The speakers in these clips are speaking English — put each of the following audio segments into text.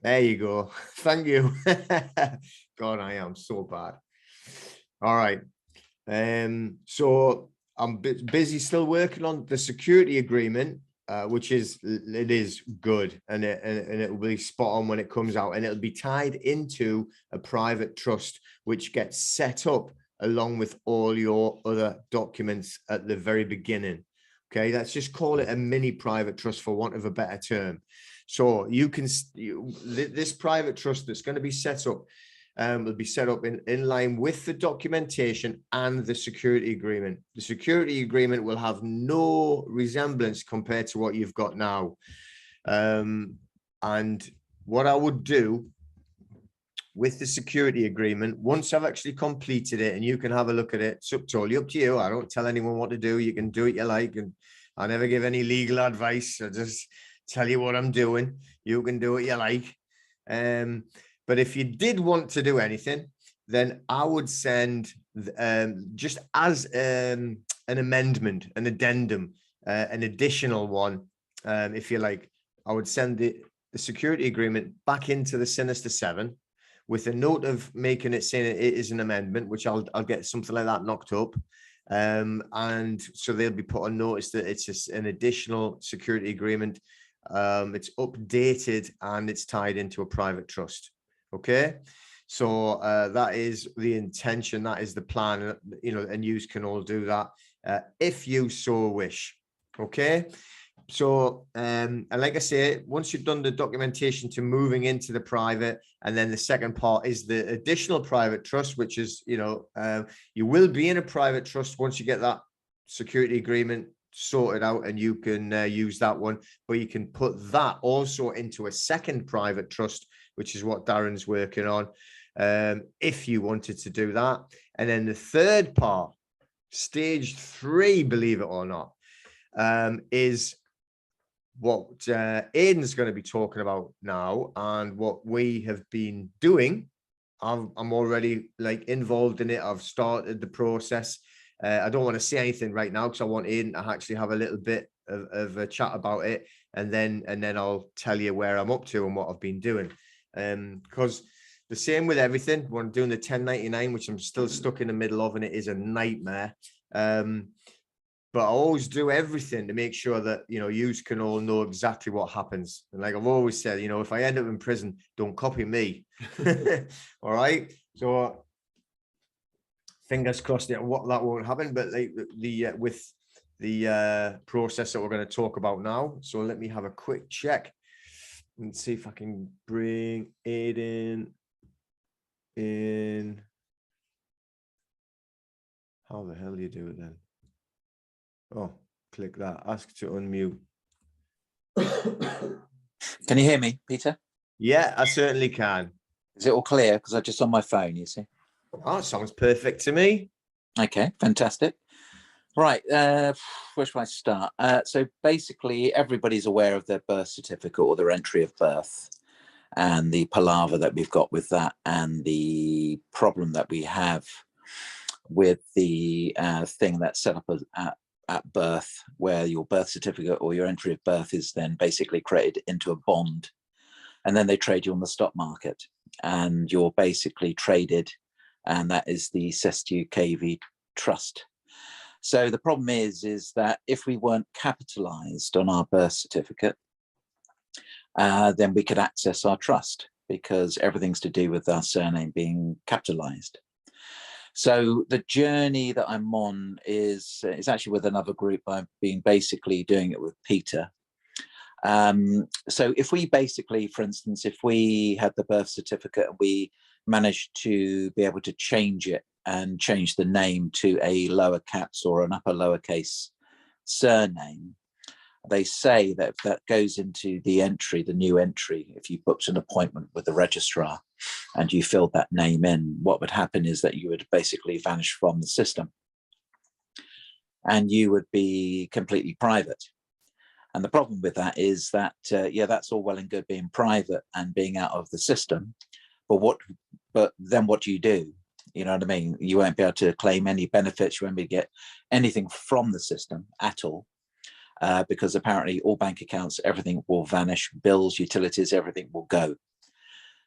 There you go. Thank you. God, I am so bad. All right. So I'm busy still working on the security agreement, which is good, and it will be spot on when it comes out, and it'll be tied into a private trust, which gets set up along with all your other documents at the very beginning. Okay, let's just call it a mini private trust for want of a better term. So you can this private trust that's going to be set up will be set up in line with the documentation and the security agreement. The security agreement will have no resemblance compared to what you've got now. And what I would do with the security agreement, once I've actually completed it, and you can have a look at it, it's totally up to you. I don't tell anyone what to do. You can do what you like, and I never give any legal advice. I just tell you what I'm doing. You can do what you like. But if you did want to do anything, then I would send just as an amendment, an addendum, an additional one, if you like, I would send the security agreement back into the Sinister Seven with a note of making it saying it is an amendment, which I'll get something like that knocked up. And so they'll be put on notice that it's just an additional security agreement. It's updated and it's tied into a private trust. Okay, so that is the intention, that is the plan, and you can all do that if you so wish. Okay, so and like I say, once you've done the documentation to moving into the private, and then the second part is the additional private trust, which is you will be in a private trust once you get that security agreement sorted out, and you can use that one, but you can put that also into a second private trust, which is what Darren's working on, if you wanted to do that. And then the third part, stage 3, believe it or not, is what Aidan's going to be talking about now, and what we have been doing. I'm already involved in it. I've started the process. I don't want to say anything right now because I want Aidan to actually have a little bit of a chat about it, and then I'll tell you where I'm up to and what I've been doing. Because the same with everything, when I'm doing the 1099, which I'm still stuck in the middle of, and it is a nightmare. But I always do everything to make sure that, you can all know exactly what happens. And like I've always said, if I end up in prison, don't copy me. All right. So fingers crossed that won't happen. But with the process that we're going to talk about now. So let me have a quick check and see if I can bring Aidan in. How the hell do you do it then? Oh, click that. Ask to unmute. Can you hear me, Peter? Yeah, I certainly can. Is it all clear? Because I'm just on my phone, you see. Oh, it sounds perfect to me. Okay, fantastic. Right, where should I start? So basically, everybody's aware of their birth certificate or their entry of birth, and the palaver that we've got with that, and the problem that we have with the thing that's set up at birth, where your birth certificate or your entry of birth is then basically created into a bond, and then they trade you on the stock market, and you're basically traded, and that is the Cestui Que Vie trust. So the problem is that if we weren't capitalized on our birth certificate, then we could access our trust, because everything's to do with our surname being capitalized. So the journey that I'm on is actually with another group. I've been basically doing it with Peter. So if we basically, for instance, if we had the birth certificate and we managed to be able to change it and change the name to a lower caps or an upper lowercase surname, they say that if that goes into the entry, the new entry, if you booked an appointment with the registrar and you filled that name in, what would happen is that you would basically vanish from the system and you would be completely private. And the problem with that is that, yeah, that's all well and good being private and being out of the system, but then what do? You know what I mean? You won't be able to claim any benefits. You won't be able to get anything from the system at all, because apparently all bank accounts, everything will vanish, bills, utilities, everything will go.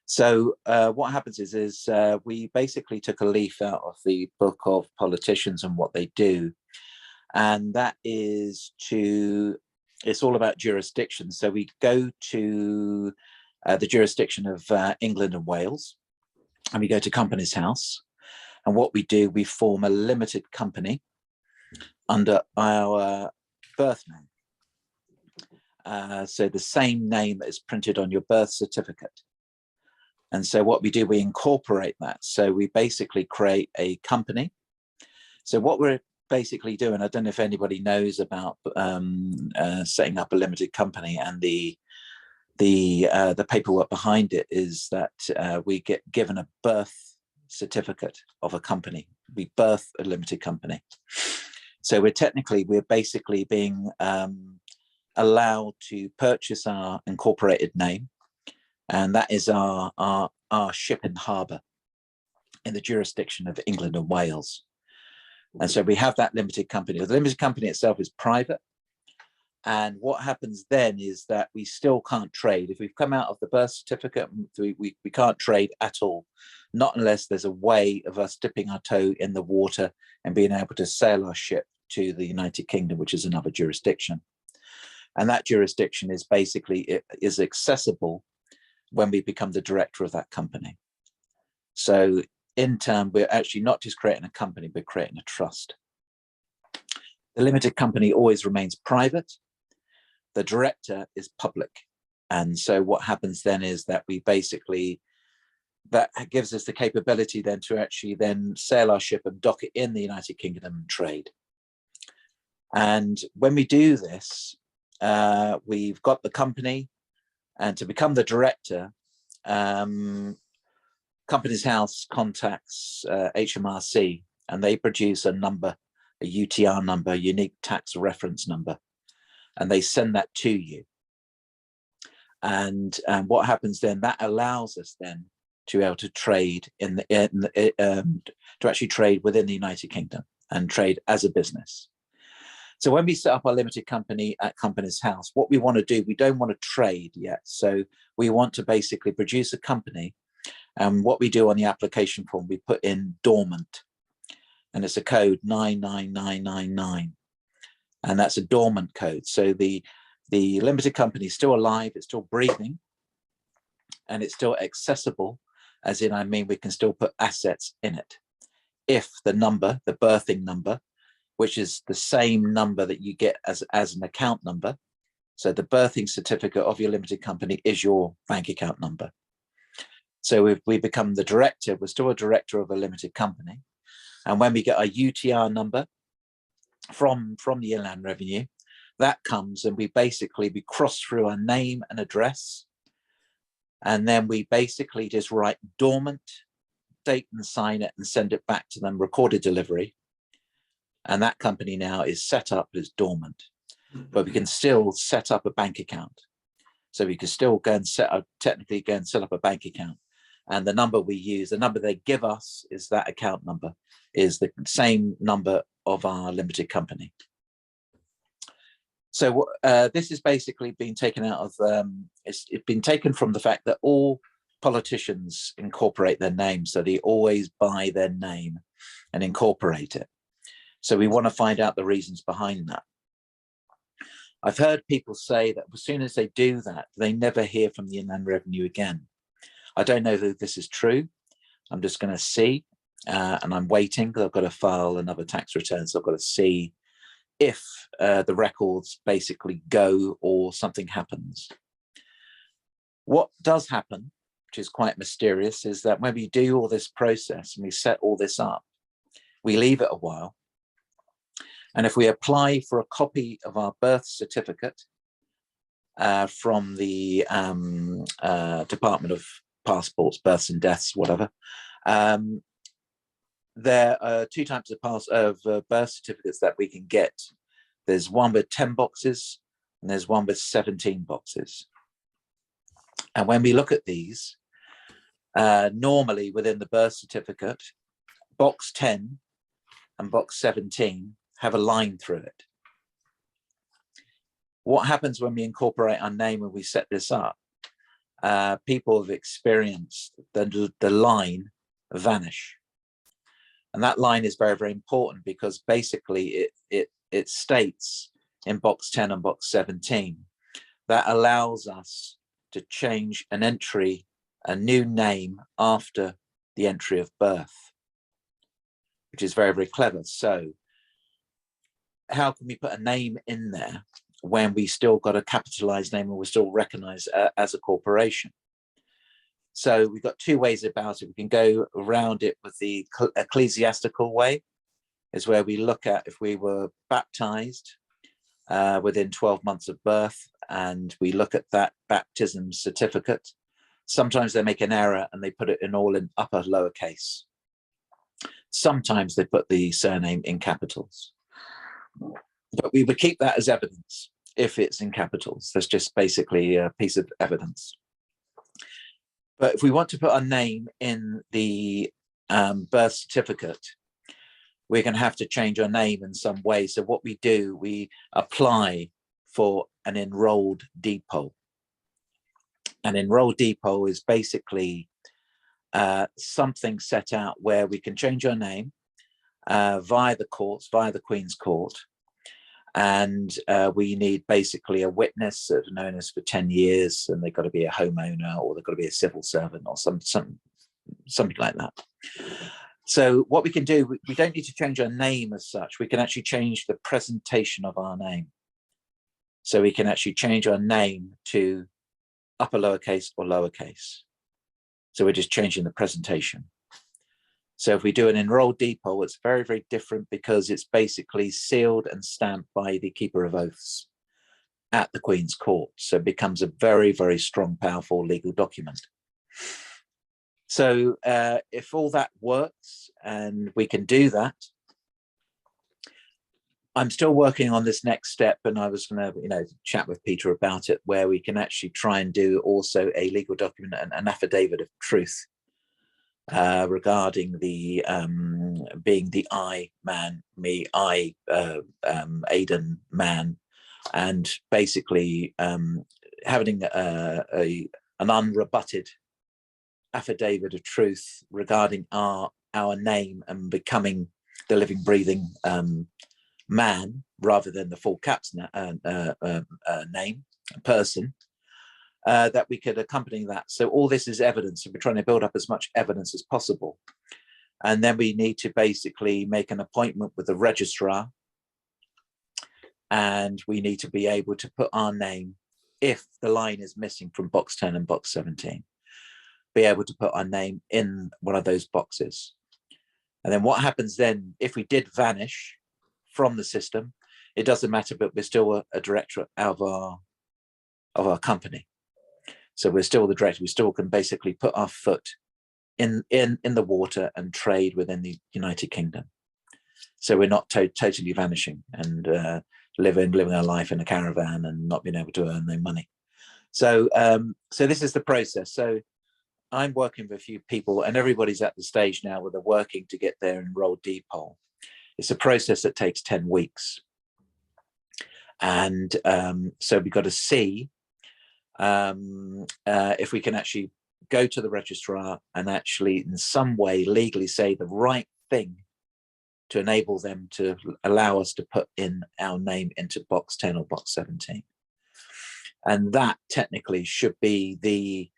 So what happens is we basically took a leaf out of the book of politicians and what they do. And that is it's all about jurisdiction. So we go to the jurisdiction of England and Wales, and we go to Companies House. And what we do, we form a limited company under our birth name. So the same name that is printed on your birth certificate. And so what we do, we incorporate that. So we basically create a company. So what we're basically doing, I don't know if anybody knows about setting up a limited company, and the paperwork behind it is that we get given a birth certificate of a company. We birth a limited company. So we're basically being allowed to purchase our incorporated name, and that is our ship and harbour in the jurisdiction of England and Wales. And so we have that limited company. The limited company itself is private. And what happens then is that we still can't trade. If we've come out of the birth certificate, we can't trade at all, not unless there's a way of us dipping our toe in the water and being able to sail our ship to the United Kingdom, which is another jurisdiction. And that jurisdiction is basically is accessible when we become the director of that company. So in turn, we're actually not just creating a company, we're creating a trust. The limited company always remains private. The director is public. And so what happens then is that we basically, that gives us the capability then to actually then sail our ship and dock it in the United Kingdom and trade. And when we do this, we've got the company, and to become the director, Companies House contacts HMRC, and they produce a number, a UTR number, unique tax reference number, and they send that to you. And what happens then, that allows us then to be able to trade to actually trade within the United Kingdom and trade as a business. So when we set up our limited company at Companies House, what we want to do, we don't want to trade yet. So we want to basically produce a company. And what we do on the application form, we put in dormant, and it's a code 99999. And that's a dormant code. So the limited company is still alive, it's still breathing, and it's still accessible, as in, I mean, we can still put assets in it. If the number, the birthing number, which is the same number that you get as an account number. So the birthing certificate of your limited company is your bank account number. So if we become the director, we're still a director of a limited company. And when we get our UTR number from the Inland Revenue, that comes and we cross through our name and address. And then we basically just write dormant, date and sign it and send it back to them, recorded delivery. And that company now is set up as dormant, but we can still set up a bank account. So we can still go and set up a bank account. And the number we use, the number they give us is that account number, is the same number of our limited company. So this is basically being taken out of, it's been taken from the fact that all politicians incorporate their name. So they always buy their name and incorporate it. So we want to find out the reasons behind that. I've heard people say that as soon as they do that, they never hear from the Inland Revenue again. I don't know if this is true. I'm just going to see, and I'm waiting because I've got to file another tax return. So I've got to see if the records basically go or something happens. What does happen, which is quite mysterious, is that when we do all this process and we set all this up, we leave it a while. And if we apply for a copy of our birth certificate from the Department of Passports, Births and Deaths, whatever, there are two types of birth certificates that we can get. There's one with 10 boxes and there's one with 17 boxes. And when we look at these, normally within the birth certificate, box 10 and box 17 have a line through it. What happens when we incorporate our name and we set this up? people have experienced the line vanish. And that line is very, very important because basically it states in box 10 and box 17 that allows us to change an entry, a new name after the entry of birth, which is very, very clever. So how can we put a name in there when we still got a capitalized name and we're still recognized as a corporation? So we've got two ways about it. We can go around it with the ecclesiastical way, is where we look at if we were baptized within 12 months of birth, and we look at that baptism certificate. Sometimes they make an error and they put it in all in upper lowercase. Sometimes they put the surname in capitals. But we would keep that as evidence if it's in capitals. That's just basically a piece of evidence. But if we want to put our name in the birth certificate, we're going to have to change our name in some way. So what we do, we apply for an enrolled depot. An enrolled depot is basically something set out where we can change our name via the courts, via the Queen's Court. And we need basically a witness that have known us for 10 years, and they've got to be a homeowner, or they've got to be a civil servant, or something like that. So what we can do, we don't need to change our name as such. We can actually change the presentation of our name. So we can actually change our name to upper lowercase or lowercase. So we're just changing the presentation. So if we do an enrolled depot, it's very, very different because it's basically sealed and stamped by the Keeper of Oaths at the Queen's Court. So it becomes a very, very strong, powerful legal document. So if all that works and we can do that, I'm still working on this next step, and I was going to, chat with Peter about it, where we can actually try and do also a legal document, an affidavit of truth regarding the being the I man, me, Aidan man, and basically having an unrebutted affidavit of truth regarding our name and becoming the living, breathing man rather than the full caps name person. That we could accompany that. So all this is evidence, and we're trying to build up as much evidence as possible. And then we need to basically make an appointment with the registrar, and we need to be able to put our name, if the line is missing from box 10 and box 17, be able to put our name in one of those boxes. And then what happens then, if we did vanish from the system, it doesn't matter, but we're still a director of our company. So we're still the director. We still can basically put our foot in the water and trade within the United Kingdom. So we're not totally vanishing and living our life in a caravan and not being able to earn no money. So so this is the process. So I'm working with a few people, and everybody's at the stage now where they're working to get their enrolled depot. It's a process that takes 10 weeks. And so we've got to see if we can actually go to the registrar and actually in some way legally say the right thing to enable them to allow us to put in our name into box 10 or box 17. And that technically should be the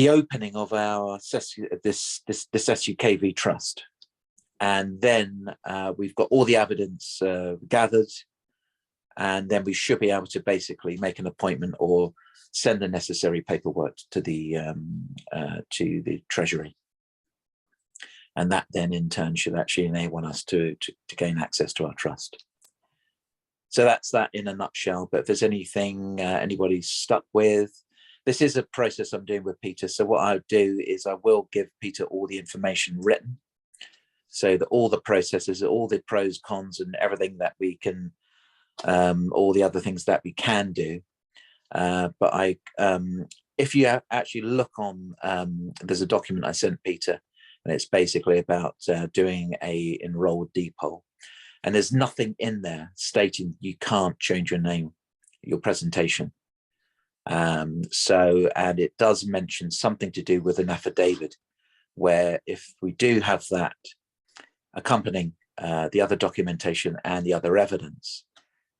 opening of our this SUKV trust. And then we've got all the evidence gathered, and then we should be able to basically make an appointment or send the necessary paperwork to the Treasury. And that then in turn should actually enable us to gain access to our trust. So that's that in a nutshell. But if there's anything anybody's stuck with, this is a process I'm doing with Peter. So what I'll do is I will give Peter all the information written, so that all the processes, all the pros, cons, and everything that we can, all the other things that we can do. But if you actually look on, there's a document I sent Peter, and it's basically about doing a enrolled depot. And there's nothing in there stating you can't change your name, your presentation. And it does mention something to do with an affidavit, where if we do have that accompanying the other documentation and the other evidence,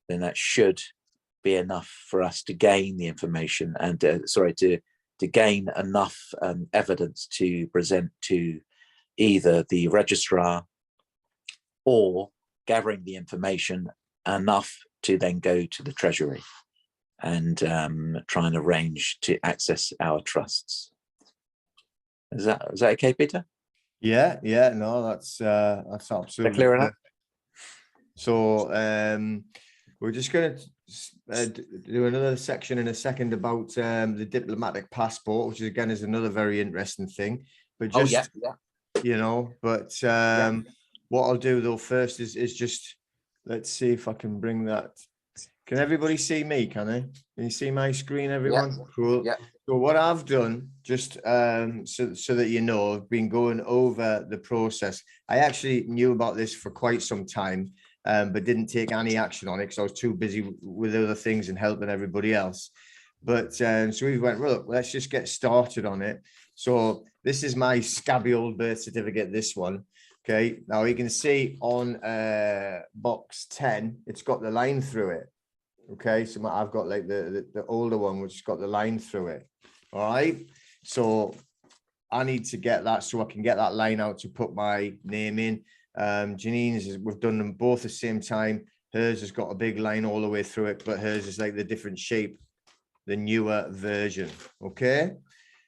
then that should be enough for us to gain the information and to gain enough evidence to present to either the registrar, or gathering the information enough to then go to the Treasury and try and arrange to access our trusts. Is that okay, Peter? Yeah, no, that's absolutely clear enough. So we're just going to do another section in a second about the diplomatic passport, which again is another very interesting thing. But just you know, but what I'll do though first is just, let's see if I can bring that. Can everybody see me? Can you see my screen, everyone? Yeah. Cool. Yeah. So what I've done, just so that you know, I've been going over the process. I actually knew about this for quite some time, but didn't take any action on it because I was too busy with other things and helping everybody else. But so we went, look, let's just get started on it. So this is my scabby old birth certificate, this one. Okay, now you can see on box 10, it's got the line through it. Okay, so I've got like the older one, which has got the line through it. All right, so I need to get that so I can get that line out to put my name in. Janine's, we've done them both at the same time. Hers has got a big line all the way through it, but hers is like the different shape, the newer version. Okay,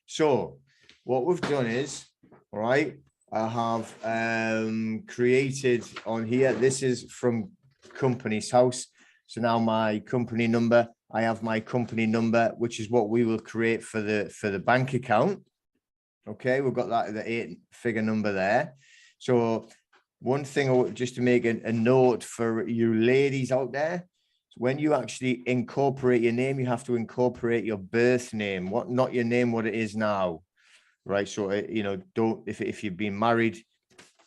so what we've done is, all right, I have created on here, this is from Company's House. So now my company number, I have my company number, which is what we will create for the bank account. Okay, we've got that, the 8-figure number there. So one thing, just to make a note for you ladies out there, when you actually incorporate your name, you have to incorporate your birth name, not your name, what it is now, right? So, you know, don't, if you've been married,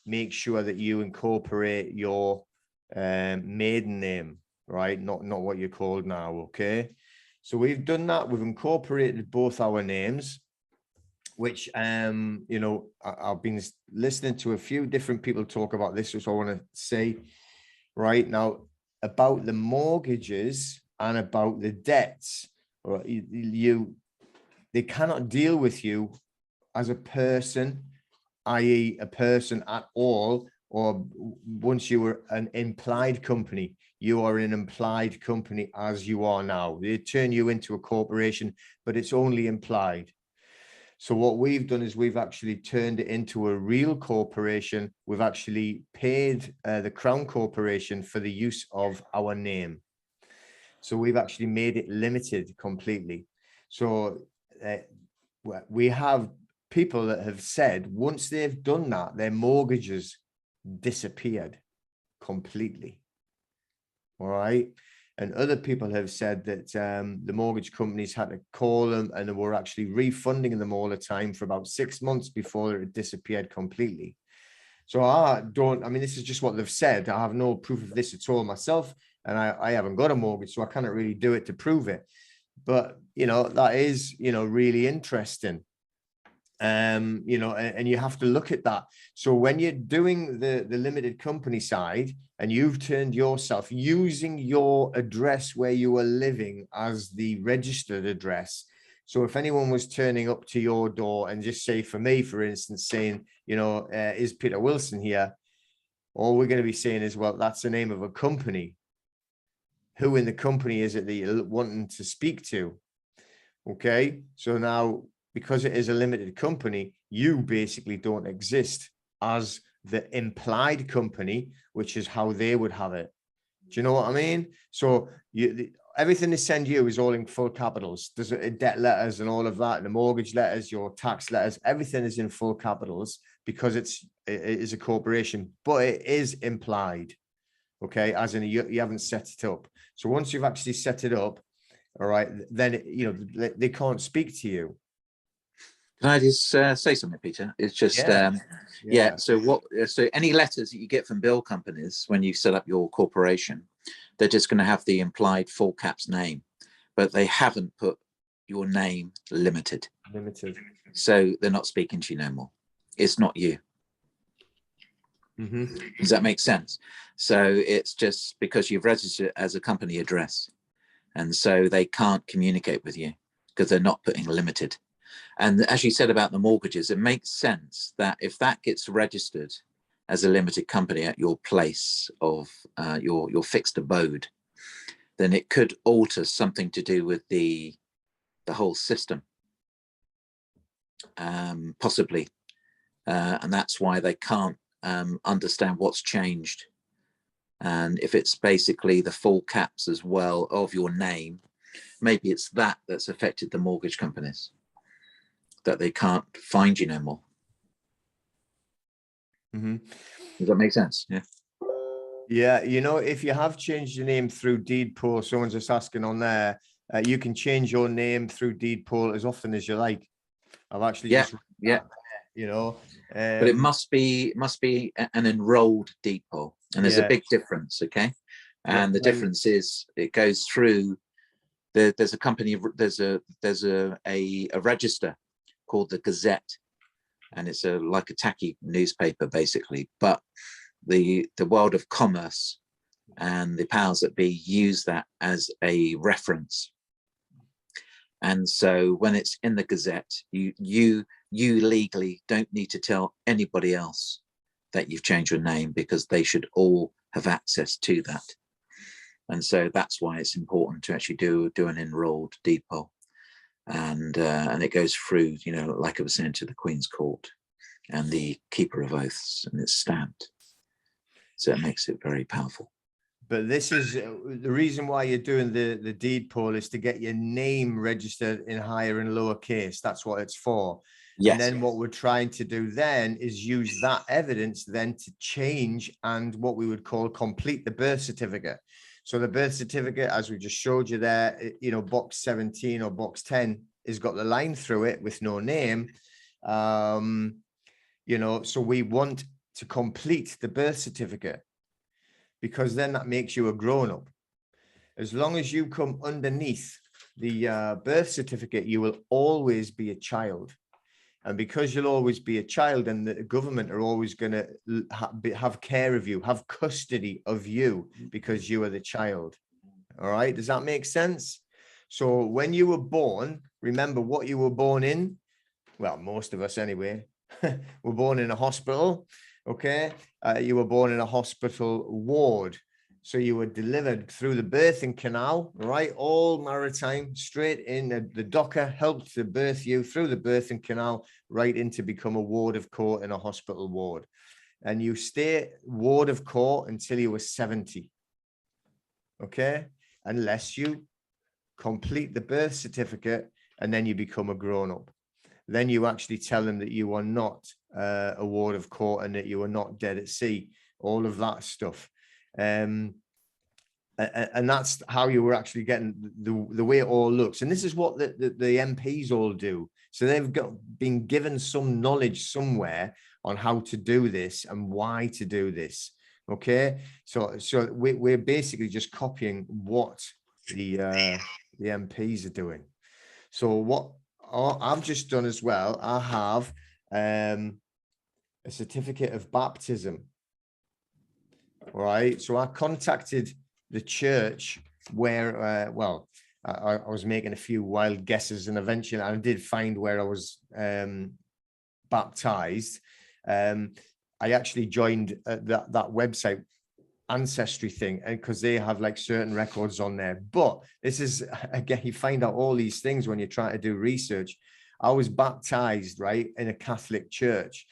make sure that you incorporate your maiden name, right? Not what you're called now. Okay, so we've done that. We've incorporated both our names, which you know, I've been listening to a few different people talk about this, which I want to say right now about the mortgages and about the debts. Or they cannot deal with you as a person, i.e. a person at all, or once you were an implied company, you are an implied company as you are now. They turn you into a corporation, but it's only implied. So what we've done is we've actually turned it into a real corporation. We've actually paid the Crown Corporation for the use of our name. So we've actually made it limited completely. So we have people that have said once they've done that, their mortgages disappeared completely. All right. And other people have said that the mortgage companies had to call them and they were actually refunding them all the time for about 6 months before it disappeared completely. So I mean, this is just what they've said. I have no proof of this at all myself, and I haven't got a mortgage, so I cannot really do it to prove it. But, you know, that is, you know, really interesting. You know, and you have to look at that. So when you're doing the limited company side and you've turned yourself using your address where you are living as the registered address. So if anyone was turning up to your door and just say, for me, for instance, saying, you know, is Peter Wilson here? All we're going to be saying is, well, that's the name of a company. Who in the company is it that you're wanting to speak to? Okay, so now, because it is a limited company, you basically don't exist as the implied company, which is how they would have it. Do you know what I mean? So everything they send you is all in full capitals. There's debt letters and all of that, and the mortgage letters, your tax letters, everything is in full capitals because it is a corporation, but it is implied. Okay, as in you haven't set it up. So once you've actually set it up, all right, then you know they can't speak to you. Can I just say something, Peter? It's just So any letters that you get from bill companies when you set up your corporation, they're just going to have the implied full caps name, but they haven't put your name limited. Limited. So they're not speaking to you no more. It's not you. Mm-hmm. Does that make sense? So it's just because you've registered as a company address, and so they can't communicate with you because they're not putting limited. And as you said about the mortgages, it makes sense that if that gets registered as a limited company at your place of your fixed abode, then it could alter something to do with the whole system, possibly, and that's why they can't understand what's changed. And if it's basically the full caps as well of your name, maybe it's that that's affected the mortgage companies, that they can't find you no more. Mm-hmm. Does that make sense? Yeah. Yeah, you know, if you have changed your name through deed poll, someone's just asking on there, you can change your name through deed poll as often as you like. I've actually just read that, you know, but it must be an enrolled deed poll, and there's a big difference. Okay, and the difference is it goes through. There's a company. There's a register called the Gazette, and it's like a tacky newspaper basically, but the world of commerce and the powers that be use that as a reference. And so when it's in the Gazette, you legally don't need to tell anybody else that you've changed your name, because they should all have access to that. And so that's why it's important to actually do an enrolled deed poll. And it goes through, you know, like I was saying, to the Queen's Court and the Keeper of Oaths, and it's stamped. So it makes it very powerful. But this is the reason why you're doing the deed poll, is to get your name registered in higher and lower case. That's what it's for. Yes. And then what we're trying to do then is use that evidence then to change and what we would call complete the birth certificate. So the birth certificate, as we just showed you there, you know, box 17 or box 10 has got the line through it with no name. You know, so we want to complete the birth certificate, because then that makes you a grown-up. As long as you come underneath the birth certificate, you will always be a child. And because you'll always be a child, and the government are always going to have care of you, have custody of you, because you are the child. All right. Does that make sense? So when you were born, remember what you were born in. Well, most of us anyway, were born in a hospital. Okay. You were born in a hospital ward. So you were delivered through the birthing canal, right? All maritime, straight in. The docker helped to birth you through the birthing canal, right in to become a ward of court in a hospital ward. And you stay ward of court until you were 70. Okay. Unless you complete the birth certificate and then you become a grown-up. Then you actually tell them that you are not a ward of court and that you are not dead at sea, all of that stuff. And that's how you were actually getting the way it all looks. And this is what the MPs all do. So they've been given some knowledge somewhere on how to do this and why to do this. Okay, so we're basically just copying what the MPs are doing. So what I've just done as well, I have a certificate of baptism. All right, so I contacted the church where, well, I was making a few wild guesses, and eventually I did find where I was baptized. I actually joined that website, Ancestry thing, and because they have like certain records on there. But this is, again, you find out all these things when you're trying to do research. I was baptized, right, in a Catholic church.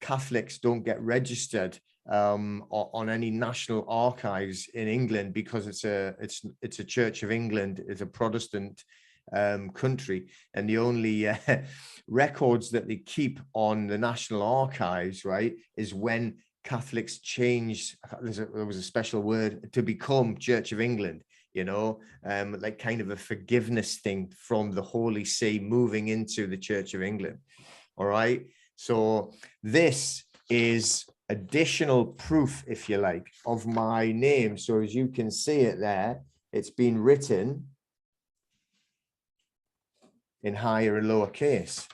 Catholics don't get registered on any national archives in England, because it's a Church of England, it's a Protestant country, and the only records that they keep on the national archives, right, is when Catholics changed, there was a special word, to become Church of England, you know, like kind of a forgiveness thing from the Holy See moving into the Church of England. All right. So this is additional proof, if you like, of my name. So as you can see it there, it's been written in higher and lower case.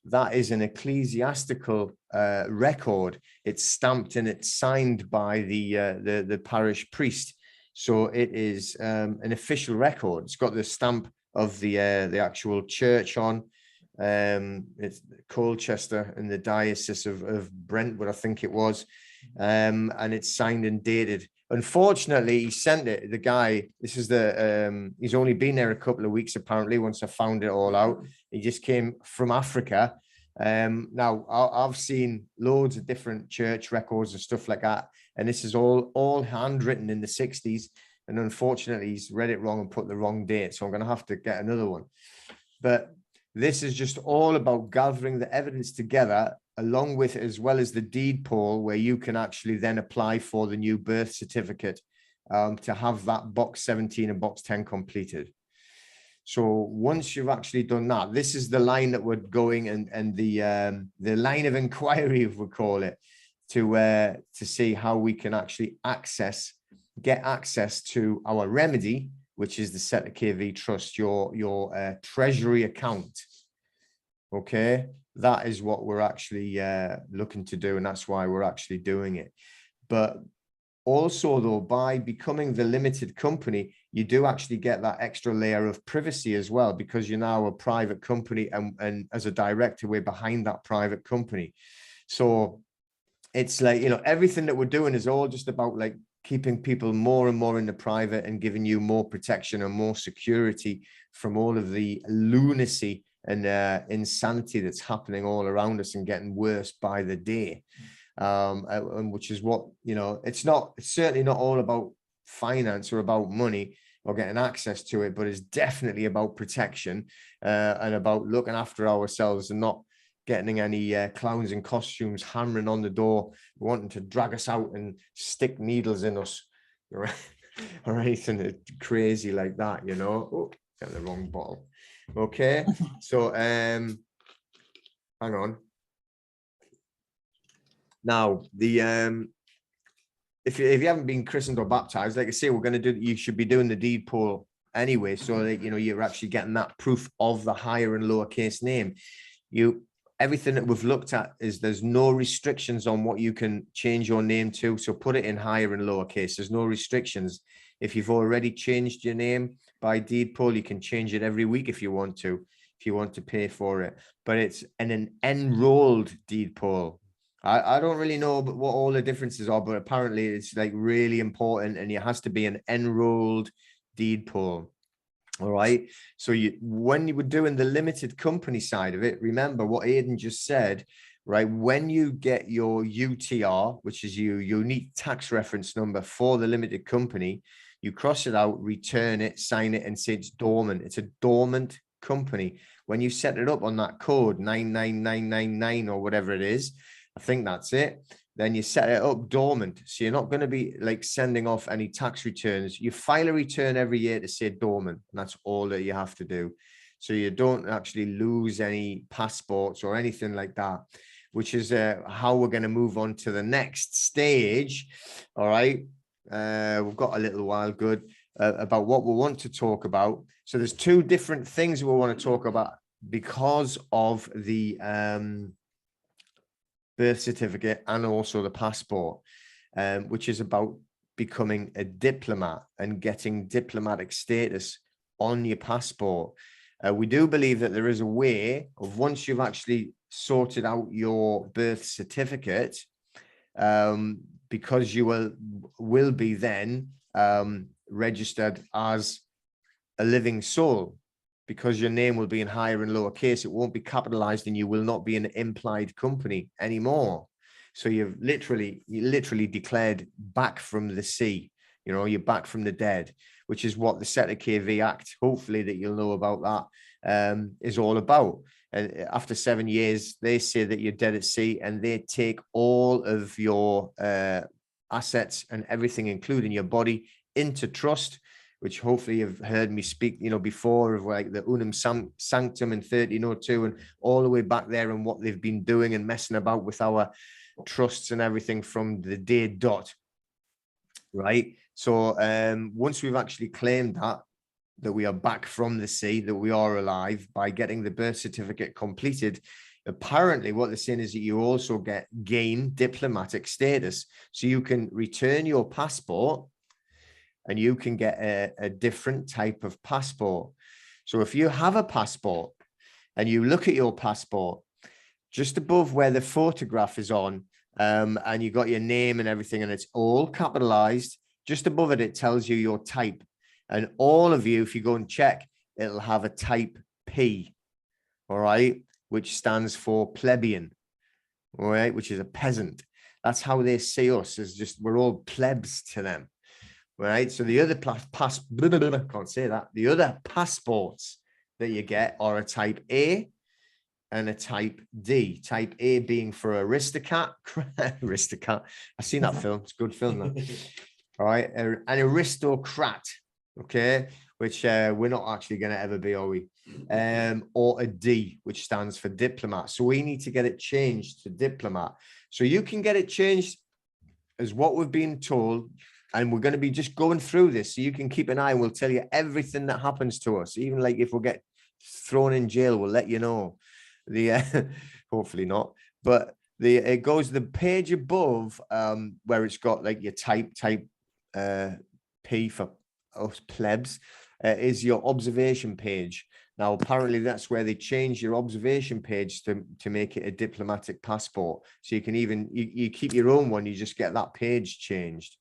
That is an ecclesiastical record. It's stamped and it's signed by the parish priest. So it is an official record. It's got the stamp of the actual church on. It's Colchester in the Diocese of Brentwood, I think it was. And it's signed and dated. Unfortunately, he sent it, the guy, this is he's only been there a couple of weeks, apparently, once I found it all out. He just came from Africa. Now, I've seen loads of different church records and stuff like that. And this is all handwritten in the 60s. And unfortunately, he's read it wrong and put the wrong date. So I'm going to have to get another one. But this is just all about gathering the evidence together, along with, as well as the deed poll, where you can actually then apply for the new birth certificate to have that box 17 and box 10 completed. So once you've actually done that, this is the line that we're going, and the line of inquiry, if we call it, to see how we can actually get access to our remedy, which is the Settler KV Trust, your treasury account. Okay, that is what we're actually looking to do, and that's why we're actually doing it. But also, though, by becoming the limited company, you do actually get that extra layer of privacy as well, because you're now a private company, and as a director, we're behind that private company. So it's like, you know, everything that we're doing is all just about like keeping people more and more in the private and giving you more protection and more security from all of the lunacy and insanity that's happening all around us and getting worse by the day. And which is what, you know, it's certainly not all about finance or about money or getting access to it, but it's definitely about protection and about looking after ourselves and not getting any clowns in costumes hammering on the door, wanting to drag us out and stick needles in us or anything crazy like that, you know. Oh, got the wrong bottle. Okay, so hang on. Now, if you haven't been christened or baptized, like I say, we're going to do, you should be doing the deed poll anyway, so that, you know, you're actually getting that proof of the higher and lowercase name. Everything that we've looked at is there's no restrictions on what you can change your name to. So put it in higher and lowercase. There's no restrictions. If you've already changed your name by deed poll, you can change it every week if you want to pay for it. But it's an enrolled deed poll. I don't really know what all the differences are, but apparently it's like really important, and it has to be an enrolled deed poll. All right. So when you were doing the limited company side of it, remember what Aidan just said, right? When you get your UTR, which is your unique tax reference number for the limited company, you cross it out, return it, sign it, and say it's dormant. It's a dormant company. When you set it up on that code 99999 or whatever it is, I think that's it. Then you set it up dormant. So you're not going to be like sending off any tax returns. You file a return every year to say dormant, and that's all that you have to do. So you don't actually lose any passports or anything like that, which is how we're going to move on to the next stage. All right. We've got a little while good about what we want to talk about. So there's two different things we want to talk about because of the birth certificate and also the passport, which is about becoming a diplomat and getting diplomatic status on your passport. We do believe that there is a way of, once you've actually sorted out your birth certificate, because you will be then registered as a living soul, because your name will be in higher and lower case. It won't be capitalized, and you will not be an implied company anymore. So you've literally declared back from the sea. You know, you're back from the dead, which is what the Settler KV Act, hopefully that you'll know about that, is all about. And after 7 years, they say that you're dead at sea, and they take all of your assets and everything, including your body, into trust, which hopefully you've heard me speak, you know, before, of like the Unum Sanctum in 1302 and all the way back there, and what they've been doing and messing about with our trusts and everything from the day dot. Right. So once we've actually claimed that, that we are back from the sea, that we are alive by getting the birth certificate completed. Apparently what they're saying is that you also gain diplomatic status. So you can return your passport and you can get a different type of passport. So if you have a passport and you look at your passport, just above where the photograph is on, and you got your name and everything, and it's all capitalized, just above it, it tells you your type. And all of you, if you go and check, it'll have a type P, all right, which stands for plebeian, all right, which is a peasant. That's how they see us, as just, we're all plebs to them, right? So the other can't say that. The other passports that you get are a type A and a type D. Type A being for aristocrat. Aristocrat. I've seen that film. It's a good film, though. All right. An aristocrat. Okay. Which we're not actually going to ever be, are we? Or a D, which stands for diplomat. So we need to get it changed to diplomat. So you can get it changed as what we've been told. And we're going to be just going through this. So you can keep an eye and we'll tell you everything that happens to us. Even like if we get thrown in jail, we'll let you know. Hopefully not, but it goes the page above, where it's got like your type P for us plebs, is your observation page. Now apparently that's where they change your observation page to make it a diplomatic passport. So you can even you keep your own one, you just get that page changed,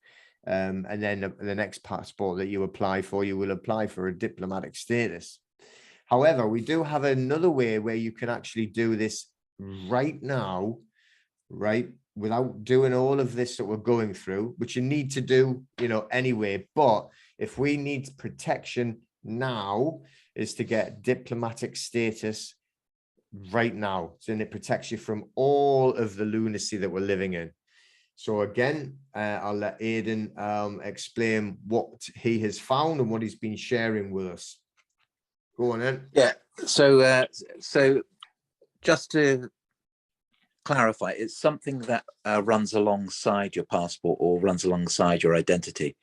and then the next passport that you apply for, you will apply for a diplomatic status. However, we do have another way where you can actually do this right now, right, without doing all of this that we're going through, which you need to do, anyway. But if we need protection now, is to get diplomatic status right now. So then it protects you from all of the lunacy that we're living in. So again, I'll let Aidan explain what he has found and what he's been sharing with us. Go on then. Yeah. So just to clarify, it's something that runs alongside your passport or runs alongside your identity.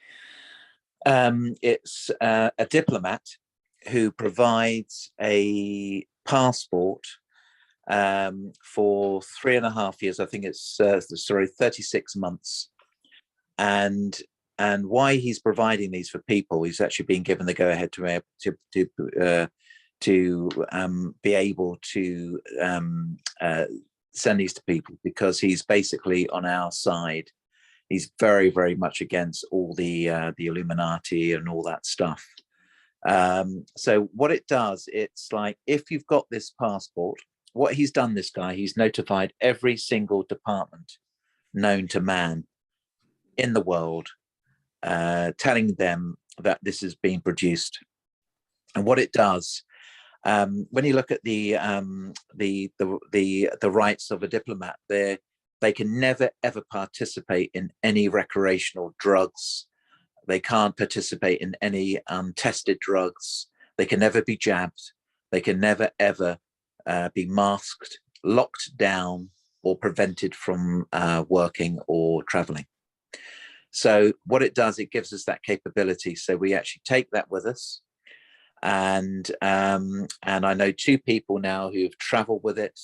It's a diplomat who provides a passport for 3.5 years. I think it's 36 months. And why he's providing these for people, he's actually been given the go-ahead to be able to send these to people, because he's basically on our side. He's very, very much against all the Illuminati and all that stuff. So what it does, it's like, if you've got this passport, what he's done, this guy, he's notified every single department known to man in the world, telling them that this is being produced. And what it does, when you look at the rights of a diplomat, they can never ever participate in any recreational drugs. They can't participate in any untested drugs. They can never be jabbed. They can never ever be masked, locked down, or prevented from working or traveling. So what it does, it gives us that capability. So we actually take that with us. And I know 2 people now who have traveled with it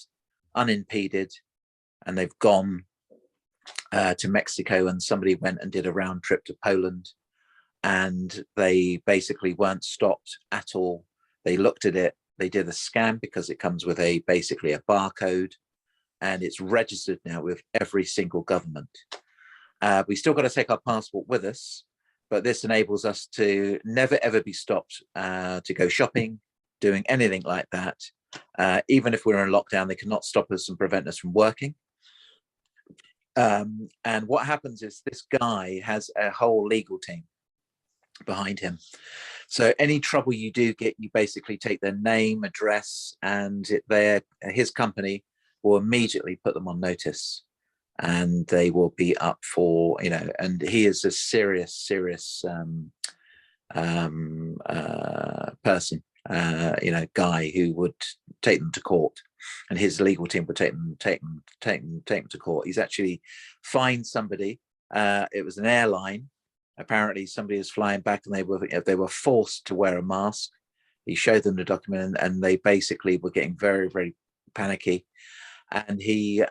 unimpeded, and they've gone to Mexico, and somebody went and did a round trip to Poland, and they basically weren't stopped at all. They looked at it, they did a scan, because it comes with basically a barcode, and it's registered now with every single government. We still got to take our passport with us, but this enables us to never ever be stopped to go shopping, doing anything like that. Even if we're in lockdown, they cannot stop us and prevent us from working. And what happens is, this guy has a whole legal team behind him. So any trouble you do get, you basically take their name, address, and his company will immediately put them on notice, and they will be up for, and he is a serious person, guy who would take them to court, and his legal team would take them to court. He's actually fined somebody. It was an airline Apparently somebody was flying back and they were forced to wear a mask. He showed them the document and they basically were getting very, very panicky. And he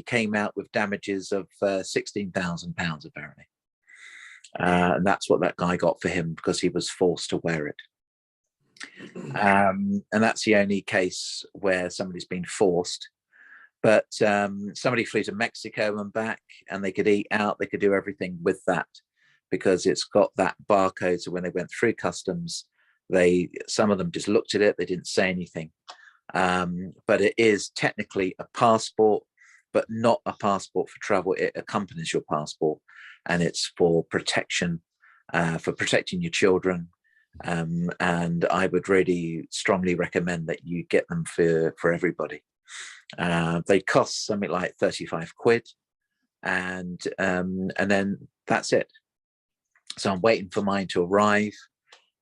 came out with damages of £16,000 apparently. And that's what that guy got for him because he was forced to wear it. And that's the only case where somebody's been forced. But somebody flew to Mexico and back, and they could eat out, they could do everything with that because it's got that barcode. So when they went through customs, some of them just looked at it, they didn't say anything. But it is technically a passport, but not a passport for travel. It accompanies your passport, and it's for protection, for protecting your children. And I would really strongly recommend that you get them for everybody. They cost something like 35 quid, and then that's it. So I'm waiting for mine to arrive.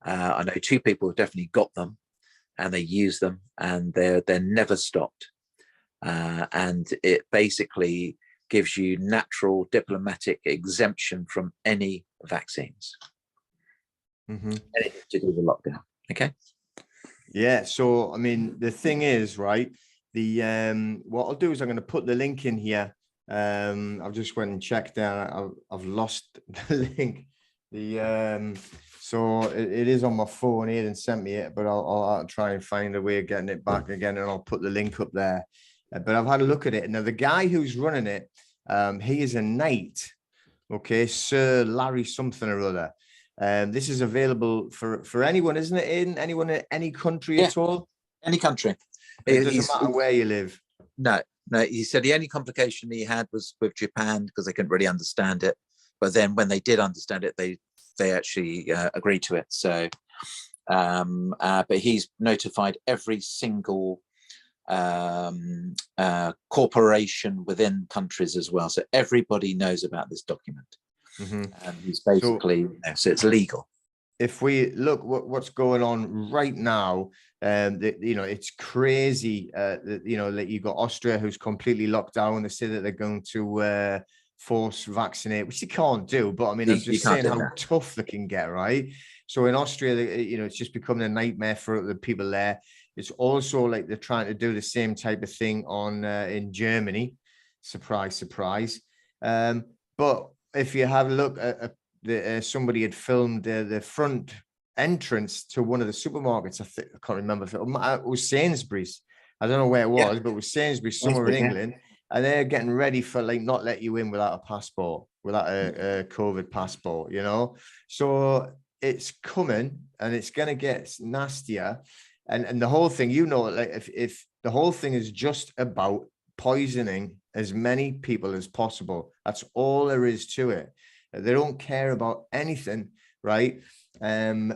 I know 2 people have definitely got them, and they use them, and they're never stopped. And it basically gives you natural diplomatic exemption from any vaccines. Anything to do with lockdown. Okay. Yeah. So I mean, the thing is, right? What I'll do is I'm going to put the link in here. I've just went and checked there. I've lost the link. So it is on my phone. He didn't send me it, but I'll try and find a way of getting it back again, and I'll put the link up there. But I've had a look at it. Now the guy who's running it, he is a knight. Okay, Sir Larry something or other. This is available for anyone, isn't it? Anyone in any country at all? Any country. It doesn't matter where you live. No. He said the only complication he had was with Japan because they couldn't really understand it. But then when they did understand it, they actually agreed to it. So, but he's notified every single corporation within countries as well. So everybody knows about this document. And he's basically, so it's legal. If we look what's going on right now, it's crazy. That you got Austria, who's completely locked down. They say that they're going to force vaccinate, which they can't do. But I mean, I'm just saying how tough they can get, right? So in Austria, it's just becoming a nightmare for the people there. It's also like they're trying to do the same type of thing in Germany. Surprise, surprise. But if you have a look at somebody had filmed the front entrance to one of the supermarkets. I can't remember if it was Sainsbury's. I don't know where it was, but it was Sainsbury's somewhere in England. And they're getting ready for not let you in without a passport, without a COVID passport, So it's coming and it's going to get nastier. And the whole thing, if the whole thing is just about poisoning as many people as possible, that's all there is to it. They don't care about anything, right? And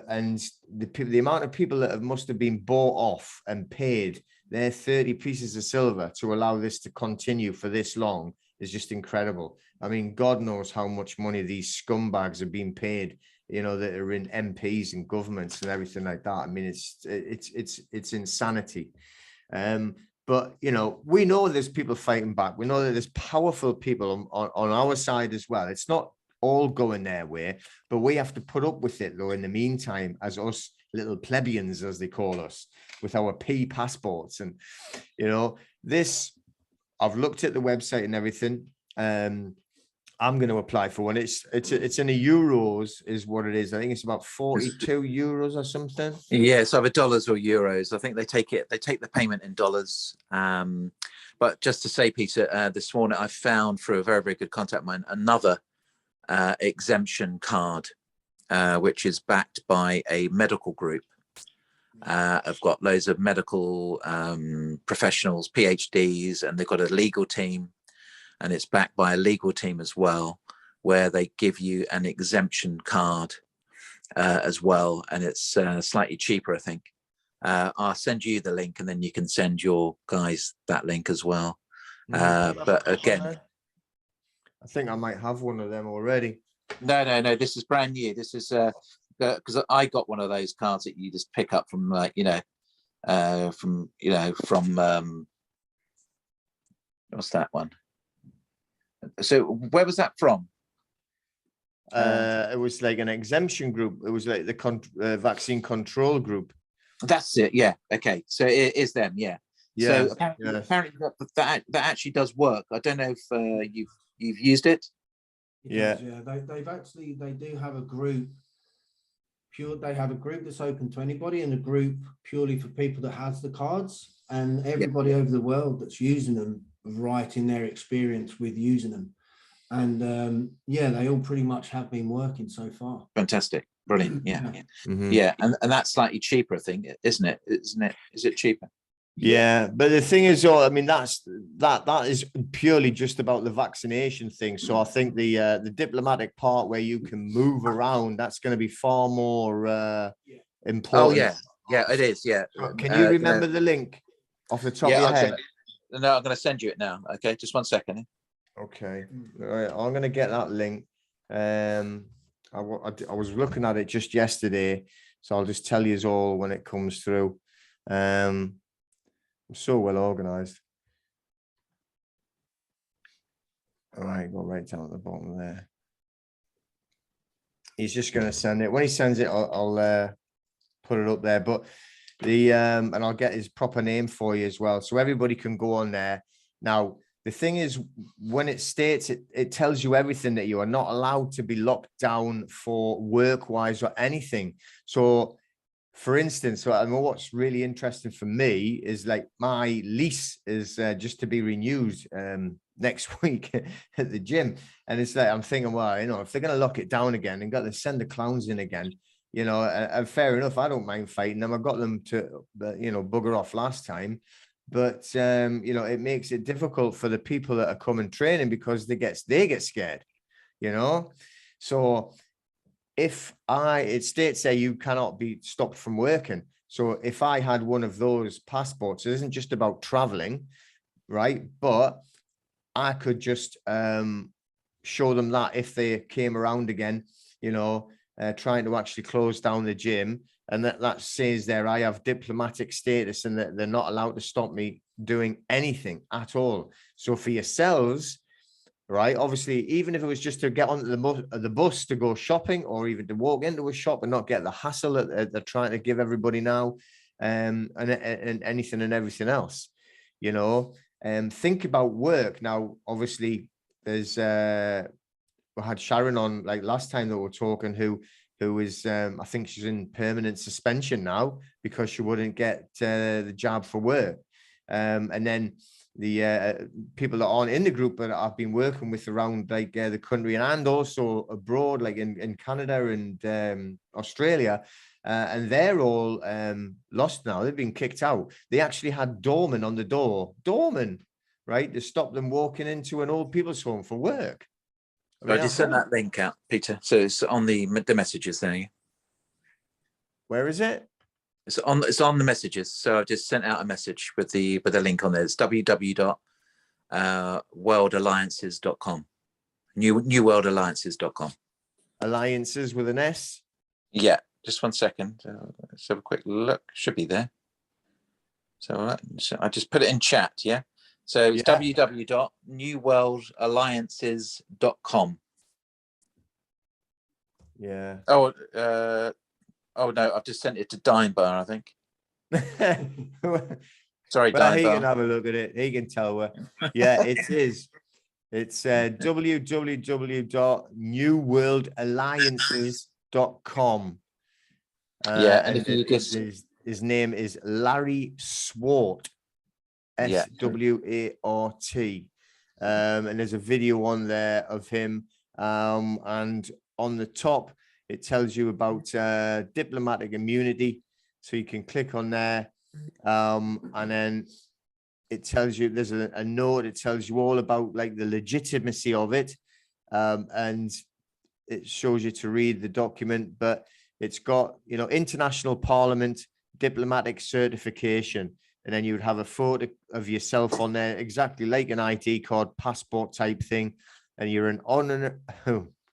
the amount of people that must have been bought off and paid their 30 pieces of silver to allow this to continue for this long is just incredible. I mean, God knows how much money these scumbags are being paid, that are in MPs and governments and everything like that. I mean, it's insanity. But, we know there's people fighting back. We know that there's powerful people on our side as well. It's not all going their way, but we have to put up with it, though, in the meantime, as us little plebeians, as they call us, with our P passports. And, this, I've looked at the website and everything. I'm going to apply for one. It's in a euros is what it is. I think it's about 42 euros or something. Yeah, it's either dollars or euros. I think they take the payment in dollars. But just to say, Peter, this morning I found through a very, very good contact of mine another exemption card, which is backed by a medical group. I've got loads of medical professionals, PhDs, and they've got a legal team. And it's backed by a legal team as well, where they give you an exemption card as well. And it's slightly cheaper, I think. I'll send you the link and then you can send your guys that link as well. But again, I think I might have one of them already. No. This is brand new. This is because I got one of those cards that you just pick up from from what's that one? So where was that from? It was like an exemption group. It was like the vaccine control group. That's it. Yeah. Okay. So it is them. Yeah. So Yes, apparently, yes. apparently that actually does work. I don't know if you've used it. It Yeah. does, yeah. They do have a group. They have a group that's open to anybody, and a group purely for people that has the cards. And everybody over the world that's using them writing their experience with using them. And yeah, they all pretty much have been working so far. Fantastic. Brilliant. Yeah. Yeah. Yeah. Mhm. Yeah. And that's slightly cheaper, I think, isn't it? Isn't it? Is it cheaper? Yeah, but the thing is, I mean, that is purely just about the vaccination thing. So I think the diplomatic part where you can move around, that's going to be far more important. Oh yeah. Yeah, it is. Yeah. Can you remember the link off the top of your head? No, I'm going to send you it now. Okay, just 1 second. Okay, all right, I'm going to get that link. I was looking at it just yesterday, so I'll just tell you all when it comes through. I'm so well organized. All right, go right down at the bottom there. He's just going to send it. When he sends it, I'll put it up there. But and I'll get his proper name for you as well, so everybody can go on there. Now, the thing is, when it states it tells you everything, that you are not allowed to be locked down for work-wise or anything. So, for instance, I mean, what's really interesting for me is like my lease is just to be renewed next week at the gym. And it's like, I'm thinking, well, you know, if they're going to lock it down again and got to send the clowns in again, you know, and fair enough, I don't mind fighting them. I got them to, you know, bugger off last time. But, you know, it makes it difficult for the people that are coming training because they get scared, you know. So it states there you cannot be stopped from working. So if I had one of those passports, it isn't just about traveling, right? But I could just show them that if they came around again, you know, trying to actually close down the gym, and that says there I have diplomatic status and that they're not allowed to stop me doing anything at all. So for yourselves, right, obviously, even if it was just to get on the bus to go shopping, or even to walk into a shop and not get the hassle that they're trying to give everybody now, and anything and everything else, you know, think about work. Now, obviously, there's we had Sharon on like last time that we were talking, who is I think she's in permanent suspension now because she wouldn't get the job for work, and then the people that aren't in the group that I've been working with around like the country and also abroad, like in Canada and Australia, and they're all lost now. They've been kicked out. They actually had doormen on the door, right, to stop them walking into an old people's home for work. I just sent that link out, Peter. So it's on the messages there. Where is it? It's on the messages. So I've just sent out a message with the link on there. It's www.worldalliances.com. Newworldalliances.com. Alliances with an S. Yeah, just 1 second. Let's have a quick look. Should be there. So I just put it in chat. Yeah. So it's www.newworldalliances.com. Yeah. Oh no, I've just sent it to Dinebar, I think. Sorry, well, he Dinebar. can have a look at it. He can tell where. Yeah, it is. It's www.newworldalliances.com. Yeah, and if you just his name is Larry Swart. Swart, and there's a video on there of him, and on the top it tells you about diplomatic immunity, so you can click on there, and then it tells you there's a note. It tells you all about like the legitimacy of it, and it shows you to read the document, but it's got, you know, international parliament diplomatic certification. And then you would have a photo of yourself on there, exactly like an ID card, passport type thing. And you're an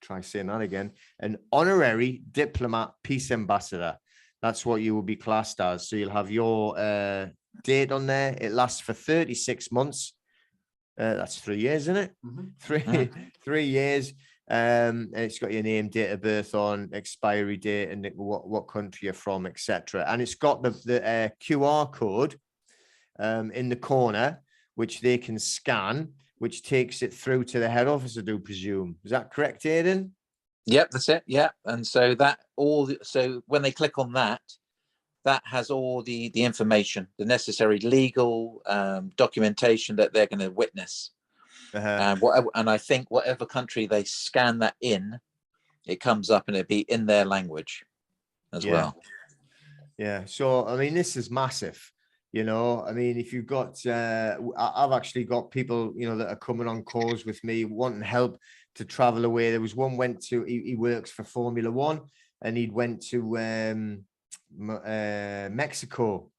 try saying that again, an honorary diplomat peace ambassador. That's what you will be classed as. So you'll have your date on there. It lasts for 36 months. That's 3 years, isn't it? Mhm. 3 years. And it's got your name, date of birth on, expiry date, and what country you're from, etc. And it's got the QR code in the corner, which they can scan, which takes it through to the head office, I do presume. Is that correct, Aidan? Yep, that's it. Yeah, and so that so when they click on that, that has all the information, the necessary legal documentation that they're going to witness. And whatever, and I think whatever country they scan that in, it comes up and it'll be in their language as well. Yeah. So I mean, this is massive. You know, I mean, if you've got, I've actually got people, you know, that are coming on calls with me wanting help to travel away. There was one he works for Formula One, and he'd went to Mexico,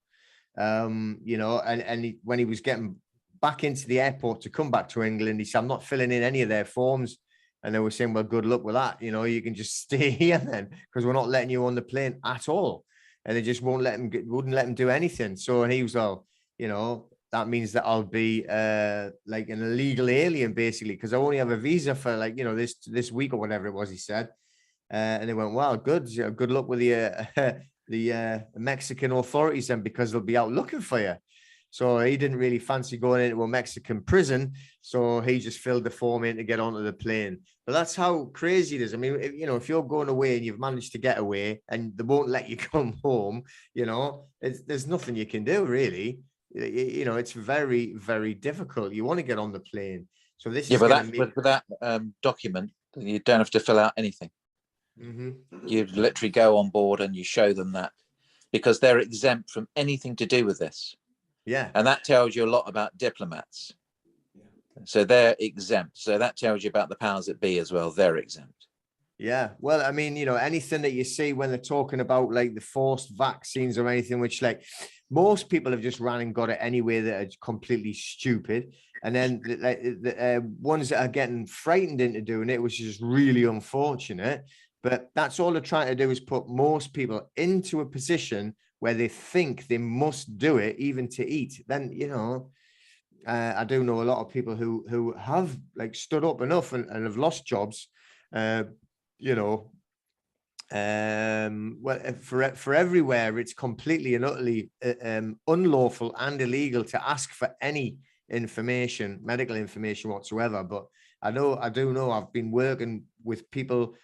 you know, and when he was getting back into the airport to come back to England, he said, I'm not filling in any of their forms. And they were saying, well, good luck with that. You know, you can just stay here then, because we're not letting you on the plane at all. And they just wouldn't let him do anything. So, and he was all, you know, that means that I'll be like an illegal alien, basically, because I only have a visa for, like, you know, this week or whatever it was, he said. And they went, wow, good luck with the Mexican authorities then, because they'll be out looking for you. So he didn't really fancy going into a Mexican prison. So he just filled the form in to get onto the plane. But that's how crazy it is. I mean, you know, if you're going away and you've managed to get away and they won't let you come home, you know, there's nothing you can do, really. You know, it's very, very difficult. You want to get on the plane. So this is with that document, you don't have to fill out anything. You literally go on board and you show them that, because they're exempt from anything to do with this. Yeah. And that tells you a lot about diplomats. So they're exempt. So that tells you about the powers that be as well. They're exempt. Yeah. Well, I mean, you know, anything that you see when they're talking about like the forced vaccines or anything, which like most people have just ran and got it anyway, that are completely stupid. And then the ones that are getting frightened into doing it, which is just really unfortunate. But that's all they're trying to do, is put most people into a position where they think they must do it, even to eat. Then, you know, I do know a lot of people who have like stood up enough and have lost jobs, you know. Well, for everywhere, it's completely and utterly unlawful and illegal to ask for any information, medical information whatsoever. But I do know I've been working with people,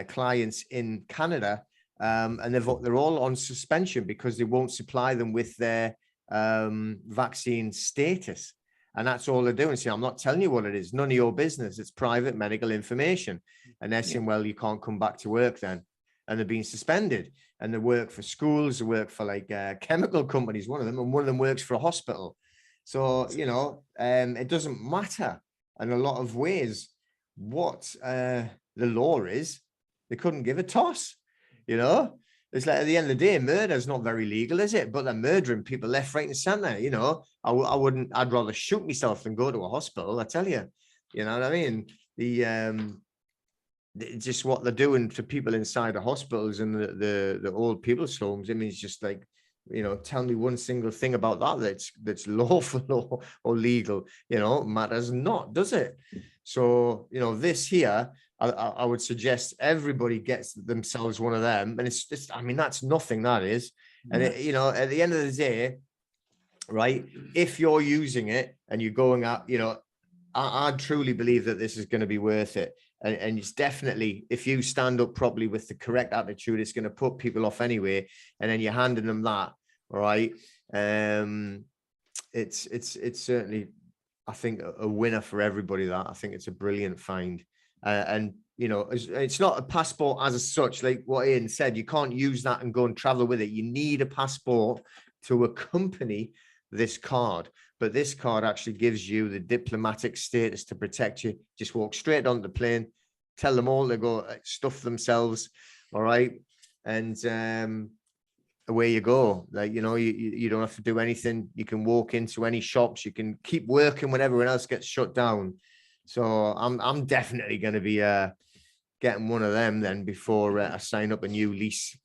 clients in Canada, and they're all on suspension because they won't supply them with their vaccine status. And that's all they're doing. See, I'm not telling you what it is. None of your business. It's private medical information. And they're saying, well, you can't come back to work then. And they're being suspended. And they work for schools, they work for like chemical companies, one of them, and one of them works for a hospital. So, you know, it doesn't matter in a lot of ways what the law is. They couldn't give a toss, you know. It's like, at the end of the day, murder is not very legal, is it? But they're murdering people left, right, and center. You know, I'd rather shoot myself than go to a hospital. I tell you, you know what I mean? Just what they're doing to people inside the hospitals and the old people's homes. I mean, it's just like, you know, tell me one single thing about that's lawful or legal. You know, matters not, does it? So, you know, this here, I would suggest everybody gets themselves one of them. And it's just, I mean, that's nothing, that is. And, you know, at the end of the day, right, if you're using it and you're going out, you know, I truly believe that this is going to be worth it. And it's definitely, if you stand up properly with the correct attitude, it's going to put people off anyway. And then you're handing them that, right? It's certainly, I think, a winner for everybody. That I think it's a brilliant find. And, you know, it's not a passport as such, like what Ian said. You can't use that and go and travel with it. You need a passport to accompany this card. But this card actually gives you the diplomatic status to protect you. Just walk straight onto the plane, tell them all to go stuff themselves, all right? And away you go. Like, you know, you don't have to do anything. You can walk into any shops. You can keep working when everyone else gets shut down. So I'm definitely going to be getting one of them then before I sign up a new lease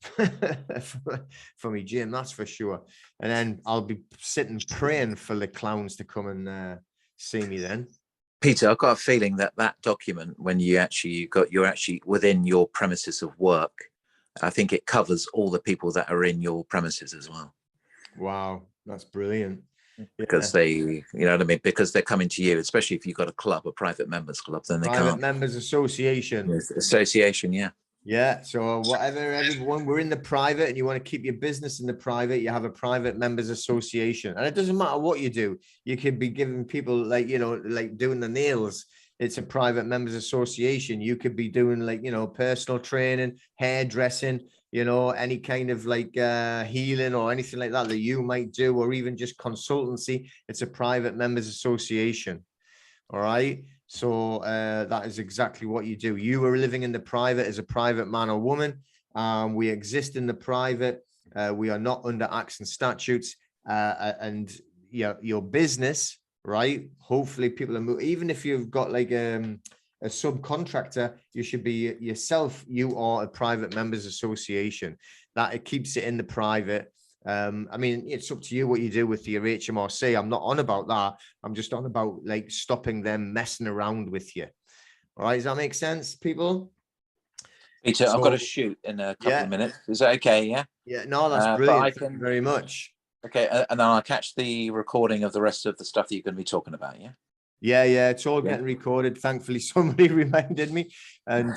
for me gym, that's for sure. And then I'll be sitting praying for the clowns to come and see me then. Peter, I've got a feeling that that document, when you're actually within your premises of work, I think it covers all the people that are in your premises as well. Wow, that's brilliant. Because they, what I mean? Because they're coming to you, especially if you've got a club, a private members club, then they Private can't. Members Association. Association, yeah. Yeah, so whatever, everyone, we're in the private and you want to keep your business in the private, you have a private members association. And it doesn't matter what you do. You could be giving people like, like doing the nails. It's a private members association. You could be doing like, personal training, hairdressing, any kind of like healing or anything like that you might do, or even just consultancy. It's a private members association. All right. So that is exactly what you do. You are living in the private as a private man or woman. We exist in the private. We are not under acts and statutes. And your business, right? Hopefully people are even if you've got like a subcontractor, you should be yourself. You are a private members association. That it keeps it in the private. I mean, it's up to you what you do with your HMRC. I'm not on about that. I'm just on about like stopping them messing around with you. All right. Does that make sense, people? Peter, I've got to shoot in a couple of minutes. Is that okay? Yeah. Yeah. No, that's brilliant. Thank you very much. Okay. And then I'll catch the recording of the rest of the stuff that you're going to be talking about. Yeah. Yeah. It's all getting recorded. Thankfully, somebody reminded me. And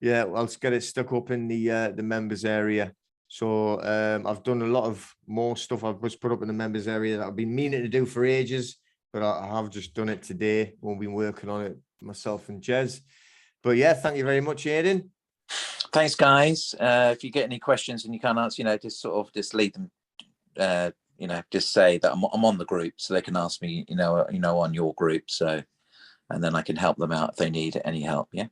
yeah, I'll get it stuck up in the members area. So I've done a lot of more stuff I've just put up in the members area that I've been meaning to do for ages, but I have just done it today. We've been working on it, myself and Jez. But yeah, thank you very much, Aidan. Thanks, guys. If you get any questions and you can't answer, just leave them. Just say that I'm on the group, so they can ask me. On your group. So, and then I can help them out if they need any help. Yeah.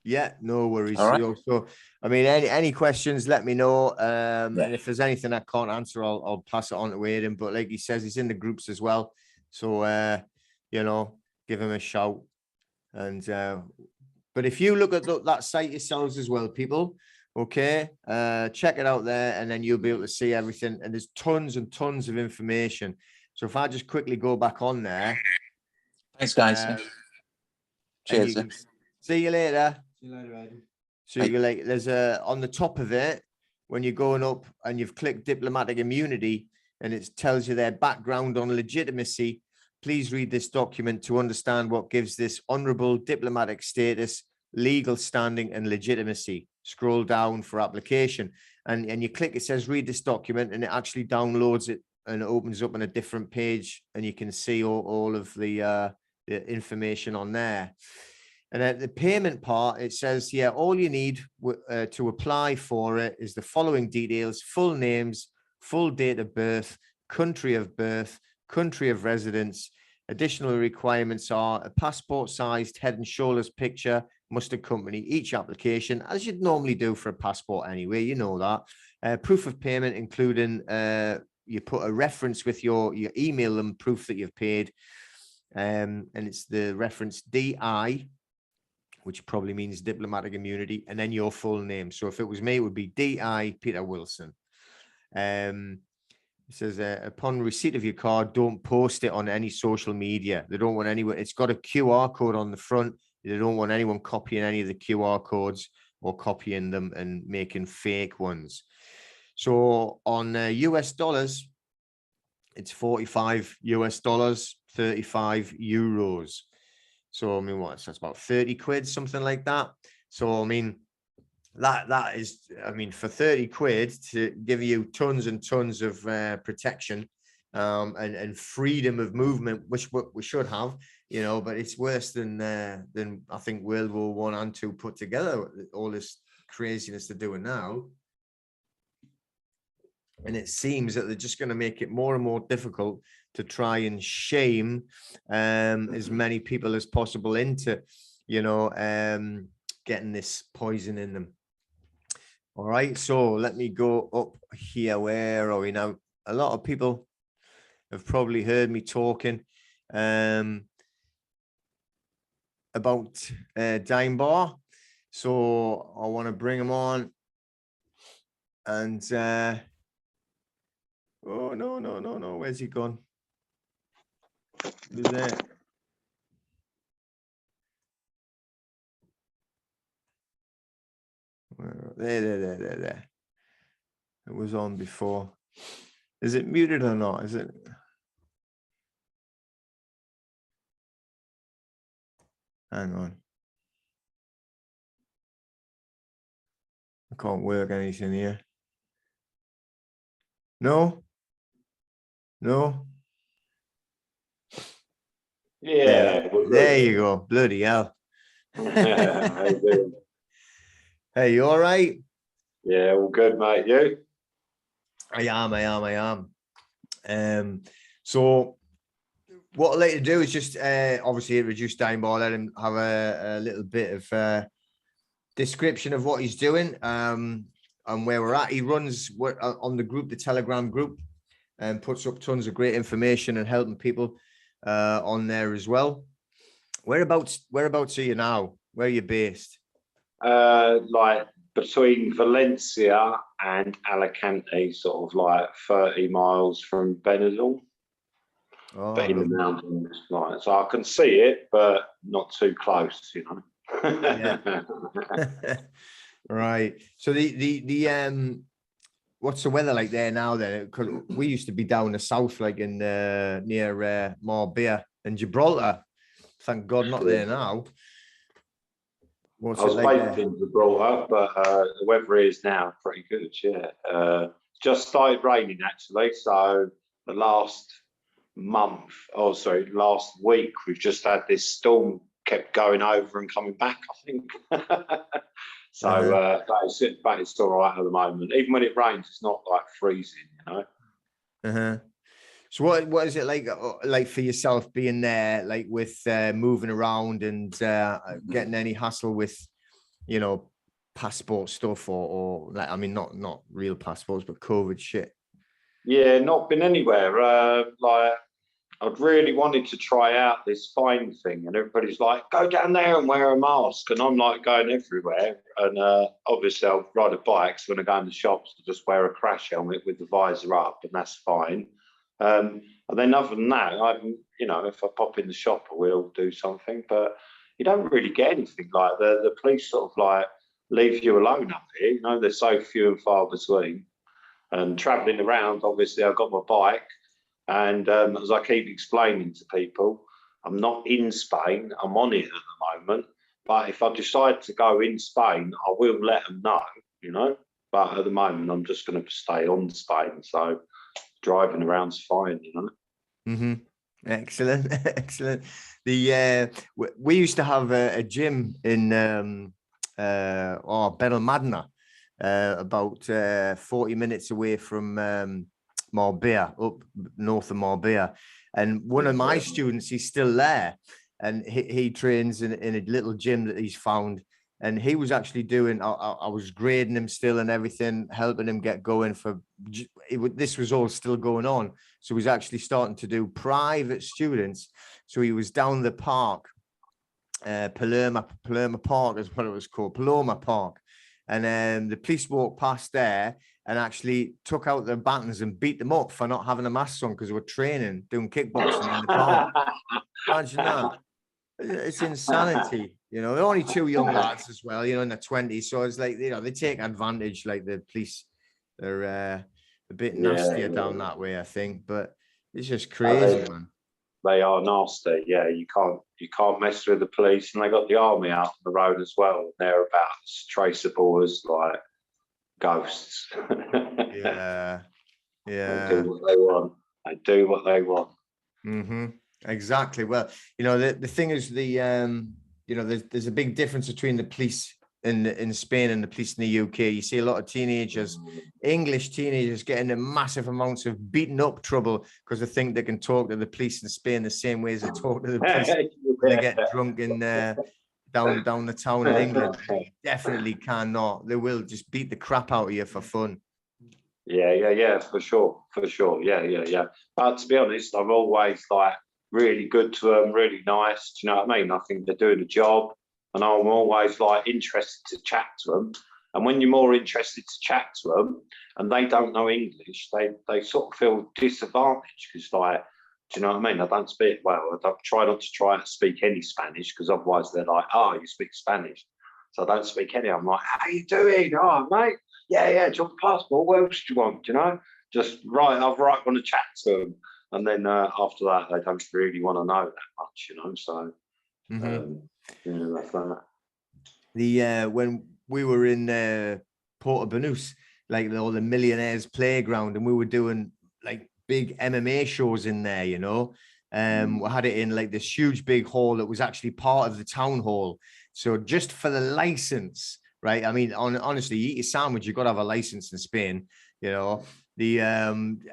Yeah, no worries. All right. So, I mean, any questions, let me know. And if there's anything I can't answer, I'll pass it on to Aidan. But like he says, he's in the groups as well. So, give him a shout. And, but if you look at that site yourselves as well, people, okay, check it out there and then you'll be able to see everything. And there's tons and tons of information. So if I just quickly go back on there. Thanks, guys. Cheers. See you later. See you later, Aidan. So you like there's on the top of it when you're going up and you've clicked diplomatic immunity and it tells you their background on legitimacy. Please read this document to understand what gives this honorable diplomatic status, legal standing and legitimacy. Scroll down for application and you click, it says read this document and it actually downloads it and it opens up on a different page and you can see all of the information on there. And at the payment part, it says, all you need to apply for it is the following details: full names, full date of birth, country of birth, country of residence. Additional requirements are a passport-sized head and shoulders picture must accompany each application, as you'd normally do for a passport anyway, you know that. Proof of payment, including you put a reference with your email them proof that you've paid. And it's the reference DI, which probably means diplomatic immunity, and then your full name. So if it was me, it would be D.I. Peter Wilson. It says, upon receipt of your card, don't post it on any social media. They don't want anyone, it's got a QR code on the front. They don't want anyone copying any of the QR codes or copying them and making fake ones. So on US dollars, it's 45 US dollars, 35 euros. So, I mean, that's about 30 quid, something like that. So, I mean, that is, I mean, for 30 quid to give you tons and tons of protection and freedom of movement, which we should have, but it's worse than I think World War I and II put together, all this craziness they're doing now. And it seems that they're just going to make it more and more difficult to try and shame as many people as possible into, getting this poison in them. All right, so let me go up here. Where are we now? A lot of people have probably heard me talking about Dime Bar. So I want to bring them on and oh, no. Where's he gone? Who's there? There. It was on before. Is it muted or not? Is it? Hang on. I can't work anything here. No? No? Yeah. There you go. Bloody hell. How you doing? Hey, you all right? Yeah, all good, mate. You? I am. So what I'd like to do is just obviously reduce down by let him have a little bit of description of what he's doing and where we're at. He runs on the group, the Telegram group, and puts up tons of great information and helping people on there as well. Whereabouts are you now? Where are you based? Like between Valencia and Alicante, sort of like 30 miles from Benidorm, Oh, but in the mountains. Like, so I can see it, but not too close, you know. Yeah. Right. So the what's the weather like there now then? Because we used to be down the south, like in near Marbella and Gibraltar. Thank God not there now. What's I was it like based there? in Gibraltar, but the weather is now pretty good. Yeah, just started raining actually. So the last last week, we've just had this storm kept going over and coming back, I think. So but it's all right at the moment. Even when it rains, it's not like freezing, you know. Uh-huh. So what is it like for yourself being there, like with moving around and getting any hassle with, you know, passport stuff or like, I mean, not real passports, but COVID shit? Yeah, not been anywhere. Like I'd really wanted to try out this fine thing, and everybody's like, "Go down there and wear a mask," and I'm like going everywhere. And obviously, I'll ride a bike, so when I go in the shops, I just wear a crash helmet with the visor up, and that's fine. And then other than that, you know, if I pop in the shop, I will do something, but you don't really get anything. Like the police sort of like leave you alone up here. You know, they're so few and far between. And travelling around, obviously, I've got my bike. And as I keep explaining to people, I'm not in Spain, I'm on it at the moment. But if I decide to go in Spain, I will let them know, you know. But at the moment, I'm just going to stay on Spain. So driving around's fine, you know. Mm-hmm. Excellent. Excellent. The we used to have a gym in Benalmadena, about 40 minutes away from Marbella, up north of Marbella. And one of my students, he's still there, and he trains in a little gym that he's found. And he was actually doing, I was grading him still and everything, helping him get going for, this was all still going on. So he was actually starting to do private students. So he was down the park, Paloma Park is what it was called, Paloma Park. And the police walked past there and actually took out their batons and beat them up for not having a mask on because they were training, doing kickboxing in the park. Imagine that. It's insanity, you know. They're only two young lads as well, you know, in their 20s. So it's like, you know, they take advantage, like the police. They're a bit nastier down that way, I think. But it's just crazy, man. They are nasty. Yeah, you can't mess with the police, and they got the army out on the road as well. They're about as traceable as like ghosts. Yeah. They do what they want. They do what they want. Mm-hmm. Exactly. Well, you know, the thing is you know, there's a big difference between the police in Spain and the police in the UK. You see a lot of teenagers, English teenagers, getting in massive amounts of beaten up trouble because they think they can talk to the police in Spain the same way as they talk to the police when they get drunk in down the town in England. They definitely cannot. They will just beat the crap out of you for fun. Yeah, for sure. Yeah. But to be honest, I'm always like really good to them, really nice. Do you know what I mean? I think they're doing a job, and I'm always like interested to chat to them. And when you're more interested to chat to them, and they don't know English, they sort of feel disadvantaged because, like, do you know what I mean? I don't speak well. I don't try not to speak any Spanish because otherwise they're like, "Oh, you speak Spanish." So I don't speak any. I'm like, how you doing? Oh, mate. Yeah. Do you want a passport? What else do you want? You know, just I'll want to chat to them. And then after that, they don't really want to know that much, you know. So, that's that. When we were in Port Banús, like all the millionaires playground, and we were doing like big MMA shows in there, you know. We had it in like this huge big hall that was actually part of the town hall. So just for the license, right? I mean, honestly, you eat a sandwich, you've got to have a license in Spain, you know. The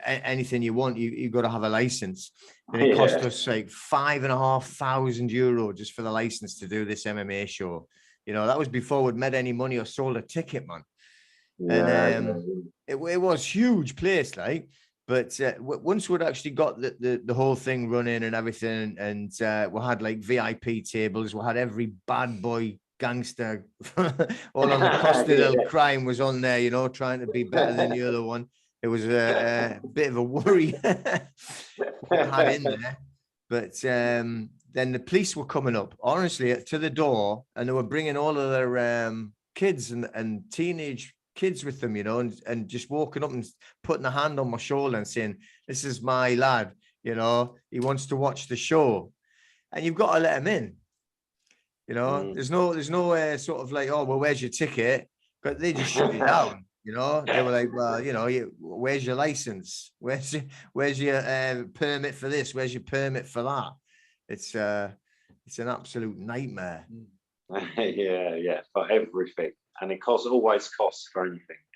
anything you want, you've got to have a license. And it cost us like €5,500 just for the license to do this MMA show. You know, that was before we'd made any money or sold a ticket, man. And it was huge place, like. But once we'd actually got the whole thing running and everything, and we had like VIP tables, we had every bad boy gangster all on the Costa del Crime was on there, you know, trying to be better than the other one. It was a bit of a worry what I had in there. But then the police were coming up, honestly, to the door, and they were bringing all of their kids and teenage kids with them, you know, and just walking up and putting a hand on my shoulder and saying, this is my lad, you know, he wants to watch the show. And you've got to let him in. You know, there's no sort of like, oh, well, where's your ticket? But they just shut you down. You know, they were like, well, you know, where's your license? Where's your permit for this? Where's your permit for that? It's an absolute nightmare. Yeah, for everything. And it always costs for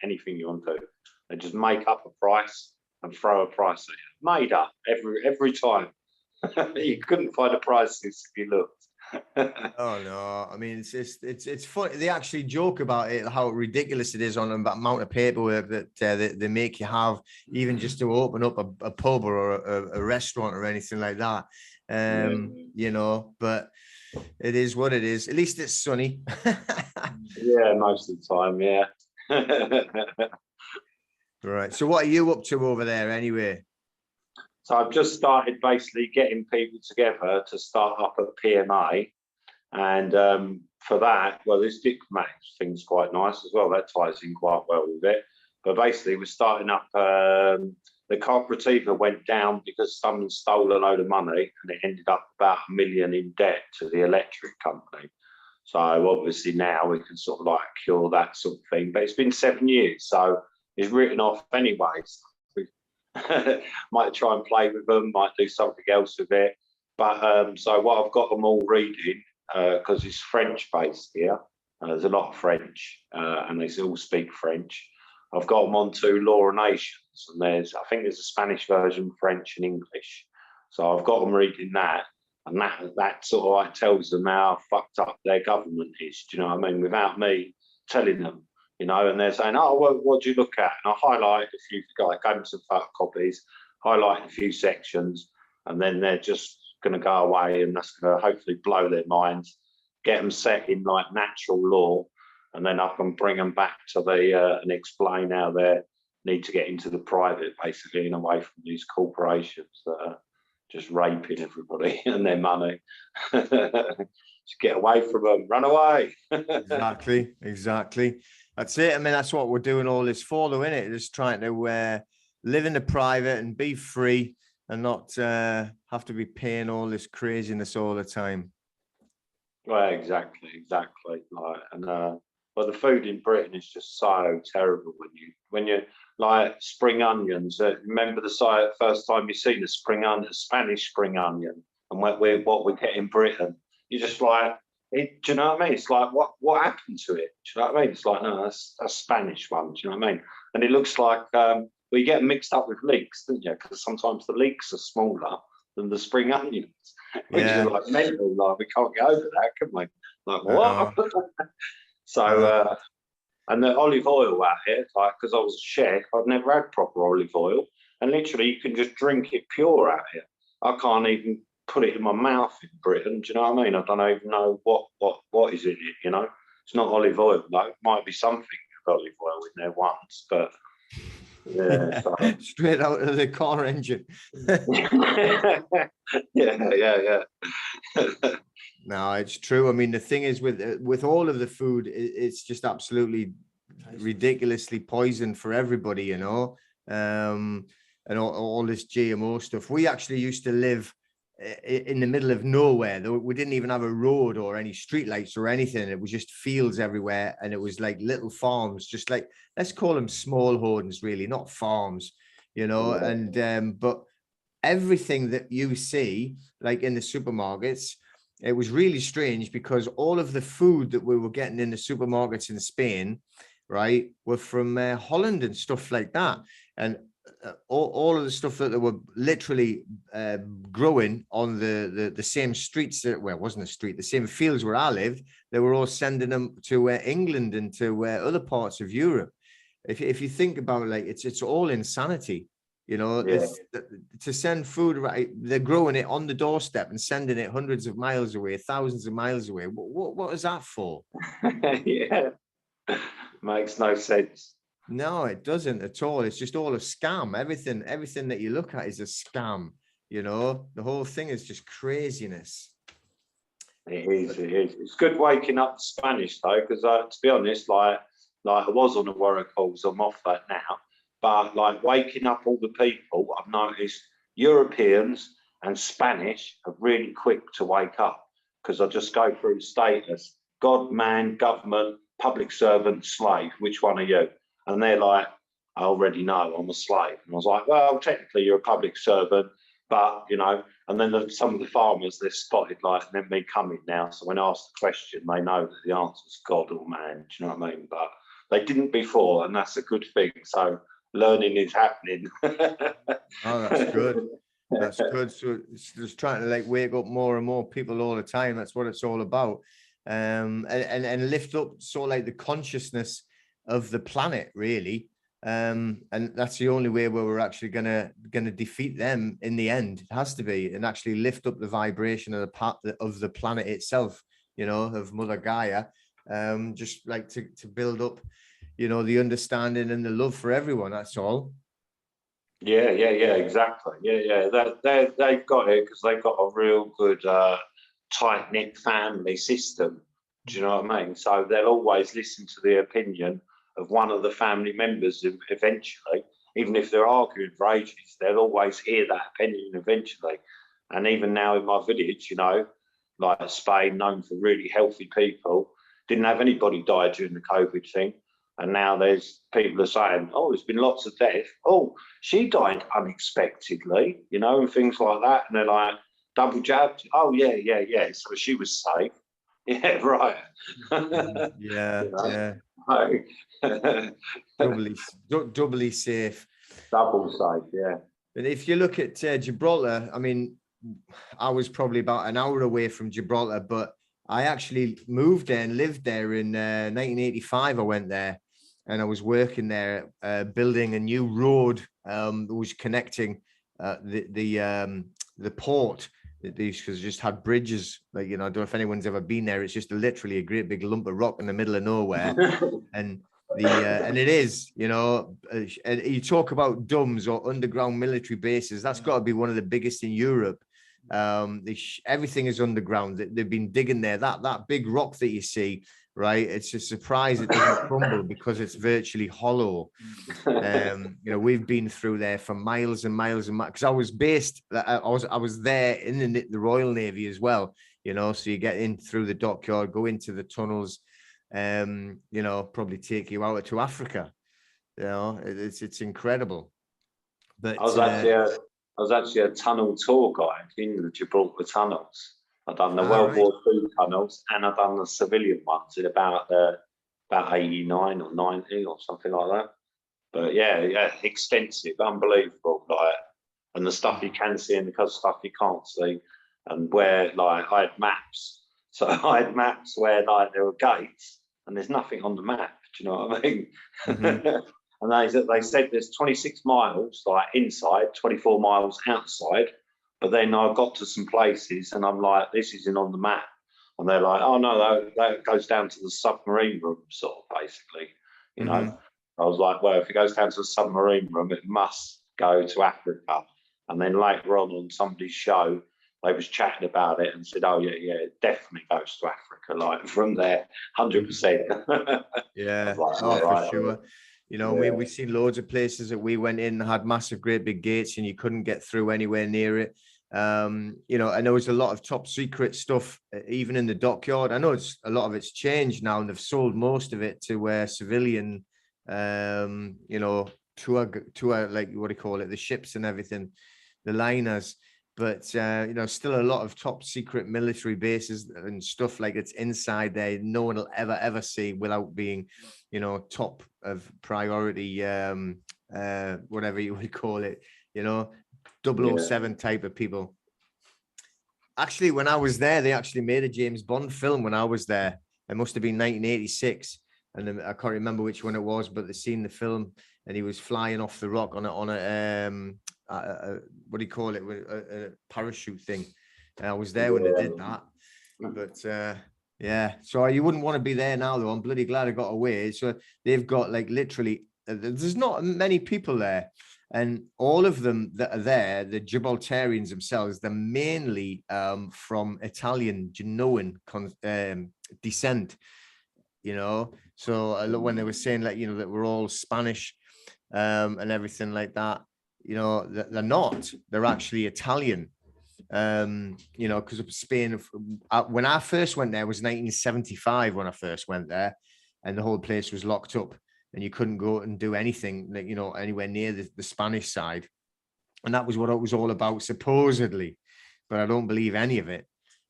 anything you want to do. They just make up a price and throw a price at you. Made up every time. You couldn't find the prices if you looked. Oh no! I mean, it's funny. They actually joke about it, how ridiculous it is on the amount of paperwork that they make you have, even just to open up a pub or a restaurant or anything like that. You know, but it is what it is. At least it's sunny. Yeah, most of the time. Yeah. Right. So, what are you up to over there, anyway? So I've just started basically getting people together to start up a PMA, and for that, well, this diplomatic thing's quite nice as well. That ties in quite well with it. But basically, we're starting up. The Cooperativa went down because someone stole a load of money, and it ended up about $1 million in debt to the electric company. So obviously now we can sort of like cure that sort of thing. But it's been 7 years, so it's written off anyways. Might try and play with them, might do something else with it. But so what I've got them all reading, because it's French based here. There's a lot of French, and they all speak French. I've got them on to Law of Nations, and I think there's a Spanish version, French and English. So I've got them reading that, and that sort of like tells them how fucked up their government is. Do you know what I mean? Without me telling them. You know, and they're saying, oh, well, what do you look at? And I highlight a few, like, gave them some photocopies, highlight a few sections, and then they're just going to go away, and that's going to hopefully blow their minds, get them set in like natural law, and then I can bring them back to and explain how they need to get into the private, basically, and away from these corporations that are just raping everybody and their money. Just get away from them, run away. Exactly. That's it. I mean, that's what we're doing all this for, though, isn't it? Just trying to live in the private and be free and not have to be paying all this craziness all the time. Well, exactly. But the food in Britain is just so terrible when you like spring onions. Remember the first time you seen a Spanish spring onion, and what we get in Britain? You're just like, do you know what I mean? It's like, what happened to it? Do you know what I mean? It's like, no, that's a Spanish one. Do you know what I mean? And it looks like, you get mixed up with leeks, don't you? Because sometimes the leeks are smaller than the spring onions, which is like mental. Like, we can't get over that, can we? Like, what? So, and the olive oil out here, like, because I was a chef, I've never had proper olive oil, and literally you can just drink it pure out here. I can't even put it in my mouth in Britain. Do you know what I mean? I don't even know what is in it. You know, it's not olive oil though. It might be something with olive oil in there once, but Yeah, so. Straight out of the car engine. yeah. No, it's true. I mean, the thing is with all of the food, it's just absolutely ridiculously poisoned for everybody, you know. And all this GMO stuff. We actually used to live in the middle of nowhere. We didn't even have a road or any streetlights or anything. It was just fields everywhere, and it was like little farms, just like, let's call them small holdings, really, not farms, you know. And but everything that you see, like in the supermarkets, it was really strange because all of the food that we were getting in the supermarkets in Spain, right, were from Holland and stuff like that. And all of the stuff that they were literally growing on the same streets that, well, it wasn't a street, the same fields where I lived, they were all sending them to England and to other parts of Europe. If you think about it, like, it's all insanity. You know, Yeah. to send food, right? They're growing it on the doorstep and sending it hundreds of miles away, thousands of miles away. What is that for? Yeah, makes no sense. No, it doesn't at all. It's just all a scam. Everything that you look at is a scam. You know, the whole thing is just craziness. It is. It's good waking up Spanish though, because to be honest, like I was on the Warwick Halls, I'm off that now. But like waking up all the people, I've noticed Europeans and Spanish are really quick to wake up, because I just go through status: God, man, government, public servant, slave. Which one are you? And they're like, I already know I'm a slave. And I was like, well, technically you're a public servant, but you know. And then some of the farmers, they're spotted like, and then me coming now. So when I ask the question, they know that the answer is God or man. Do you know what I mean? But they didn't before, and that's a good thing. So learning is happening. Oh, that's good. That's good. So it's just trying to like wake up more and more people all the time. That's what it's all about. And lift up sort of like the consciousness of the planet, really. And that's the only way where we're actually gonna defeat them in the end. It has to be, and actually lift up the vibration of the planet itself, you know, of Mother Gaia. Just like to build up, you know, the understanding and the love for everyone. That's all. Yeah, exactly. Yeah. They've got it because they've got a real good tight-knit family system. Do you know what I mean? So they'll always listen to the opinion of one of the family members eventually. Even if they're arguing for ages, they'll always hear that opinion eventually. And even now in my village, you know, like Spain, known for really healthy people, didn't have anybody die during the COVID thing. And now there's people are saying, oh, there's been lots of death. Oh, she died unexpectedly, you know, and things like that. And they're like, double jabbed. Oh, yeah. So she was safe. Yeah, right. Yeah, You know? yeah. Doubly safe. Double safe, yeah. But if you look at Gibraltar, I mean, I was probably about an hour away from Gibraltar, but I actually moved there and lived there in 1985. I went there and I was working there, building a new road that was connecting the port. These just had bridges, like, you know, I don't know if anyone's ever been there. It's just literally a great big lump of rock in the middle of nowhere. And and it is, you know, and you talk about DUMBs or underground military bases. That's got to be one of the biggest in Europe. Everything is underground. They've been digging there. That big rock that you see, right? It's a surprise it doesn't crumble because it's virtually hollow. You know, we've been through there for miles and miles and miles. Because I was there in the Royal Navy as well. You know, so you get in through the dockyard, go into the tunnels. You know, probably take you out to Africa. You know, it's incredible. But I was actually a tunnel tour guide in the Gibraltar tunnels. I've done the World War II tunnels, and I've done the civilian ones in about 89 or 90 or something like that. But yeah, extensive, unbelievable, like, and the stuff you can see and the stuff you can't see, and where like I had maps. So I had maps where like there were gates and there's nothing on the map. Do you know what I mean? Mm-hmm. And they said there's 26 miles like inside, 24 miles outside. But then I got to some places and I'm like, this isn't on the map. And they're like, oh no, that goes down to the submarine room, sort of, basically, you know. I was like, well, if it goes down to the submarine room, it must go to Africa. And then later on somebody's show, they was chatting about it and said, oh, yeah, it definitely goes to Africa, like from there, 100%. Yeah, Like, oh, all for right. sure. You know, Yeah. we've seen loads of places that we went in, had massive, great big gates, and you couldn't get through anywhere near it. You know, and there was a lot of top secret stuff, even in the dockyard. I know a lot of it's changed now, and they've sold most of it to civilian, you know, tour, like, what do you call it, the ships and everything, the liners. But you know, still a lot of top secret military bases and stuff like it's inside there. No one will ever see without being, you know, top of priority, whatever you would call it, you know, 007 type of people. Actually, when I was there, they actually made a James Bond film when I was there. It must have been 1986. And I can't remember which one it was, but they seen the film and he was flying off the rock on a what do you call it, a parachute thing. And I was there when they did that. But yeah, so you wouldn't want to be there now, though. I'm bloody glad I got away. So they've got like literally, there's not many people there. And all of them that are there, the Gibraltarians themselves, they're mainly from Italian, Genoan descent, you know. So when they were saying, like, you know, that we're all Spanish and everything like that, you know, they're not. They're actually Italian, you know, because of Spain. When I first went there, it was 1975 when I first went there, and the whole place was locked up. And you couldn't go and do anything, like, you know, anywhere near the Spanish side. And that was what it was all about, supposedly. But I don't believe any of it.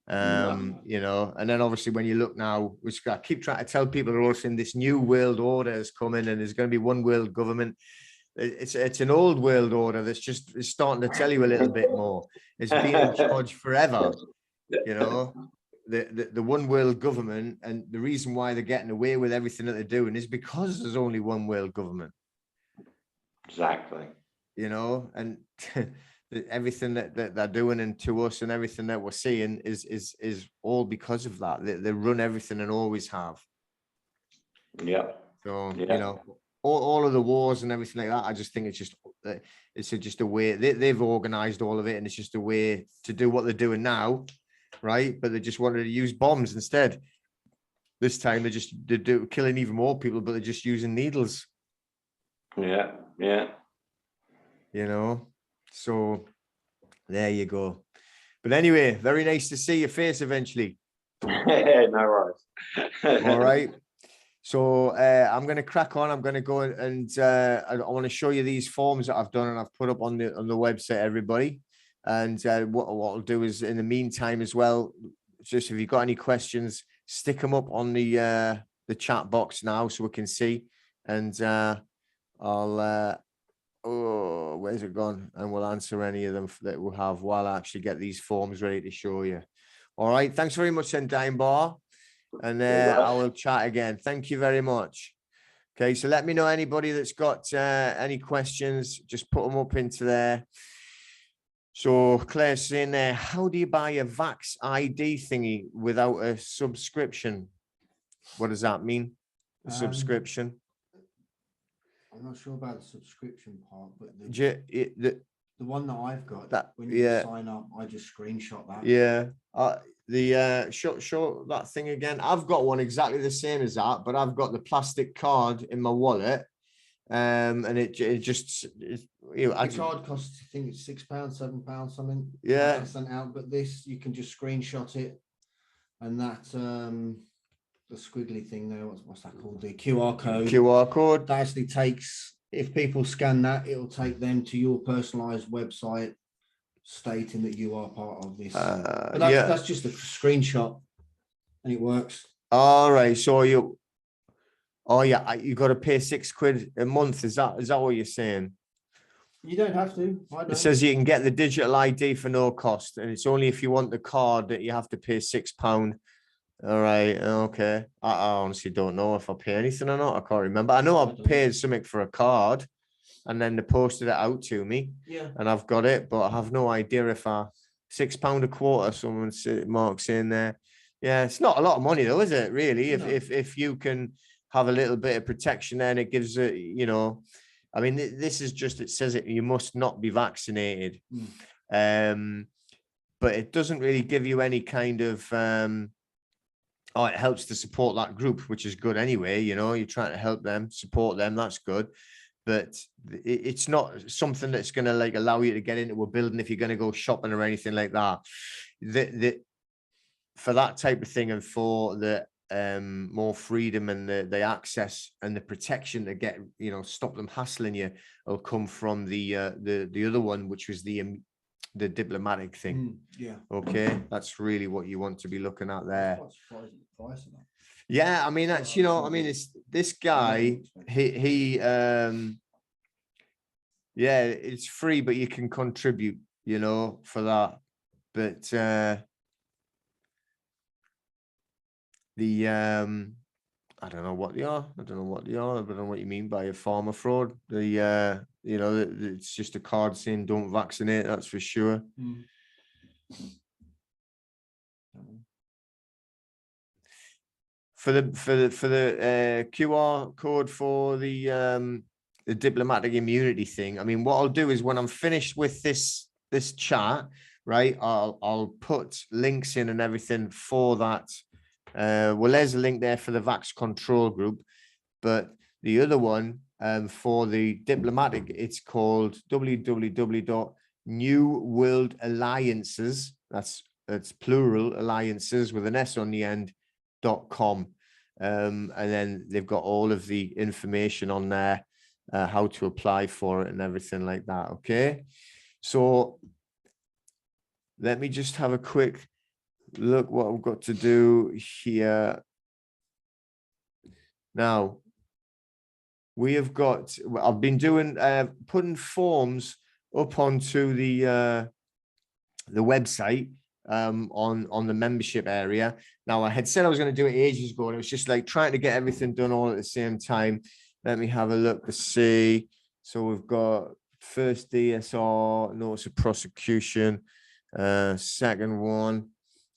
You know, and then obviously when you look now, which I keep trying to tell people, are also in this new world order is coming, and there's going to be one world government. It's an old world order that's just is starting to tell you a little bit more. It's been in charge forever, you know. The one world government, and the reason why they're getting away with everything that they're doing is because there's only one world government. Exactly. You know, and everything that they're doing and to us and everything that we're seeing is all because of that. They run everything and always have. Yeah. So Yeah. you know, all of the wars and everything like that, I just think it's just a way they've organized all of it, and it's just a way to do what they're doing now. Right, but they just wanted to use bombs instead. This time they're killing even more people, but they're just using needles. Yeah. You know, so there you go. But anyway, very nice to see your face eventually. No worries. All right. So I'm going to crack on. I'm going to go and I want to show you these forms that I've done and I've put up on the website, everybody. And what I'll do is, in the meantime as well, just if you've got any questions, stick them up on the chat box now so we can see. And I'll where's it gone? And we'll answer any of them that we'll have while I actually get these forms ready to show you. All right. Thanks very much, then, Dime Bar. And I will chat again. Thank you very much. Okay, so let me know anybody that's got any questions. Just put them up into there. So Claire's saying there, how do you buy a Vax ID thingy without a subscription? What does that mean? A subscription? I'm not sure about the subscription part, but The one that I've got, that, when you yeah. sign up, I just screenshot that. Yeah. Show that thing again. I've got one exactly the same as that, but I've got the plastic card in my wallet. And it just, you know, The card costs, I think it's £6, £7, something. Yeah. That's sent out, but this, you can just screenshot it. And that, the squiggly thing there, what's that called? The QR code. QR code. That actually takes, if people scan that, it'll take them to your personalized website stating that you are part of this. But that's just a screenshot and it works. All right. So you got to pay £6 a month. Is that what you're saying? You don't have to. I don't. It says you can get the digital ID for no cost, and it's only if you want the card that you have to pay £6. All right. Okay. I honestly don't know if I pay anything or not. I can't remember. I know I paid something for a card, and then they posted it out to me. Yeah. And I've got it, but I have no idea if £6 a quarter. Mark's in there. Yeah, it's not a lot of money though, is it? Really, No. if you can have a little bit of protection there, and it gives a, you know, I mean, this is just, it says it, you must not be vaccinated. But it doesn't really give you any kind of, oh, it helps to support that group, which is good anyway. You know, you're trying to help them, support them. That's good. But it's not something that's going to like allow you to get into a building if you're going to go shopping or anything like that. For that type of thing, and for the more freedom and the access and the protection to get, you know, stop them hassling you, will come from the other one, which was the diplomatic thing. Yeah. Okay, that's really what you want to be looking at there. Quite surprised at the price of that. Yeah, I mean, that's, you know, I mean, it's this guy, he yeah, it's free, but you can contribute, you know, for that. But I don't know what they are. I don't know what they are. I don't know what you mean by a farmer fraud. The you know, it's just a card saying don't vaccinate, that's for sure. For the QR code for the diplomatic immunity thing, I mean, what I'll do is when I'm finished with this chat, right, I'll put links in and everything for that. Well, there's a link there for the Vax Control Group, but the other one for the diplomatic, it's called www.newworldalliances. That's plural, alliances with an S on the end, .com. And then they've got all of the information on there, how to apply for it and everything like that. Okay, so let me just have a quick look what I've got to do here. Now, we have got, I've been doing, putting forms up onto the website on the membership area. Now, I had said I was going to do it ages ago, and it was just like trying to get everything done all at the same time. Let me have a look to see. So we've got first DSR, notice of prosecution, second one,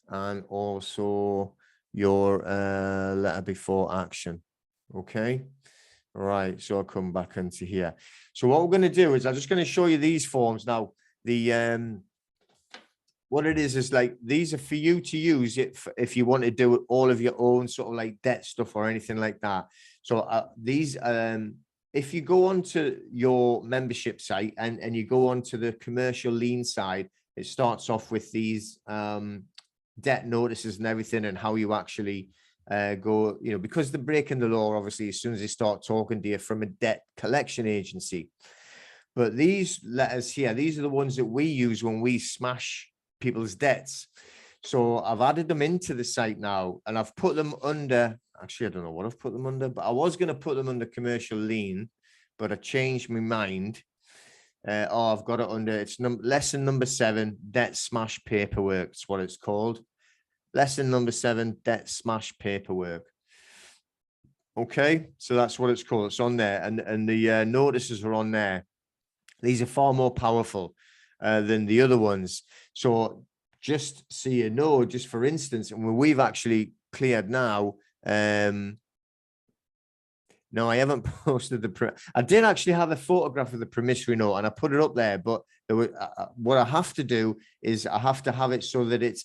and also your letter before action. Okay, right, so I'll come back into here. So what we're going to do is I'm just going to show you these forms now. The what it is like, these are for you to use it if you want to do all of your own sort of like debt stuff or anything like that. So these if you go onto your membership site and you go onto the commercial lien side, it starts off with these debt notices and everything, and how you actually go, you know, because they're breaking the law, obviously, as soon as they start talking to you from a debt collection agency. But these letters here, these are the ones that we use when we smash people's debts. So I've added them into the site now, and I've put them under, actually, I don't know what I've put them under, but I was going to put them under commercial lien, but I changed my mind. Oh, I've got it under, it's lesson number 7, debt smash paperwork. It's what it's called. Lesson number 7, debt smash paperwork. Okay, so that's what it's called. It's on there, and the notices are on there. These are far more powerful than the other ones. So just so you know, just for instance, and we've actually cleared now. No, I haven't posted I did actually have a photograph of the promissory note, and I put it up there, but there were, what I have to do is I have to have it so that it's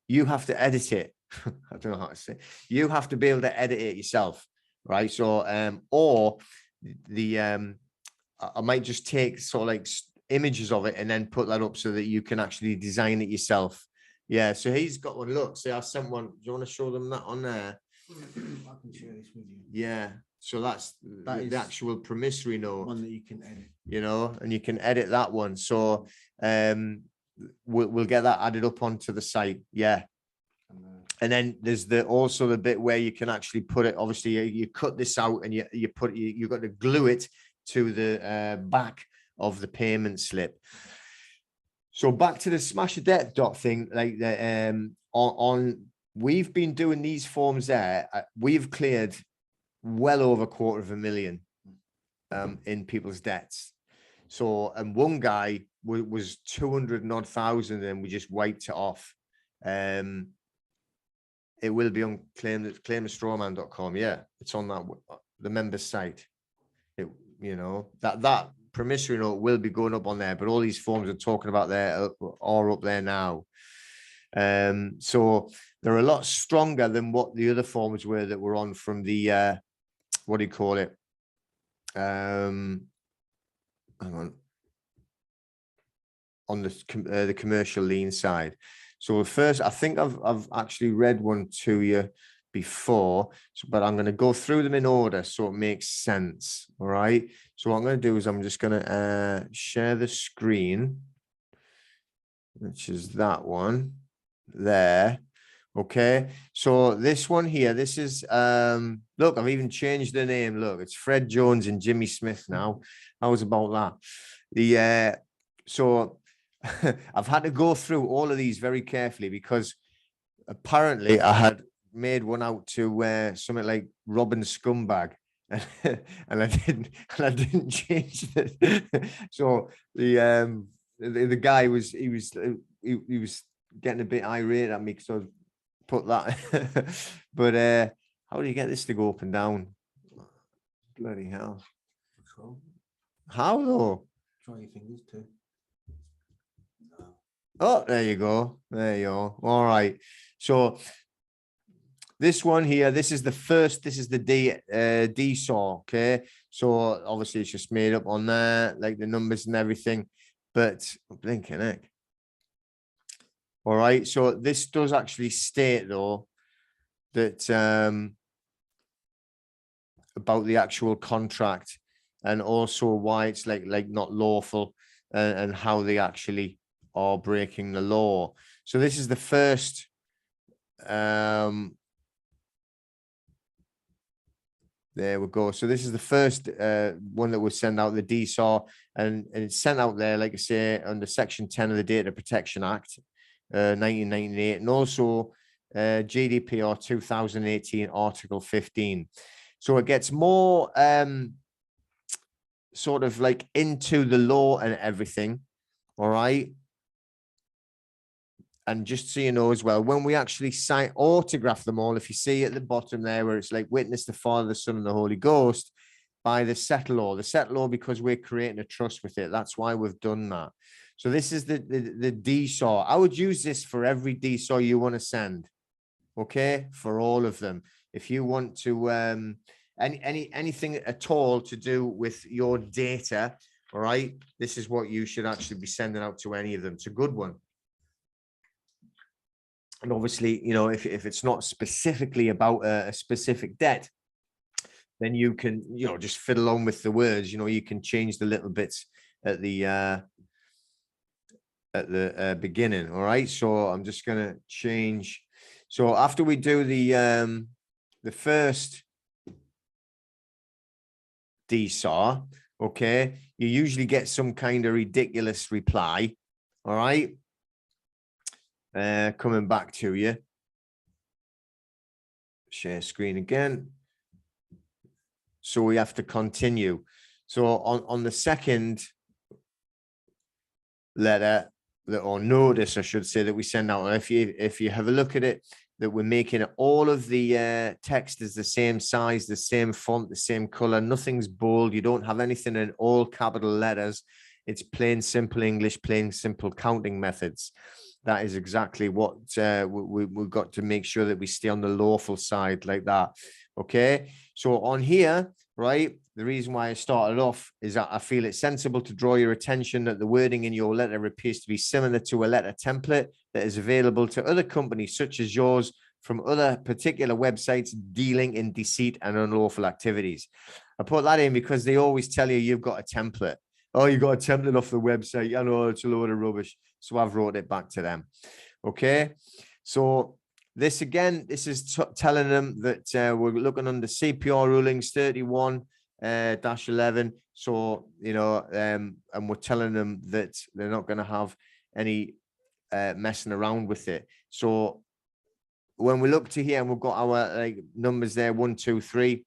you have to edit it. I don't know how to say. You have to be able to edit it yourself, right? So or the I might just take sort of like images of it and then put that up so that you can actually design it yourself. Yeah, so he's got one. Look, see, I sent one. Do you want to show them that on there? I can share this with you. Yeah, so that's the actual promissory note, One that you can edit, you know, and you can edit that one. So we'll get that added up onto the site. Yeah. And then there's also the bit where you can actually put it, obviously you cut this out and you've got to glue it to the back of the payment slip. So back to the smash a debt dot thing, like the we've been doing these forms there. We've cleared well over $250,000 in people's debts. So, and one guy was 200 and odd thousand, and we just wiped it off. it will be on claimthestrawman.com. Yeah, it's on that the members site. It, you know, that promissory note will be going up on there, but all these forms are talking about there are up there now. So they're a lot stronger than what the other forms were that were on from the what do you call it? Hang on the commercial lien side. So first, I think I've actually read one to you before, but I'm going to go through them in order so it makes sense. All right. So what I'm going to do is I'm just going to share the screen, which is that one there. Okay. So this one here, this is look, I've even changed the name. Look, it's Fred Jones and Jimmy Smith now. How's about that? The so I've had to go through all of these very carefully because apparently I had made one out to something like Robin Scumbag, and I didn't change it. So the guy was he was getting a bit irate at me because I put that. But how do you get this to go up and down? Bloody hell! How though? Try your fingers too. Oh, there you go. There you go. All right. So this one here, this is the first, this is the DSAW. Okay. So obviously it's just made up on there, like the numbers and everything, but I'm blinking heck. All right. So this does actually state though that about the actual contract and also why it's like not lawful and how they actually are breaking the law. So this is the first there we go. So this is the first one that was sent out, the DSAW, and it's sent out there, like I say, under Section 10 of the Data Protection Act, 1998, and also GDPR 2018, Article 15. So it gets more sort of like into the law and everything. All right. And just so you know as well, when we actually autograph them all, if you see at the bottom there where it's like witness the Father, the Son, and the Holy Ghost by the settle law. The settle law because we're creating a trust with it. That's why we've done that. So this is the DSAW. I would use this for every DSAW you want to send. Okay, for all of them. If you want to anything at all to do with your data, all right, this is what you should actually be sending out to any of them. It's a good one. And obviously, you know, if it's not specifically about a specific debt, then you can, you know, just fiddle on with the words. You know, you can change the little bits at the beginning. All right. So I'm just going to change. So after we do the first DSAW, okay, you usually get some kind of ridiculous reply. All right. Coming back to you. Share screen again. So we have to continue. So on the second letter or notice, I should say, that we send out, if you have a look at it, that we're making all of the text is the same size, the same font, the same color. Nothing's bold. You don't have anything in all capital letters. It's plain, simple English, plain, simple counting methods. That is exactly what we've got to make sure that we stay on the lawful side like that. Okay. So on here, right, the reason why I started off is that I feel it's sensible to draw your attention that the wording in your letter appears to be similar to a letter template that is available to other companies such as yours from other particular websites dealing in deceit and unlawful activities. I put that in because they always tell you you've got a template. Oh, you got a template off the website. I know it's a load of rubbish. So I've wrote it back to them. Okay. So this again, this is telling them that we're looking under CPR rulings 31-11. So, you know, and we're telling them that they're not going to have any messing around with it. So when we look to here and we've got our numbers there, 1, 2, 3,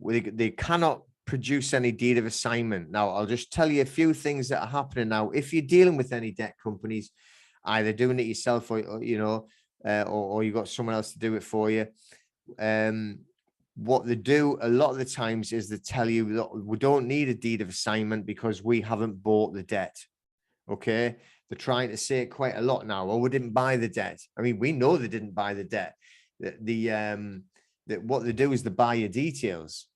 they cannot produce any deed of assignment. Now, I'll just tell you a few things that are happening now. If you're dealing with any debt companies, either doing it yourself or you know, or you got someone else to do it for you. What they do a lot of the times is they tell you that we don't need a deed of assignment because we haven't bought the debt. Okay, they're trying to say it quite a lot now. Oh, we didn't buy the debt. I mean, we know they didn't buy the debt. What they do is they buy your details,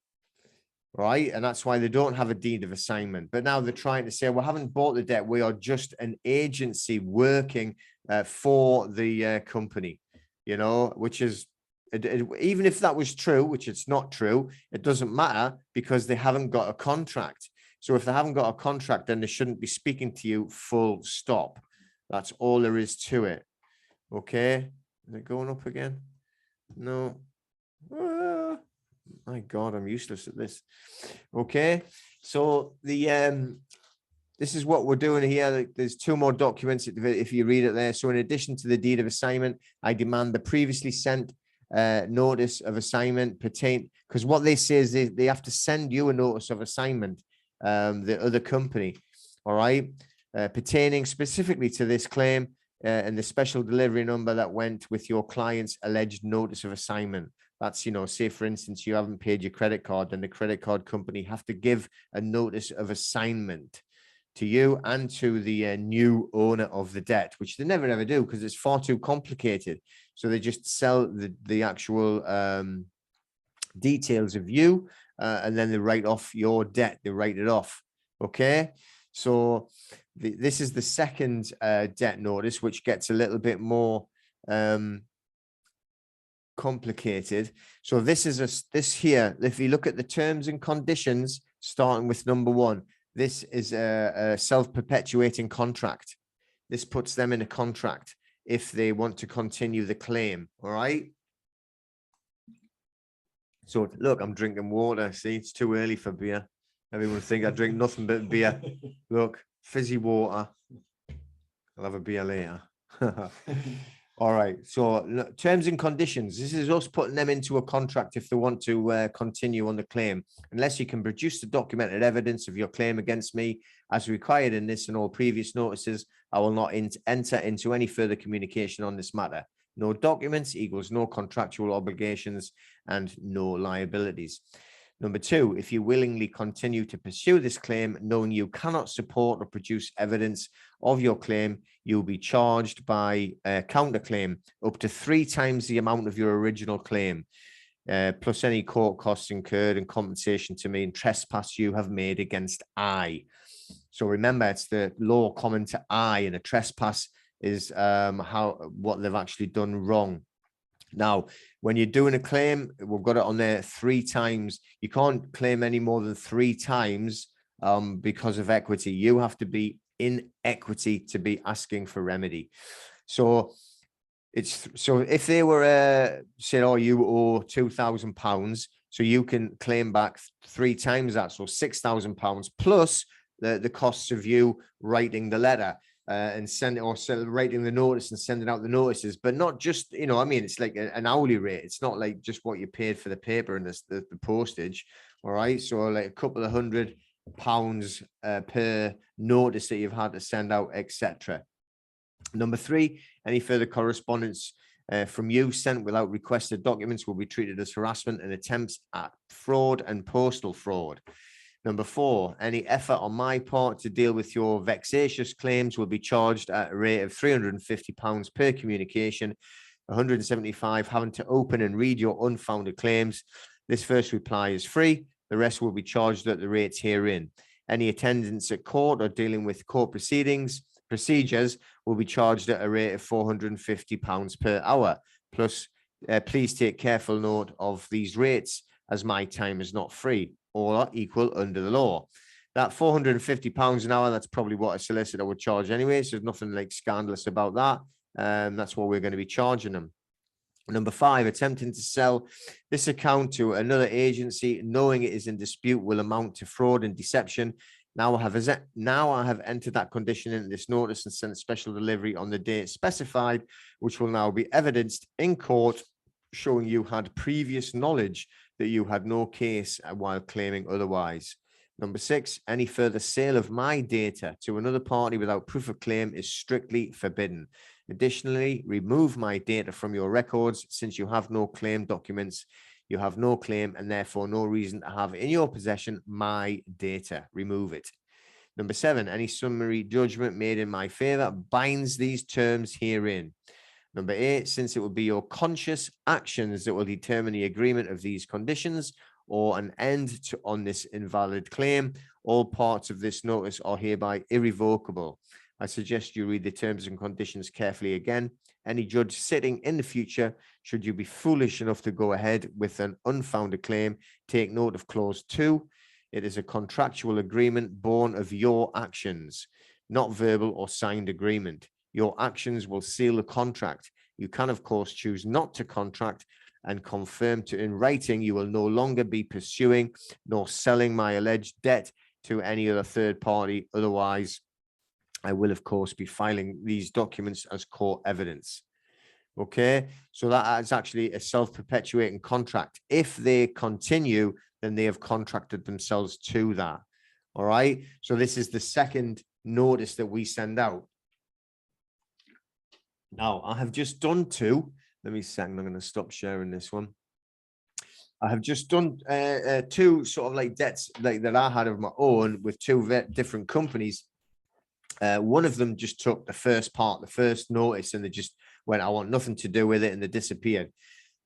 right? And that's why they don't have a deed of assignment. But now they're trying to say, we haven't bought the debt. We are just an agency working for the company, you know, which is, even if that was true, which it's not true, it doesn't matter because they haven't got a contract. So if they haven't got a contract, then they shouldn't be speaking to you, full stop. That's all there is to it. Okay. Is it going up again? No. My God, I'm useless at this. Okay. So this is what we're doing here. There's two more documents if you read it there. So in addition to the deed of assignment, I demand the previously sent notice of assignment pertain, because what they say is they have to send you a notice of assignment, the other company, all right, pertaining specifically to this claim, and the special delivery number that went with your client's alleged notice of assignment. That's, you know, say for instance, you haven't paid your credit card, then the credit card company have to give a notice of assignment to you and to the new owner of the debt, which they never ever do because it's far too complicated. So they just sell the actual details of you, and then they write off your debt. They write it off. Okay. So this is the second debt notice, which gets a little bit more complicated. So this is this here. If you look at the terms and conditions, starting with number 1, this is a self-perpetuating contract. This puts them in a contract if they want to continue the claim. All right. So look, I'm drinking water. See, it's too early for beer. Everyone think I drink nothing but beer. Look, fizzy water. I'll have a beer later. All right. So terms and conditions. This is us putting them into a contract if they want to continue on the claim. Unless you can produce the documented evidence of your claim against me as required in this and all previous notices, I will not enter into any further communication on this matter. No documents equals no contractual obligations and no liabilities. Number 2, if you willingly continue to pursue this claim, knowing you cannot support or produce evidence of your claim, you'll be charged by a counterclaim up to 3 times the amount of your original claim, plus any court costs incurred and compensation to me and trespass you have made against I. So remember, it's the law common to I, and a trespass is what they've actually done wrong. Now, when you're doing a claim, we've got it on there 3 times. You can't claim any more than 3 times because of equity. You have to be in equity to be asking for remedy. So if they were saying, oh, you owe £2,000, so you can claim back 3 times that, so £6,000 plus the costs of you writing the letter. And writing the notice and sending out the notices, but not just, you know, I mean, it's like an hourly rate. It's not like just what you paid for the paper and the postage. All right. So like a couple of £100 per notice that you've had to send out, etc. Number 3, any further correspondence from you sent without requested documents will be treated as harassment and attempts at fraud and postal fraud. Number 4, any effort on my part to deal with your vexatious claims will be charged at a rate of £350 per communication, £175 having to open and read your unfounded claims. This first reply is free. The rest will be charged at the rates herein. Any attendance at court or dealing with court procedures will be charged at a rate of £450 per hour. Plus, please take careful note of these rates as my time is not free or equal under the law. That £450 an hour, that's probably what a solicitor would charge anyway. So there's nothing like scandalous about that. That's what we're going to be charging them. Number 5, attempting to sell this account to another agency, knowing it is in dispute, will amount to fraud and deception. Now I have entered that condition in this notice and sent special delivery on the date specified, which will now be evidenced in court, showing you had previous knowledge that you had no case while claiming otherwise. Number 6, any further sale of my data to another party without proof of claim is strictly forbidden. Additionally, remove my data from your records. Since you have no claim documents, you have no claim and therefore no reason to have in your possession my data. Remove it. Number 7, any summary judgment made in my favor binds these terms herein. Number 8, since it will be your conscious actions that will determine the agreement of these conditions or an end on this invalid claim, all parts of this notice are hereby irrevocable. I suggest you read the terms and conditions carefully again. Any judge sitting in the future, should you be foolish enough to go ahead with an unfounded claim, take note of clause 2. It is a contractual agreement born of your actions, not verbal or signed agreement. Your actions will seal the contract. You can, of course, choose not to contract and confirm to in writing you will no longer be pursuing nor selling my alleged debt to any other third party. Otherwise, I will, of course, be filing these documents as court evidence. Okay, so that is actually a self-perpetuating contract. If they continue, then they have contracted themselves to that. All right, so this is the second notice that we send out. Now, I have just done 2. Let me see, I'm going to stop sharing this one. I have just done 2 sort of like debts that I had of my own with 2 different companies. One of them just took the first part, the first notice, and they just went, I want nothing to do with it, and they disappeared.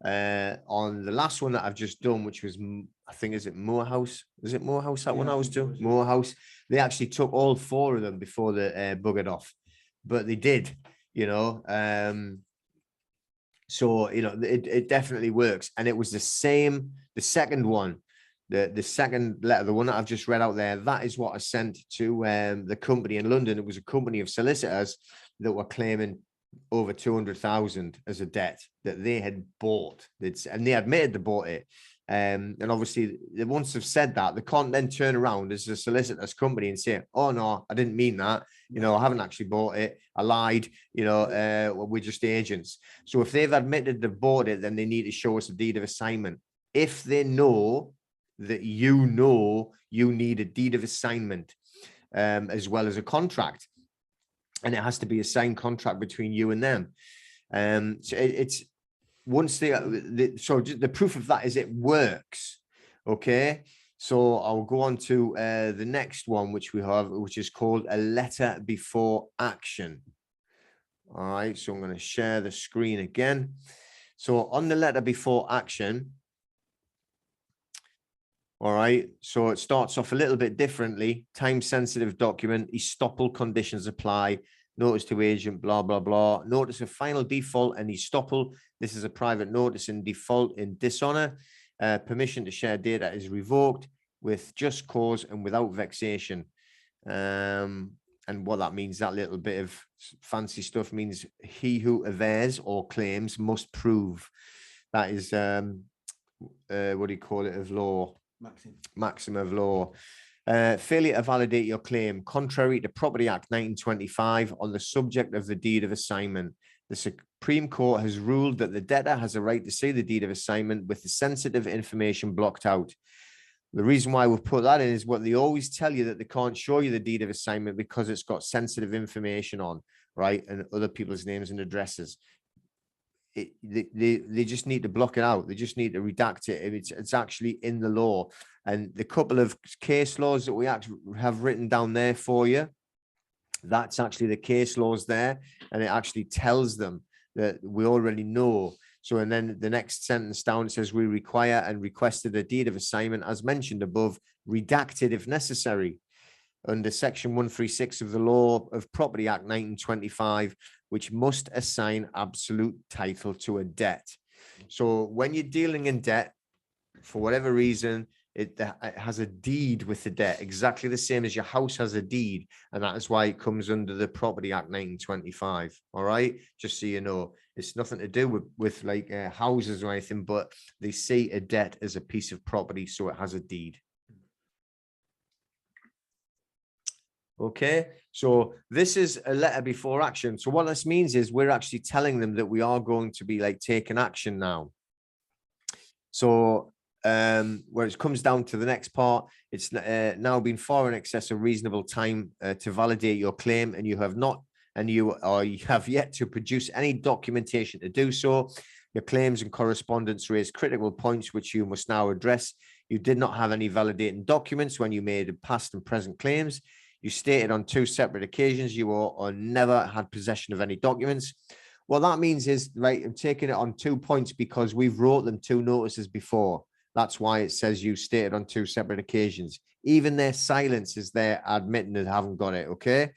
On the last one that I've just done, which was, I think, is it Morehouse? Is it Morehouse, that one I was doing? Morehouse. They actually took all 4 of them before they buggered off, but they did, you know. So, you know, it definitely works. And it was the same, the second one, the second letter, the one that I've just read out there, that is what I sent to the company in London. It was a company of solicitors that were claiming over 200,000 as a debt that they had bought. And they admitted they bought it. And obviously, once they've said that, they can't then turn around as a solicitor's company and say, oh, no, I didn't mean that. You know, I haven't actually bought it. I lied. You know, we're just agents. So if they've admitted they've bought it, then they need to show us a deed of assignment. If they know that you need a deed of assignment as well as a contract, and it has to be a signed contract between you and them. So it's once so the proof of that is it works. Okay, so I'll go on to the next one, which we have, which is called a letter before action. All right, so I'm going to share the screen again. So on the letter before action, all right, so it starts off a little bit differently. Time-sensitive document, estoppel conditions apply, notice to agent, blah, blah, blah. Notice of final default and estoppel. This is a private notice in default in dishonor. Permission to share data is revoked with just cause and without vexation. And what that means, that little bit of fancy stuff means he who avers or claims must prove. That is, what do you call it, of law? Maxim of law. Failure to validate your claim contrary to Property Act 1925 on the subject of the deed of assignment. The Supreme Court has ruled that the debtor has a right to see the deed of assignment with the sensitive information blocked out. The reason why we've put that in is what they always tell you, that they can't show you the deed of assignment because it's got sensitive information on, right, and other people's names and addresses. They just need to block it out. They just need to redact it. It's actually in the law. And the couple of case laws that we actually have written down there for you, that's actually the case laws there. And it actually tells them that we already know. So, and then the next sentence down says, we require and requested a deed of assignment, as mentioned above, redacted if necessary, under section 136 of the Law of Property Act 1925, which must assign absolute title to a debt. So when you're dealing in debt, for whatever reason, it has a deed with the debt, exactly the same as your house has a deed. And that is why it comes under the Property Act 1925. All right, just so you know, it's nothing to do with like houses or anything, but they see a debt as a piece of property, so it has a deed. Okay, so this is a letter before action. So what this means is we're actually telling them that we are going to be like taking action now. So where it comes down to the next part, it's now been far in excess of reasonable time to validate your claim, and you have not and you have yet to produce any documentation to do so. Your claims and correspondence raise critical points which you must now address. You did not have any validating documents when you made past and present claims. You stated on 2 separate occasions you were or never had possession of any documents. What that means is, right, I'm taking it on 2 points because we've wrote them 2 notices before. That's why it says you stated on 2 separate occasions. Even their silence is there admitting they haven't got it, okay?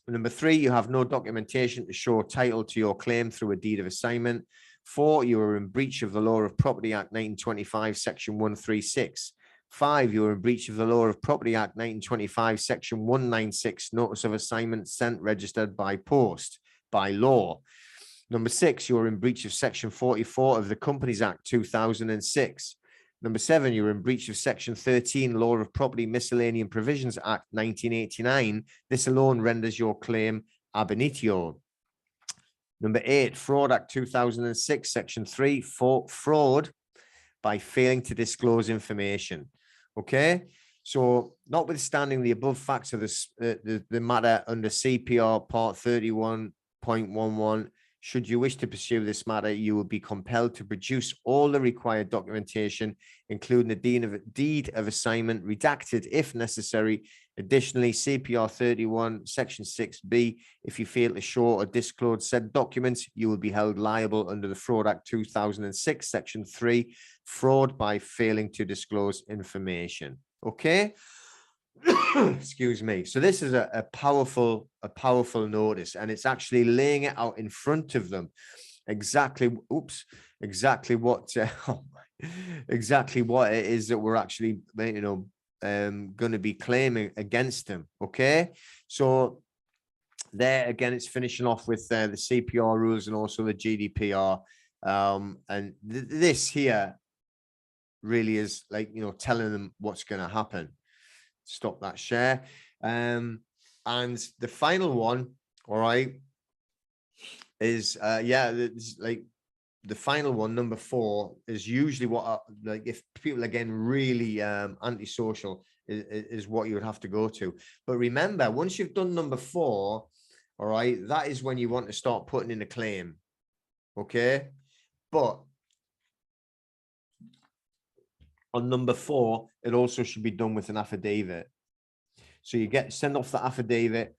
Number 3, you have no documentation to show title to your claim through a deed of assignment. 4, you are in breach of the Law of Property Act 1925, Section 136. 5, you are in breach of the Law of Property Act 1925, Section 196, notice of assignment sent registered by post, by law. Number 6, you are in breach of Section 44 of the Companies Act 2006. Number 7, you're in breach of Section 13, Law of Property Miscellaneous Provisions Act 1989. This alone renders your claim ab initio. Number 8, Fraud Act 2006, Section 3, for fraud by failing to disclose information. Okay, so notwithstanding the above facts of the matter under CPR Part 31.11, should you wish to pursue this matter, you will be compelled to produce all the required documentation, including the deed of assignment, redacted if necessary. Additionally, CPR 31, Section 6B, if you fail to show or disclose said documents, you will be held liable under the Fraud Act 2006, Section 3, fraud by failing to disclose information. Okay? Excuse me. So this is a powerful notice, and it's actually laying it out in front of them exactly what exactly what it is that we're actually going to be claiming against them. Okay, so there again, it's finishing off with the CPR rules and also the GDPR, and this here really is like, telling them what's going to happen. Stop that share. And the final one, all right, is like the final one, number 4, is usually what like if people again really antisocial is what you would have to go to. But remember, once you've done number 4, all right, that is when you want to start putting in a claim. Okay, but on number 4, it also should be done with an affidavit. So you send off the affidavit.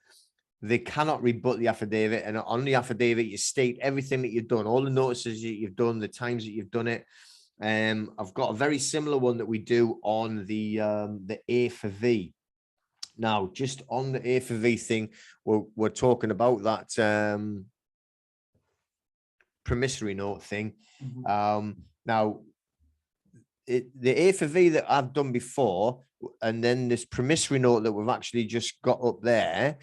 They cannot rebut the affidavit, and on the affidavit you state everything that you've done, all the notices that you've done, the times that you've done it. I've got a very similar one that we do on the A for V. Now, just on the A for V thing, we're talking about that promissory note thing. Now, the A for V that I've done before, and then this promissory note that we've actually just got up there.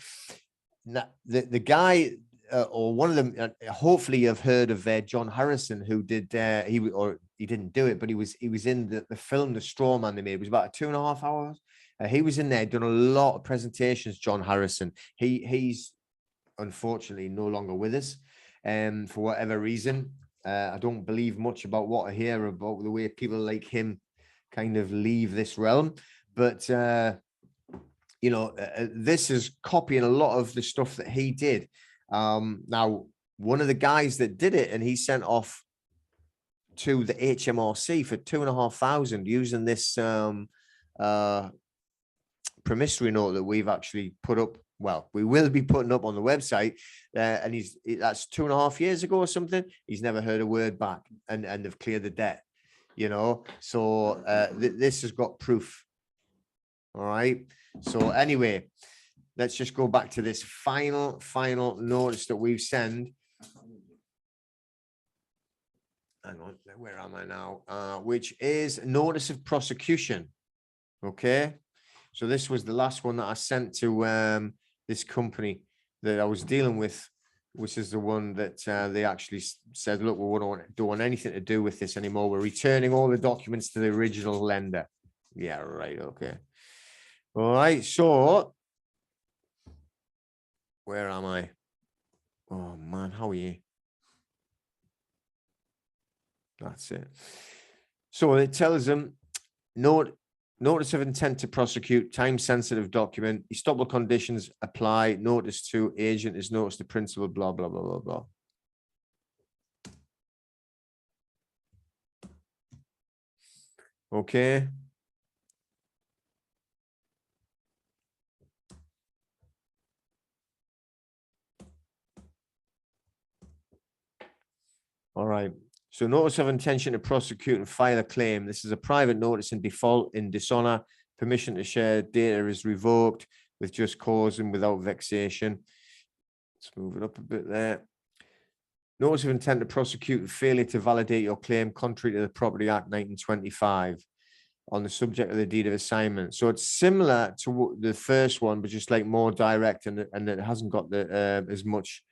Now, the guy or one of them, hopefully you've heard of John Harrison, who did he didn't do it, but he was in the film The Straw Man they made. It was about 2.5 hours. He was in there, done a lot of presentations. John Harrison. He's unfortunately no longer with us, for whatever reason. I don't believe much about what I hear about the way people like him kind of leave this realm, but this is copying a lot of the stuff that he did. Now, one of the guys that did it, and he sent off to the HMRC for 2,500 using this promissory note that we've actually put up. Well, we will be putting up on the website, and that's 2.5 years ago or something. He's never heard a word back, and they've cleared the debt. So this has got proof. All right. So anyway, let's just go back to this final notice that we've sent. Hang on, where am I now? Which is notice of prosecution. Okay. So this was the last one that I sent to this company that I was dealing with, which is the one that they actually said, look, we don't want anything to do with this anymore. We're returning all the documents to the original lender. Yeah, right. Okay. All right. So where am I? Oh man, how are you? That's it. So it tells them, note notice of intent to prosecute, time sensitive document, estoppel conditions apply, notice to agent is notice to principal, blah, blah, blah, blah, blah. Okay. All right. So notice of intention to prosecute and file a claim. This is a private notice in default, in dishonor. Permission to share data is revoked with just cause and without vexation. Let's move it up a bit there. Notice of intent to prosecute and failure to validate your claim contrary to the Property Act 1925 on the subject of the deed of assignment. So it's similar to the first one, but just like more direct, and it hasn't got the as much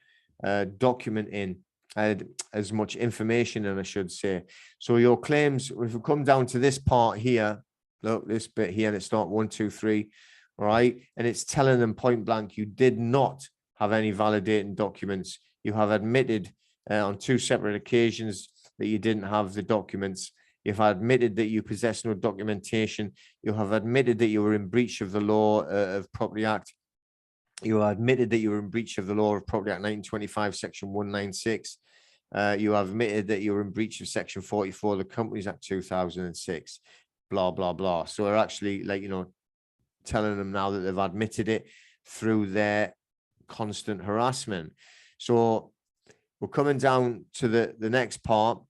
document in. As much information in, I should say. So your claims, if we come down to this part here, look, this bit here, and it's not 1, 2, 3, all right, and it's telling them point blank, you did not have any validating documents. You have admitted on 2 separate occasions that you didn't have the documents. You've admitted that you possess no documentation. You have admitted that you were in breach of the law of Property Act. You admitted that you were in breach of the law of Property Act 1925, Section 196. You have admitted that you were in breach of Section 44 of the Companies Act 2006, blah, blah, blah. So we're actually, like, you know, telling them now that they've admitted it through their constant harassment. So we're coming down to the next part.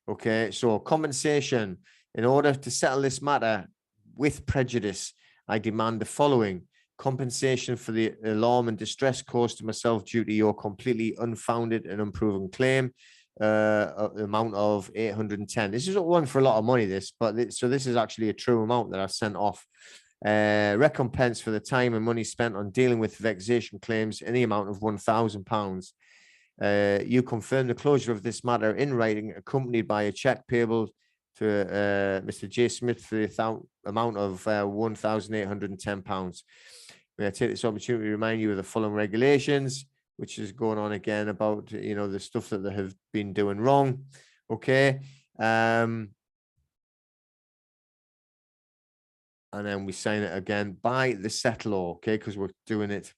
Okay, so compensation. In order to settle this matter with prejudice, I demand the following: compensation for the alarm and distress caused to myself due to your completely unfounded and unproven claim, amount of 810. This is one for a lot of money, this, but so this is actually a true amount that I sent off. Recompense for the time and money spent on dealing with vexation claims in the amount of £1,000. You confirm the closure of this matter in writing, accompanied by a check payable to Mr. J. Smith for the amount of £1,810. May I take this opportunity to remind you of the following regulations, which is going on again about, you know, the stuff that they have been doing wrong. Okay. And then we sign it again by the settlor, okay, because we're doing it.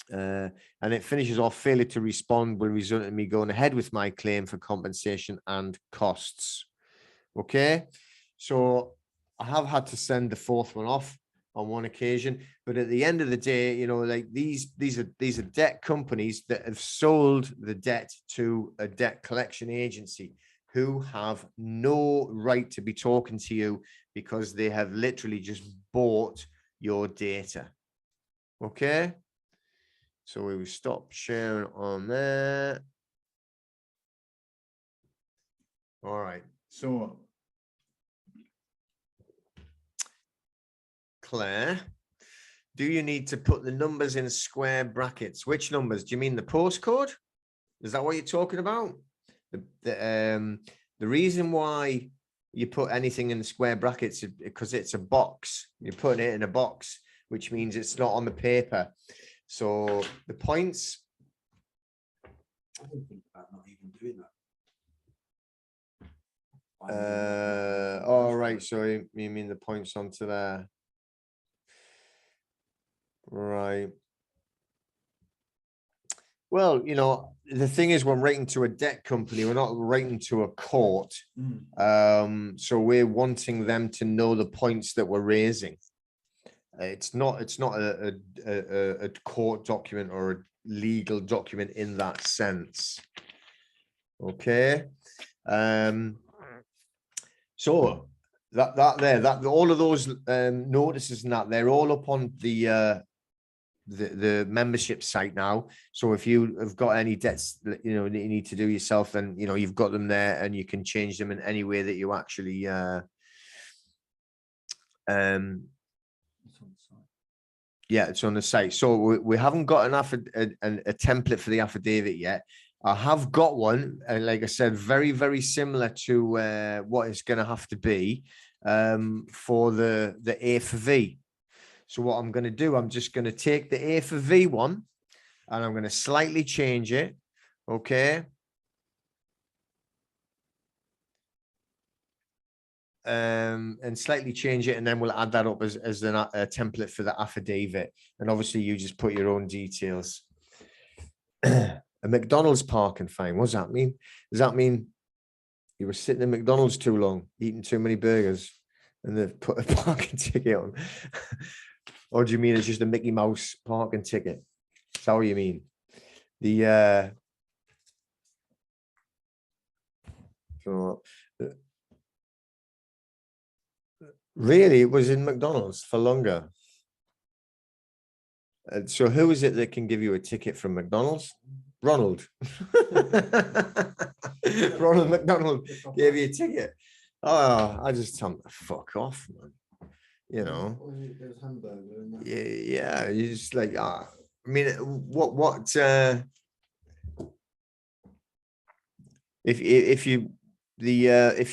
And it finishes off: failure to respond will result in me going ahead with my claim for compensation and costs. Okay, so I have had to send the 4th one off on one occasion, but at the end of the day, you know, like these are debt companies that have sold the debt to a debt collection agency who have no right to be talking to you because they have literally just bought your data. Okay, so we will stop sharing on there. All right, so Claire, do you need to put the numbers in square brackets? Which numbers? Do you mean the postcode? Is that what you're talking about? The reason why you put anything in the square brackets is because it's a box. You're putting it in a box, which means it's not on the paper. So the points. I didn't think about not even doing that. All right. So you mean the points onto there? Right. Well, you know, the thing is, we're writing to a debt company. We're not writing to a court. So we're wanting them to know the points that we're raising. It's not a court document or a legal document in that sense. Okay. So that all of those notices and that, they're all up on the membership site now. So if you have got any debts that you know that you need to do yourself, then you know you've got them there, and you can change them in any way that you actually yeah, it's on the site. So we haven't got a template for the affidavit yet. I have got one, and like I said, very, very similar to what it's going to have to be for the A for V. So what I'm going to do, I'm just going to take the A for V one, and I'm going to slightly change it. Okay. and slightly change it, and then we'll add that up as a template for the affidavit. And obviously you just put your own details. A McDonald's parking fine, what does that mean? Does that mean you were sitting in McDonald's too long, eating too many burgers, and they've put a parking ticket on? Or do you mean it's just a Mickey Mouse parking ticket? Is that what you mean? The really, it was in McDonald's for longer. So who is it that can give you a ticket from McDonald's? Ronald. Ronald McDonald gave you a ticket. Oh, I just tell him to fuck off, man. You know. There's hamburger in that. Yeah, you just like, I mean, if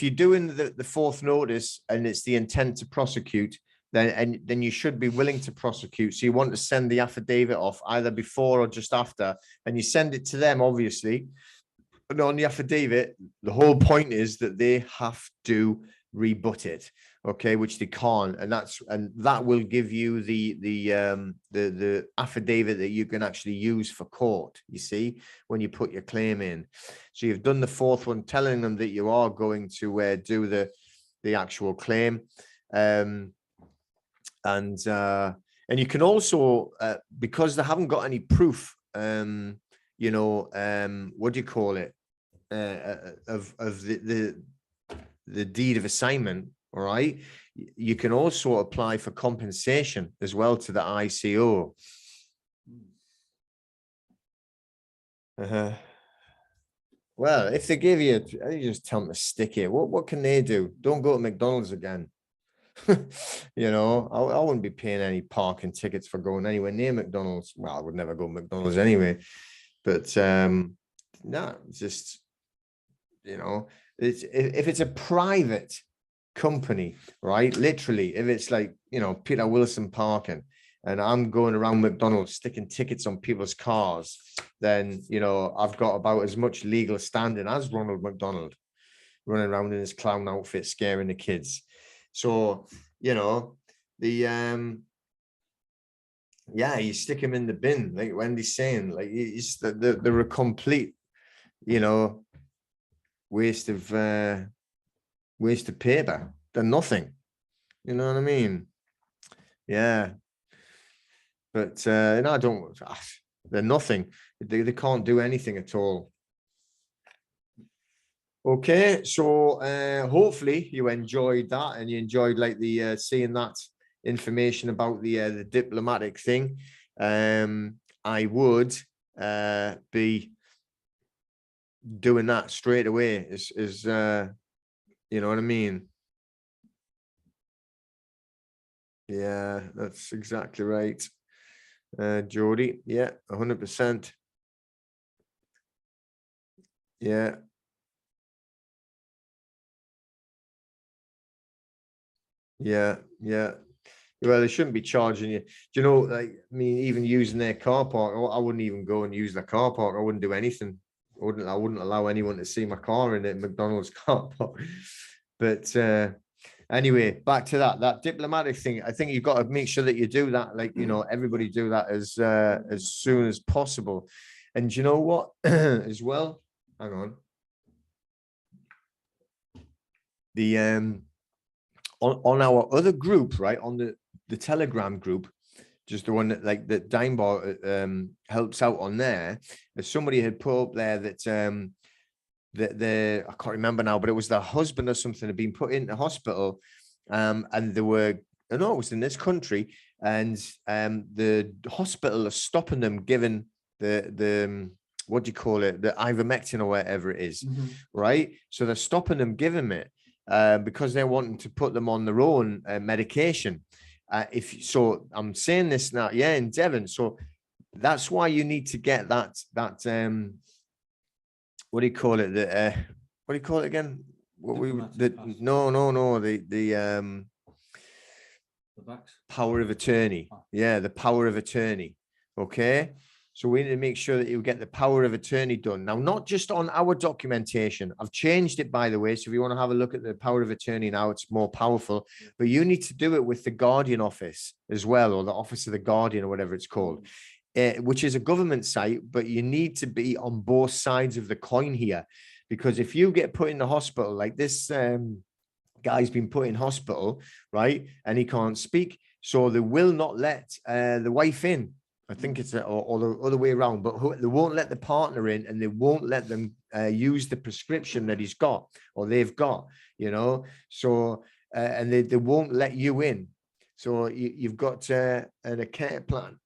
you're doing the fourth notice and it's the intent to prosecute, then you should be willing to prosecute. So you want to send the affidavit off either before or just after, and you send it to them, obviously. But on the affidavit, the whole point is that they have to rebut it, okay, which they can't, and that will give you the affidavit that you can actually use for court, you see, when you put your claim in. So you've done the fourth one, telling them that you are going to do the actual claim, and you can also, because they haven't got any proof, you know, what do you call it, of the deed of assignment, all right, you can also apply for compensation as well to the ICO. Well, if they give you, you just tell them to stick it. What can they do? Don't go to McDonald's again. You know, I wouldn't be paying any parking tickets for going anywhere near McDonald's. Well, I would never go to McDonald's anyway. But no, just, you know, if it's a private company, right? Literally, if it's like, you know, Peter Wilson parking, and I'm going around McDonald's sticking tickets on people's cars, then, you know, I've got about as much legal standing as Ronald McDonald, running around in his clown outfit, scaring the kids. So, you know, yeah, you stick him in the bin, like Wendy's saying, like they're a complete, you know, waste of paper. They're nothing. You know what I mean? Yeah. But no, they're nothing. They can't do anything at all. Okay, so hopefully you enjoyed that, and you enjoyed like the seeing that information about the diplomatic thing. I would be doing that straight away. Is you know what I mean? Yeah, that's exactly right, Jody. Yeah, 100%. Yeah. Yeah, yeah. Well, they shouldn't be charging you. Do you know, like, I mean, even using their car park, I wouldn't even go and use the car park. I wouldn't do anything. I wouldn't allow anyone to see my car in it, McDonald's car park. But anyway, back to that diplomatic thing. I think you've got to make sure that you do that, like, you know, everybody do that as soon as possible. And you know what, as well, hang on. The on our other group, right, on the Telegram group, just the one that like that Dimebar helps out on there, somebody had put up there that I can't remember now, but it was the husband or something had been put into hospital, and they were, no, it was in this country, and the hospital are stopping them giving the what do you call it, the ivermectin or whatever it is, right? So they're stopping them giving it. Because they're wanting to put them on their own medication. So I'm saying this now, yeah, in Devon. So that's why you need to get that what do you call it? What do you call it again? The power of attorney. Yeah, the power of attorney. Okay. So we need to make sure that you get the power of attorney done. Now, not just on our documentation. I've changed it, by the way. So if you want to have a look at the power of attorney now, it's more powerful. But you need to do it with the Guardian office as well, or the Office of the Guardian, or whatever it's called, which is a government site. But you need to be on both sides of the coin here, because if you get put in the hospital, like this guy's been put in hospital, right, and he can't speak, so they will not let the wife in. I think it's or the other way around, but they won't let the partner in, and they won't let them use the prescription that he's got or they've got, you know. So and they won't let you in. So you've got a care plan.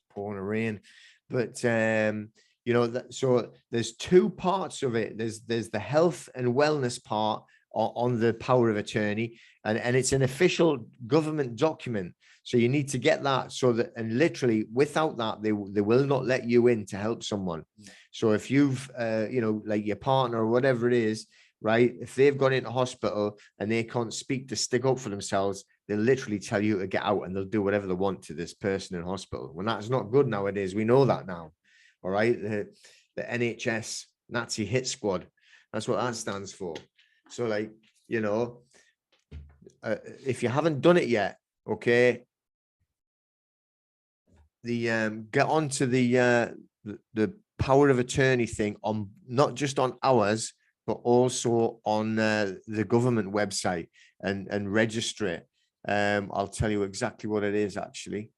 Pouring rain, but you know that. So there's two parts of it. There's the health and wellness part on the power of attorney, and it's an official government document. So you need to get that, so that, and literally without that, they will not let you in to help someone. So if you've, you know, like your partner or whatever it is, right, if they've gone into hospital and they can't speak to stick up for themselves, they'll literally tell you to get out, and they'll do whatever they want to this person in hospital. When that's not good nowadays, we know that now. All right. The NHS Nazi hit squad. That's what that stands for. So, like, you know, if you haven't done it yet, okay, get onto the power of attorney thing, on not just on ours, but also on the government website, and register it. I'll tell you exactly what it is, actually.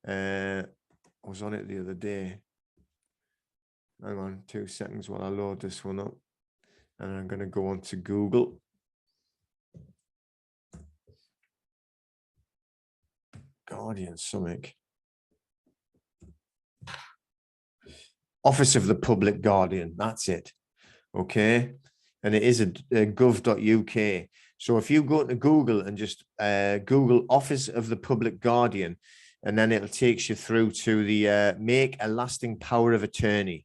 I was on it the other day. Hang on 2 seconds while I load this one up. And I'm going to go on to Google. Guardian Summit. Office of the Public Guardian. That's it. Okay. And it is a gov.uk. So if you go to Google and just Google Office of the Public Guardian, and then it'll take you through to the make a lasting power of attorney.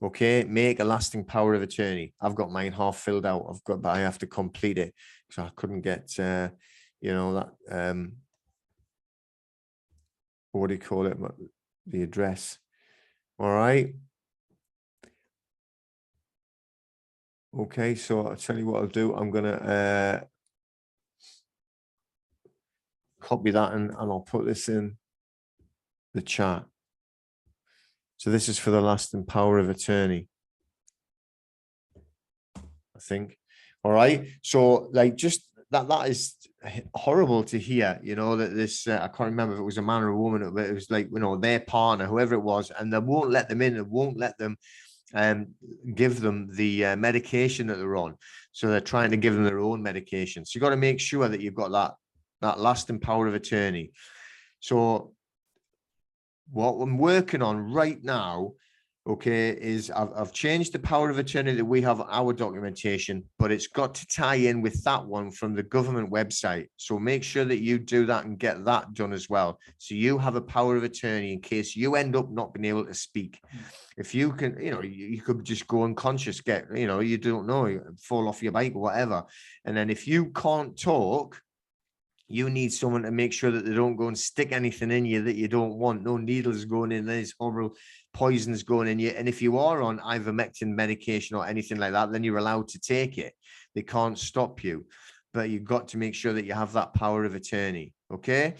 Okay, make a lasting power of attorney. I've got mine half filled out. But I have to complete it because I couldn't get, you know, that, what do you call it? The address. All right. Okay, so I'll tell you what I'll do. I'm going to copy that, and I'll put this in the chat. So this is for the lasting power of attorney, I think. All right. So like, just that is horrible to hear, you know, that this, I can't remember if it was a man or a woman, but it was like, you know, their partner, whoever it was, and they won't let them in, and won't let them give them the medication that they're on. So they're trying to give them their own medication. So you got to make sure that you've got that lasting power of attorney. So what I'm working on right now, okay, is I've changed the power of attorney that we have on our documentation, but it's got to tie in with that one from the government website. So make sure that you do that and get that done as well. So you have a power of attorney in case you end up not being able to speak. If you can, you know, you could just go unconscious, get, you know, you don't know, fall off your bike or whatever. And then if you can't talk, you need someone to make sure that they don't go and stick anything in you that you don't want. No needles going in, there's horrible poisons going in you. And if you are on ivermectin medication or anything like that, then you're allowed to take it. They can't stop you, but you've got to make sure that you have that power of attorney. Okay.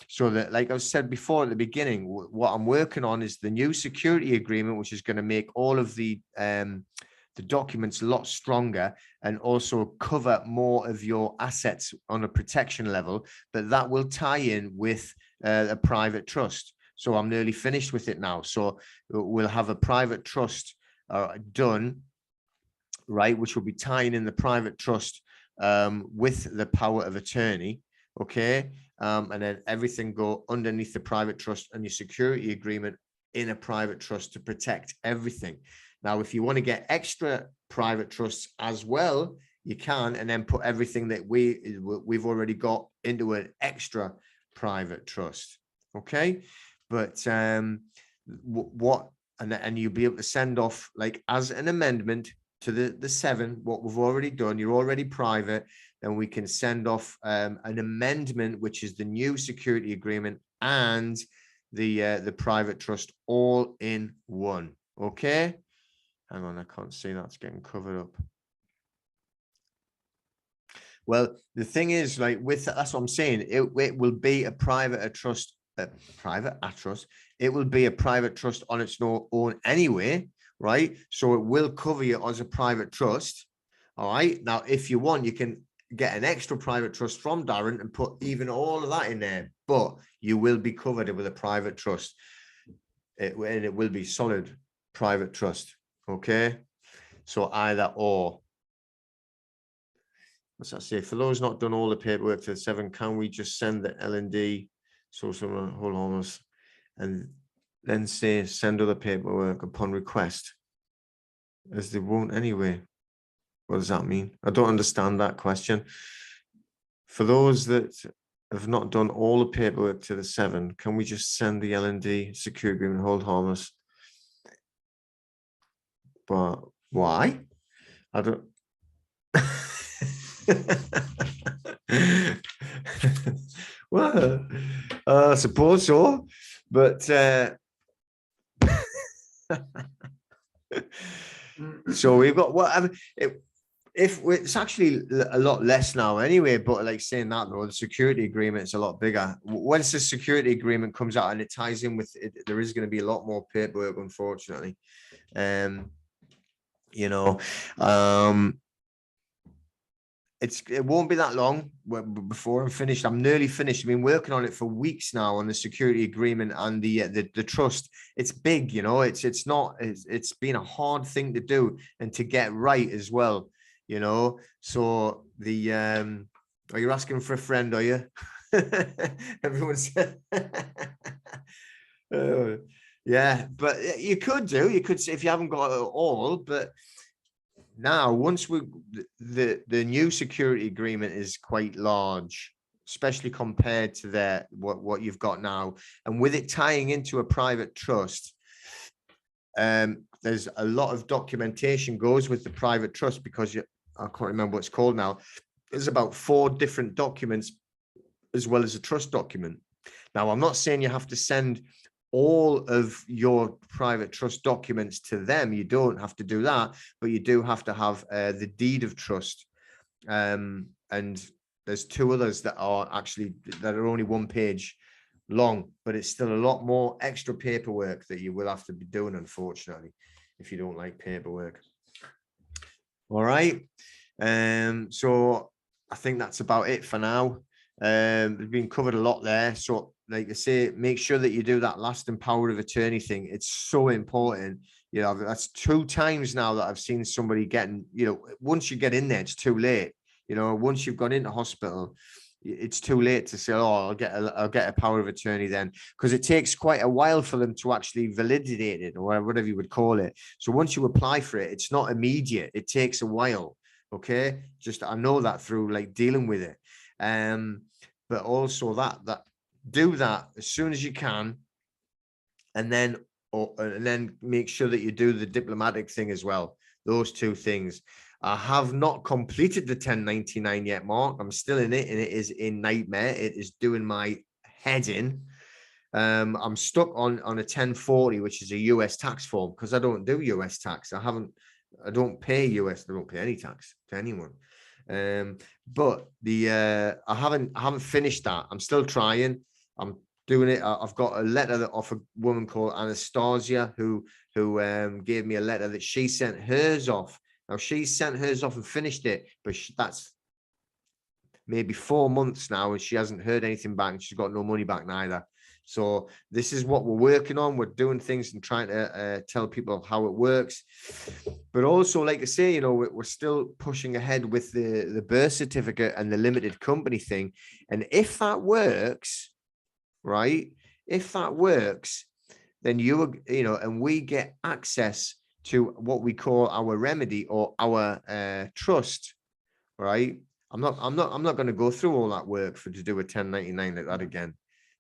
So that, like I said before at the beginning, what I'm working on is the new security agreement, which is going to make all of the documents a lot stronger, and also cover more of your assets on a protection level, but that will tie in with a private trust. So I'm nearly finished with it now. So we'll have a private trust done, right, which will be tying in the private trust with the power of attorney. Okay. And then everything go underneath the private trust, and your security agreement in a private trust to protect everything. Now, if you want to get extra private trusts as well, you can, and then put everything that we've already got into an extra private trust. Okay. But and you'll be able to send off, like, as an amendment to the 7, what we've already done, you're already private, then we can send off an amendment, which is the new security agreement and the private trust all in one. Okay. Hang on, I can't see that's getting covered up. Well, the thing is, like with that's what I'm saying. It will be a private trust. It will be a private trust on its own anyway, right? So it will cover you as a private trust. All right. Now, if you want, you can get an extra private trust from Darren and put even all of that in there, but you will be covered with a private trust. And it will be solid private trust. Okay. So either or. What's that say? For those not done all the paperwork to the 7, can we just send the L&D social hold harmless and then say send other paperwork upon request? As they won't anyway. What does that mean? I don't understand that question. For those that have not done all the paperwork to the 7, can we just send the L&D security agreement hold harmless? But why? I don't. Well, I suppose so, but so we've got what I mean, if it's actually a lot less now anyway, but like saying that though, the security agreement is a lot bigger. Once the security agreement comes out and it ties in with it, there is going to be a lot more paperwork, unfortunately. You know, it won't be that long before I'm finished. I'm nearly finished. I've been working on it for weeks now on the security agreement and the trust. It's big, you know. It's been a hard thing to do and to get right as well, you know. So the are you asking for a friend? Are you? Everyone said. Yeah, but you could say if you haven't got it all, but. Now, once the new security agreement is quite large, especially compared to what you've got now, and with it tying into a private trust, there's a lot of documentation goes with the private trust because I can't remember what it's called now. There's about 4 different documents as well as a trust document. Now, I'm not saying you have to send all of your private trust documents to them. You don't have to do that, but you do have to have the deed of trust. And there's 2 others that are only 1 page long, but it's still a lot more extra paperwork that you will have to be doing, unfortunately, if you don't like paperwork. All right. So I think that's about it for now. We've been covered a lot there. So like I say, make sure that you do that lasting power of attorney thing. It's so important. You know, that's 2 times now that I've seen somebody getting, you know, once you get in there, it's too late. You know, once you've gone into hospital, it's too late to say, oh, I'll get a power of attorney then, because it takes quite a while for them to actually validate it or whatever you would call it. So once you apply for it, it's not immediate. It takes a while. Okay. Just, I know that through like dealing with it. But also that do that as soon as you can, and then make sure that you do the diplomatic thing as well. Those 2 things. I have not completed the 1099 yet, Mark. I'm still in it, and it is a nightmare. It is doing my head in. I'm stuck on a 1040, which is a US tax form, because I don't do US tax. I don't pay US. I don't pay any tax to anyone. But I haven't finished that. I'm still trying. I'm doing it. I've got a letter off a woman called Anastasia who gave me a letter that she sent hers off. Now she sent hers off and finished it, but that's maybe 4 months now, and she hasn't heard anything back, and she's got no money back neither. So this is what we're working on. We're doing things and trying to tell people how it works. But also, like I say, you know, we're still pushing ahead with the birth certificate and the limited company thing. And if that works, right, if that works, then you know, and we get access to what we call our remedy or our trust, right? I'm not going to go through all that work to do a 1099 like that again.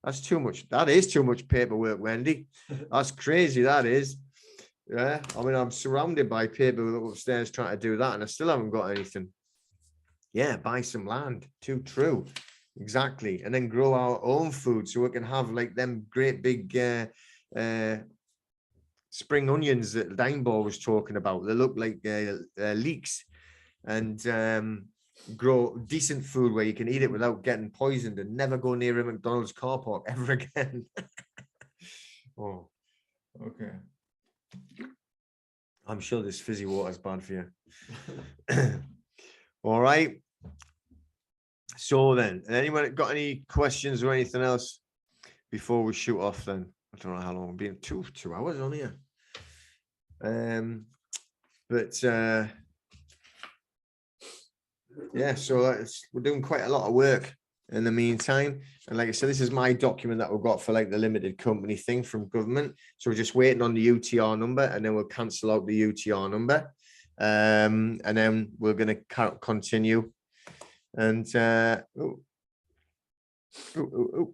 That's too much. That is too much paperwork, Wendy. That's crazy. That is. Yeah. I mean, I'm surrounded by people upstairs trying to do that, and I still haven't got anything. Yeah, buy some land. Too true. exactly. And then grow our own food so we can have like them great big spring onions that Dimeball was talking about. They look like leeks, and grow decent food where you can eat it without getting poisoned, and never go near a McDonald's car park ever again. Oh, okay. I'm sure this fizzy water is bad for you. All right. So then, anyone got any questions or anything else before we shoot off then? I don't know how long we've been, 2 hours on here. But yeah, so we're doing quite a lot of work in the meantime. And like I said, this is my document that we've got for like the limited company thing from government. So we're just waiting on the UTR number, and then we'll cancel out the UTR number. And then we're going to continue. And we'll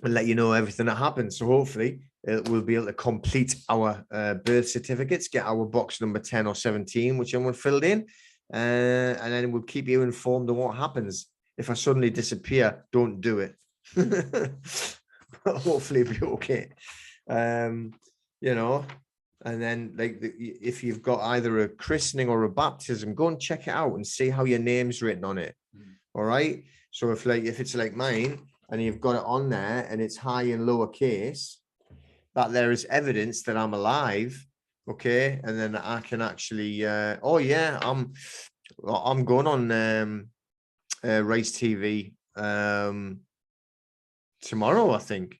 let you know everything that happens. So hopefully we'll be able to complete our birth certificates, get our box number 10 or 17, whichever filled in. And then we'll keep you informed of what happens. If I suddenly disappear, don't do it. But hopefully it'll be okay. You know, and then like if you've got either a christening or a baptism, go and check it out and see how your name's written on it. All right. So if it's like mine and you've got it on there and it's high and lowercase, that there is evidence that I'm alive. Okay. And then I can actually, oh yeah, I'm going on Race TV tomorrow, I think.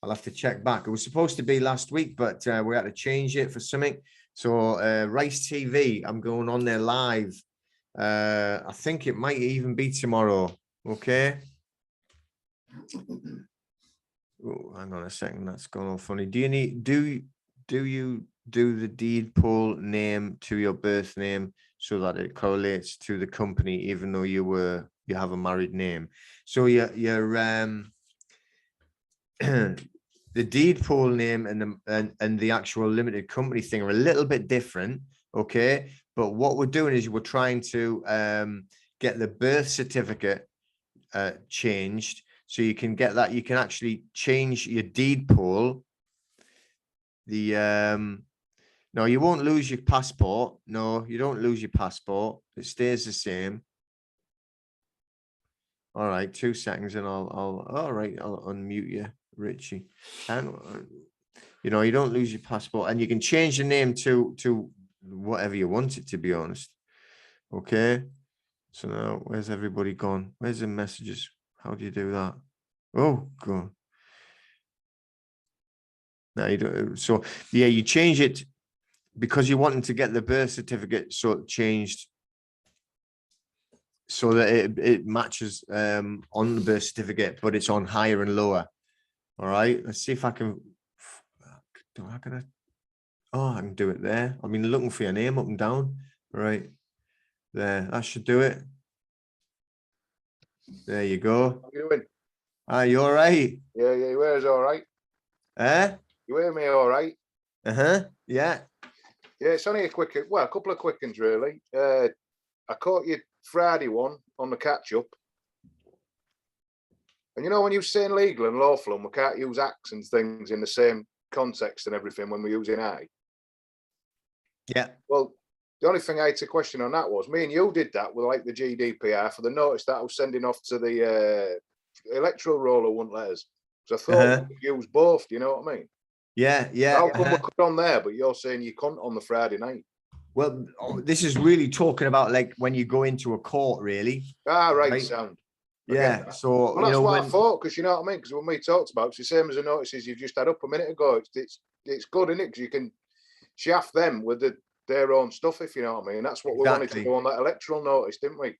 I'll have to check back. It was supposed to be last week, but we had to change it for something. So Race TV, I'm going on there live. I think it might even be tomorrow. Okay. Oh, hang on a second. That's gone all funny. Do you do the deed poll name to your birth name so that it correlates to the company, even though you have a married name? So you're the deed poll name and the actual limited company thing are a little bit different. Okay. But what we're doing is we're trying to get the birth certificate changed. So you can get that. You can actually change your deed poll. No, you won't lose your passport. No, you don't lose your passport. It stays the same. All right, 2 seconds and I'll unmute you, Richie. And you know, you don't lose your passport, and you can change the name to whatever you want it to be honest. Okay. So now where's everybody gone? Where's the messages? How do you do that? Oh god. No, you don't. So yeah, you change it because you're wanting to get the birth certificate changed so that it matches on the birth certificate, but it's on higher and lower. All right, let's see if I can. How can I? Oh, I can do it there. I mean, looking for your name up and down. Right there, that should do it. There you go. How you doing? Are you all right? Yeah, you hear us all right? You hear me all right? Yeah. Yeah, it's only a couple of quick ones really. I caught you Friday one on the catch up. And you know, when you're saying legal and lawful and we can't use acts and things in the same context and everything when we're using I. Yeah. Well, the only thing I had to question on that was me and you did that with like the GDPR for the notice that I was sending off to the electoral roller wouldn't let us. Because I thought we could use both, do you know what I mean? Yeah. How come we could on there, but you're saying you couldn't on the Friday night? Well, this is really talking about like when you go into a court, really. Right. Sound. Yeah. So well, that's what I thought, because you know what I mean. Because when we talked about, it's the same as the notices you've just had up a minute ago. It's good, isn't it? Because you can shaft them with their own stuff, if you know what I mean. That's what we wanted to go on that electoral notice, didn't we?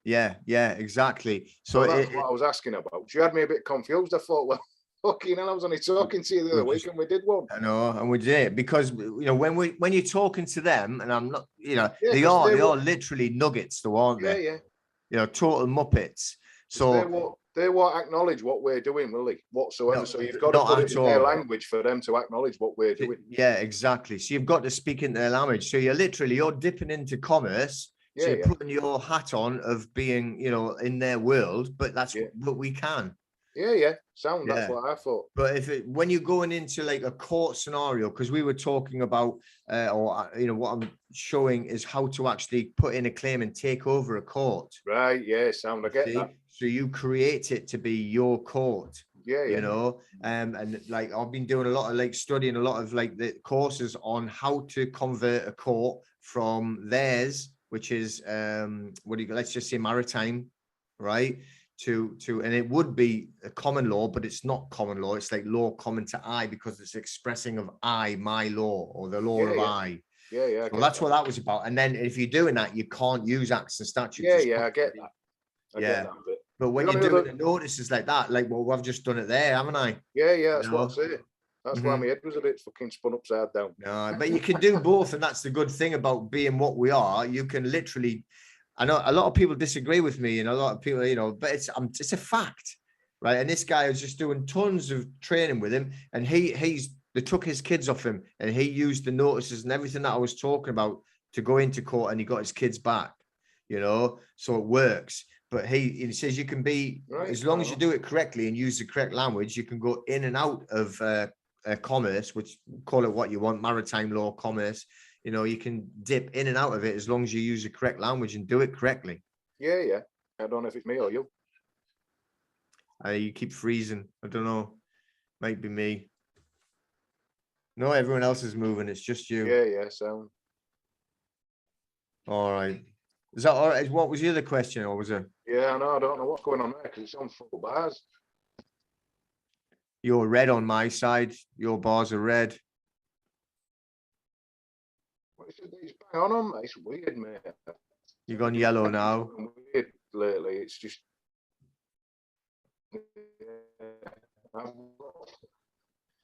Yeah, exactly. So that's what I was asking about. You had me a bit confused. I thought, well, fucking hell, I was only talking to you the other week and we did one. I know, and we did it because you know when you're talking to them, and I'm not, you know, Yeah, they are literally nuggets, though, aren't they? Yeah. You know, total muppets. So they won't acknowledge what we're doing, will they? Whatsoever. No, so you've got to put it in their language for them to acknowledge what we're doing. Yeah, exactly. So you've got to speak in their language. So you're dipping into commerce So Yeah, you're yeah, putting your hat on of being, you know, in their world, but that's Yeah. what we can. yeah. Sound. That's Yeah. what I thought. But when you're going into like a court scenario, because we were talking about, you know, what I'm showing is how to actually put in a claim and take over a court. Right. Yeah. Sound. I get See? that. So you create it to be your court. Yeah, yeah. You know, and like I've been doing a lot of like studying a lot of like the courses on how to convert a court from theirs, which is let's just say maritime, right? To and it would be a common law, but it's not common law. It's like law common to I because it's expressing of I, my law, or the law Yeah, of yeah. I. Yeah, yeah. I So get that's that. what that was about. And then if you're doing that, you can't use acts and statutes. Yeah, It's yeah. I get copyright. that. I Yeah. get that bit. But when The you're only doing other- the notices like that, like, well, I've just done it there, haven't I? Yeah, yeah. That's what know? I'm saying. That's why Mhm. my head was a bit fucking spun upside down. No, but you can do both, and that's the good thing about being what we are. You can literally. I know a lot of people disagree with me, and a lot of people, you know, but it's a fact, right? And this guy was just doing tons of training with him, and they took his kids off him, and he used the notices and everything that I was talking about to go into court, and he got his kids back, you know, so it works. But he says you can be, Right, as long as you fair do it correctly and use the correct language, you can go in and out of commerce, which call it what you want, maritime law, commerce. You know, you can dip in and out of it as long as you use the correct language and do it correctly. Yeah, yeah. I don't know if it's me or you. You keep freezing. I don't know. Might be me. No, everyone else is moving. It's just you. Yeah, yeah. Sound. All right. Is that all right? What was the other question, or was it? Yeah, I know. I don't know what's going on there because it's on full bars. You're red on my side. Your bars are red. What is it? It's bang on, mate. It's weird, mate. You've gone yellow now. Weird lately. It's just.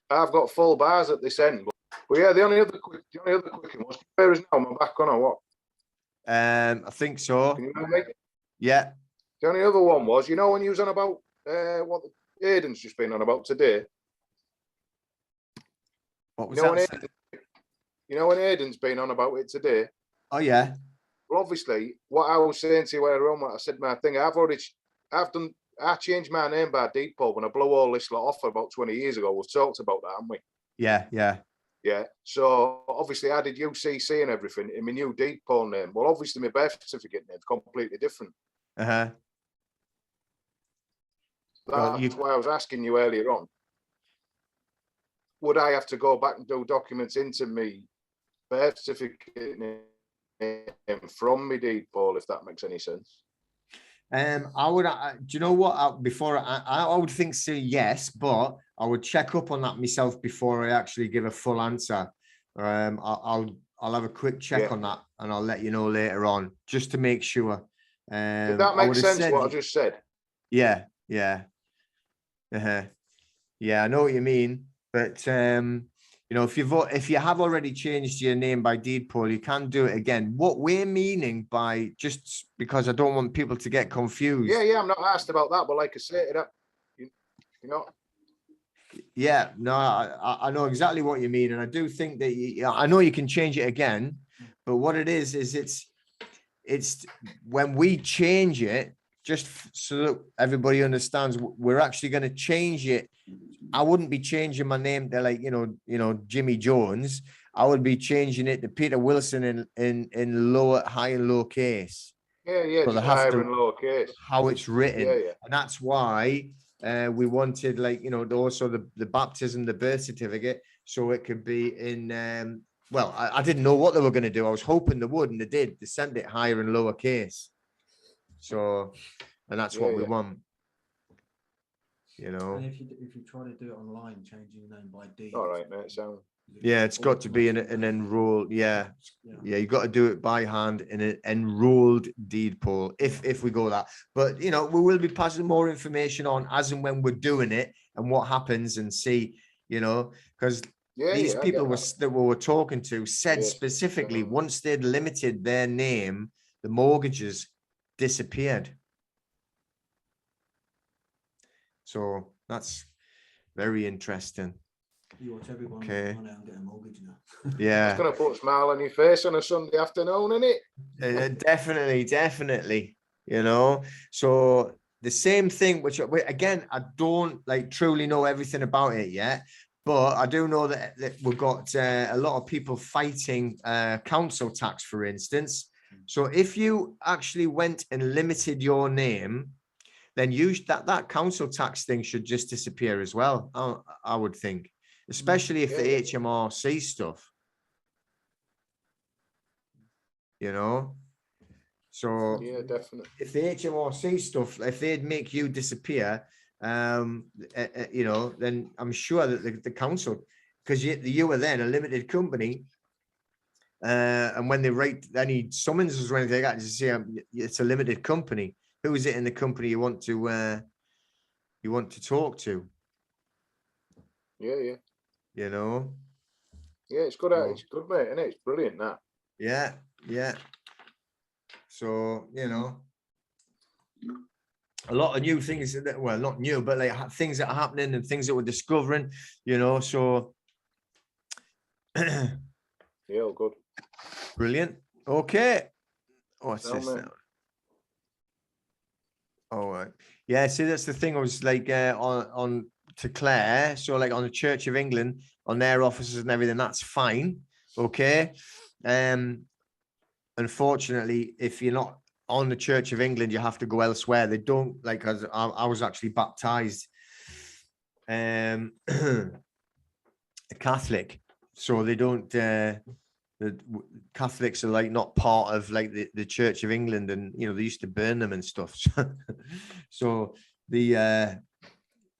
I've got full bars at this end, but yeah, the only other quick one was where is now my back on or what? I think so. Can you hear me? Yeah. The only other one was, you know, when you was on about what Aiden's just been on about today. What was You know, that? you know when Aiden's been on about it today. Oh yeah. Well, obviously, what I was saying to you earlier on, what I said my thing, I changed my name by default when I blew all this lot off about 20 years ago. We've talked about that, haven't we? Yeah, yeah. Yeah. So obviously I did UCC and everything in my new default name. Well, obviously my birth certificate name's completely different. Uh-huh. Well, That's why I was asking you earlier on. Would I have to go back and do documents into me birth certificate name from my deed poll, if that makes any sense? I would. Do you know what? I would think so. Yes, but I would check up on that myself before I actually give a full answer. I'll have a quick check on that, and I'll let you know later on, just to make sure. Did that make sense? What I just said? Yeah, yeah, yeah. I know what you mean, but you know, if you have already changed your name by deed poll, you can do it again. What we're meaning by, just because I don't want people to get confused. Yeah, yeah. I'm not asked about that, but like I said, you know. Yeah, no, I know exactly what you mean, and I do think that I know you can change it again, but what it is it's when we change it, just so that everybody understands, we're actually going to change it. I wouldn't be changing my name to, like, you know, Jimmy Jones. I would be changing it to Peter Wilson in lower, high and low case. Yeah, yeah. So Just they have higher to, and lower case. how it's written. Yeah, yeah. And that's why we wanted, like, you know, also the baptism, the birth certificate, so it could be in. Well, I didn't know what they were going to do. I was hoping they would, and they did. They sent it higher and lower case. So, and that's what we want. You know. And if you try to do it online, changing your name by deed. All right, mate. So. Yeah, it's got to be an enrolled. Yeah, yeah, you got to do it by hand in an enrolled deed poll if we go that. But you know, we will be passing more information on as and when we're doing it and what happens, and see, you know, because these people that we were talking to said specifically once they'd limited their name, the mortgages disappeared. So that's very interesting. You watch everyone Okay. run out and get a mortgage now. Yeah. It's gonna put a smile on your face on a Sunday afternoon, isn't it? Definitely, definitely. You know, so the same thing, which again, I don't like truly know everything about it yet, but I do know that we've got a lot of people fighting council tax, for instance. So if you actually went and limited your name, then that council tax thing should just disappear as well. I would think, especially if the Yeah. HMRC stuff, you know. So Yeah, definitely. if the HMRC stuff, if they'd make you disappear, you know, then I'm sure that the council, because you were then a limited company, and when they write any summonses or anything like that, just say it's a limited company. Who is it in the company you want to talk to? Yeah. You know. Yeah, it's good. So- It's good, mate, and it's brilliant. That. Yeah, yeah. So, you know, a lot of new things that, well, not new, but like things that are happening and things that we're discovering, you know, so Yeah, all good. brilliant. Okay. What's Sound, this mate. now? All right. Yeah, see, that's the thing. I was like on to Claire. So like on the Church of England, on their offices and everything, that's fine. Okay. Unfortunately, if you're not on the Church of England, you have to go elsewhere. They don't like, as I was actually baptized a Catholic, so they don't the Catholics are like not part of like the Church of England, and you know they used to burn them and stuff. So the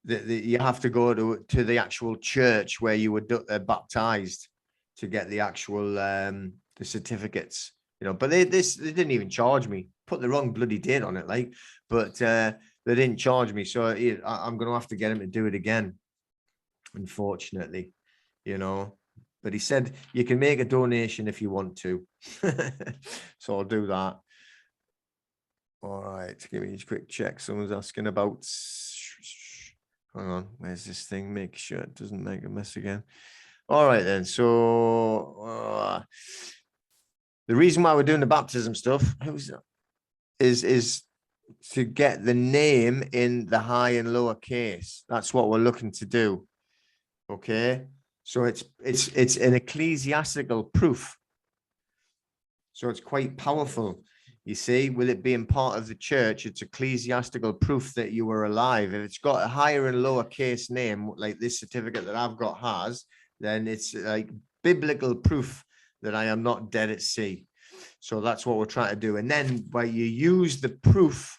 you have to go to the actual church where you were baptized to get the actual the certificates, you know. But they didn't even charge me. Put the wrong bloody date on it, like, but they didn't charge me, so I'm gonna have to get him to do it again, unfortunately, you know. But he said you can make a donation if you want to. So I'll do that. All right, give me a quick check. Someone's asking about, hang on, where's this thing? Make sure it doesn't make a mess again. All right then, so the reason why we're doing the baptism stuff is to get the name in the high and lower case. That's what we're looking to do. Okay. So it's an ecclesiastical proof. So it's quite powerful. You see, with it being part of the church, it's ecclesiastical proof that you were alive. If it's got a higher and lower case name, like this certificate that I've got has, then it's like biblical proof that I am not dead at sea. So that's what we're trying to do. And then by you use the proof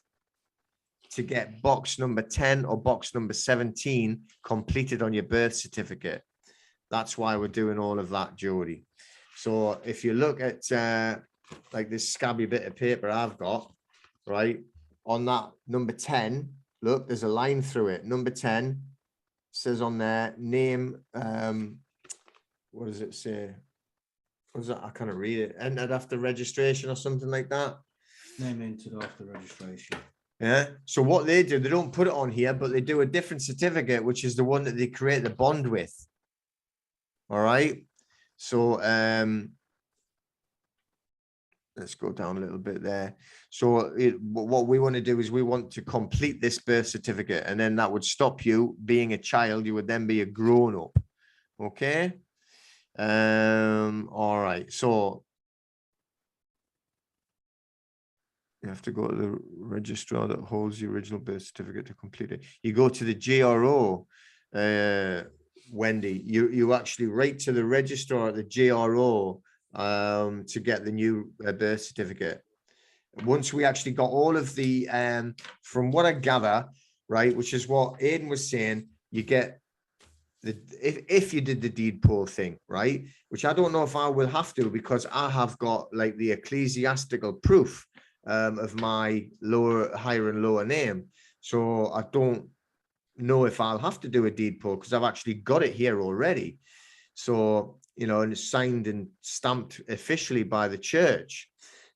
to get box number 10 or box number 17 completed on your birth certificate. That's why we're doing all of that, Jody. So if you look at like this scabby bit of paper I've got, right, on that number 10, look, there's a line through it. Number 10 says on there, name, what does it say? What is that? I can't read it. Entered after registration or something like that. Name entered after registration. Yeah. So what they do, they don't put it on here, but they do a different certificate, which is the one that they create the bond with. All right. So let's go down a little bit there. So what we want to do is we want to complete this birth certificate, and then that would stop you being a child. You would then be a grown up. Okay. All right. So you have to go to the registrar that holds the original birth certificate to complete it. You go to the GRO, Wendy. You actually write to the registrar at the GRO to get the new birth certificate. Once we actually got all of the, from what I gather, right, which is what Aidan was saying, you get the if you did the deed poll thing, right, which I don't know if I will have to, because I have got like the ecclesiastical proof of my higher and lower name. So I don't know if I'll have to do a deed poll because I've actually got it here already. So, you know, and it's signed and stamped officially by the church.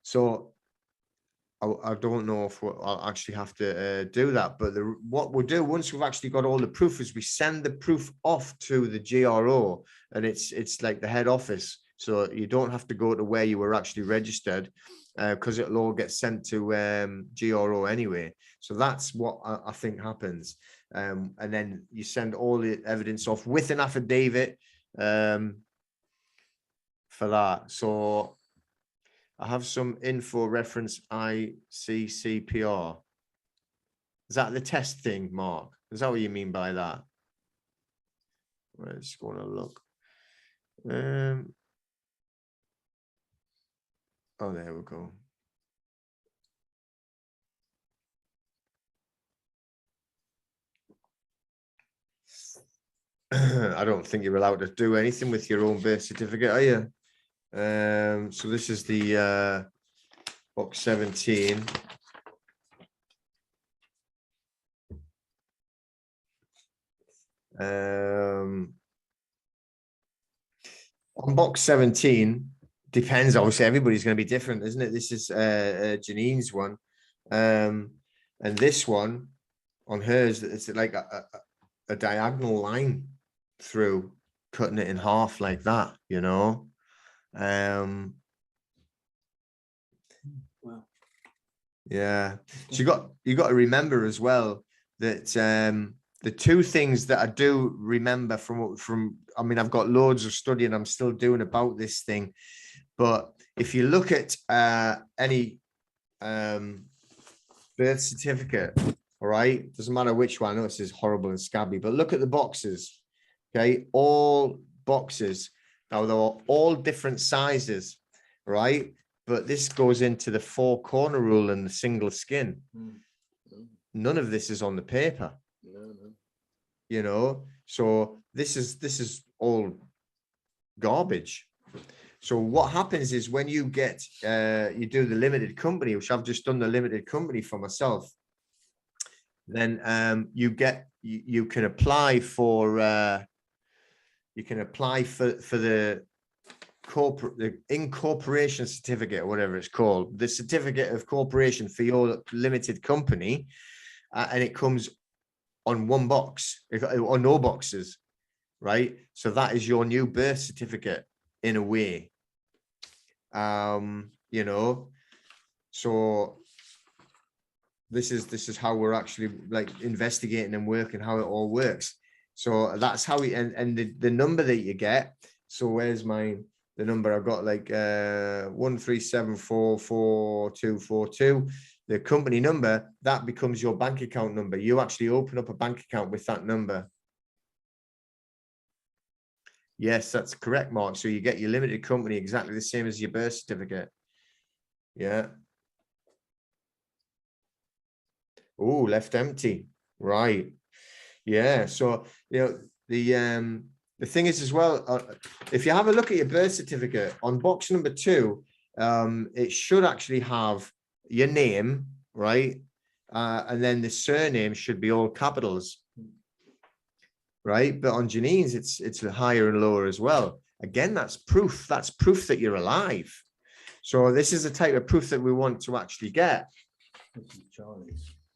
So I don't know if I'll actually have to do that, but what we'll do once we've actually got all the proof is we send the proof off to the GRO, and it's like the head office. So you don't have to go to where you were actually registered, because it'll all get sent to GRO anyway. So that's what I think happens. And then you send all the evidence off with an affidavit for that. So I have some info reference ICCPR. Is that the test thing, Mark? Is that what you mean by that? Let's go and have a look. Oh, there we go. I don't think you're allowed to do anything with your own birth certificate, are you? So this is the box 17. On box 17, depends, obviously everybody's going to be different, isn't it? This is Janine's one, and this one on hers, it's like a diagonal line through, cutting it in half like that, you know. Wow. Yeah, so you got to remember as well that the two things that I do remember from I mean, I've got loads of studying I'm still doing about this thing, but if you look at any birth certificate, all right, doesn't matter which one. I know this is horrible and scabby, but look at the boxes. Okay, all boxes. Now they're all different sizes, right? But this goes into the 4-corner rule and the single skin. None of this is on the paper. No. You know, so this is all garbage. So what happens is when you get you do the limited company, which I've just done the limited company for myself, then you can apply for the corporate, the incorporation certificate, or whatever it's called, the certificate of corporation for your limited company, and it comes on one box or no boxes, right? So that is your new birth certificate in a way, you know. So this is how we're actually like investigating and working how it all works. So that's how we, and the number that you get. So where's the number I've got, like 137444242, the company number, that becomes your bank account number. You actually open up a bank account with that number. Yes, that's correct, Mark. So you get your limited company exactly the same as your birth certificate. Yeah. Oh, left empty. Right. Yeah. So, you know, the thing is as well, if you have a look at your birth certificate on box number 2, it should actually have your name, right? And then the surname should be all capitals, right? But on Janine's, it's higher and lower as well. Again, that's proof. That's proof that you're alive. So this is the type of proof that we want to actually get.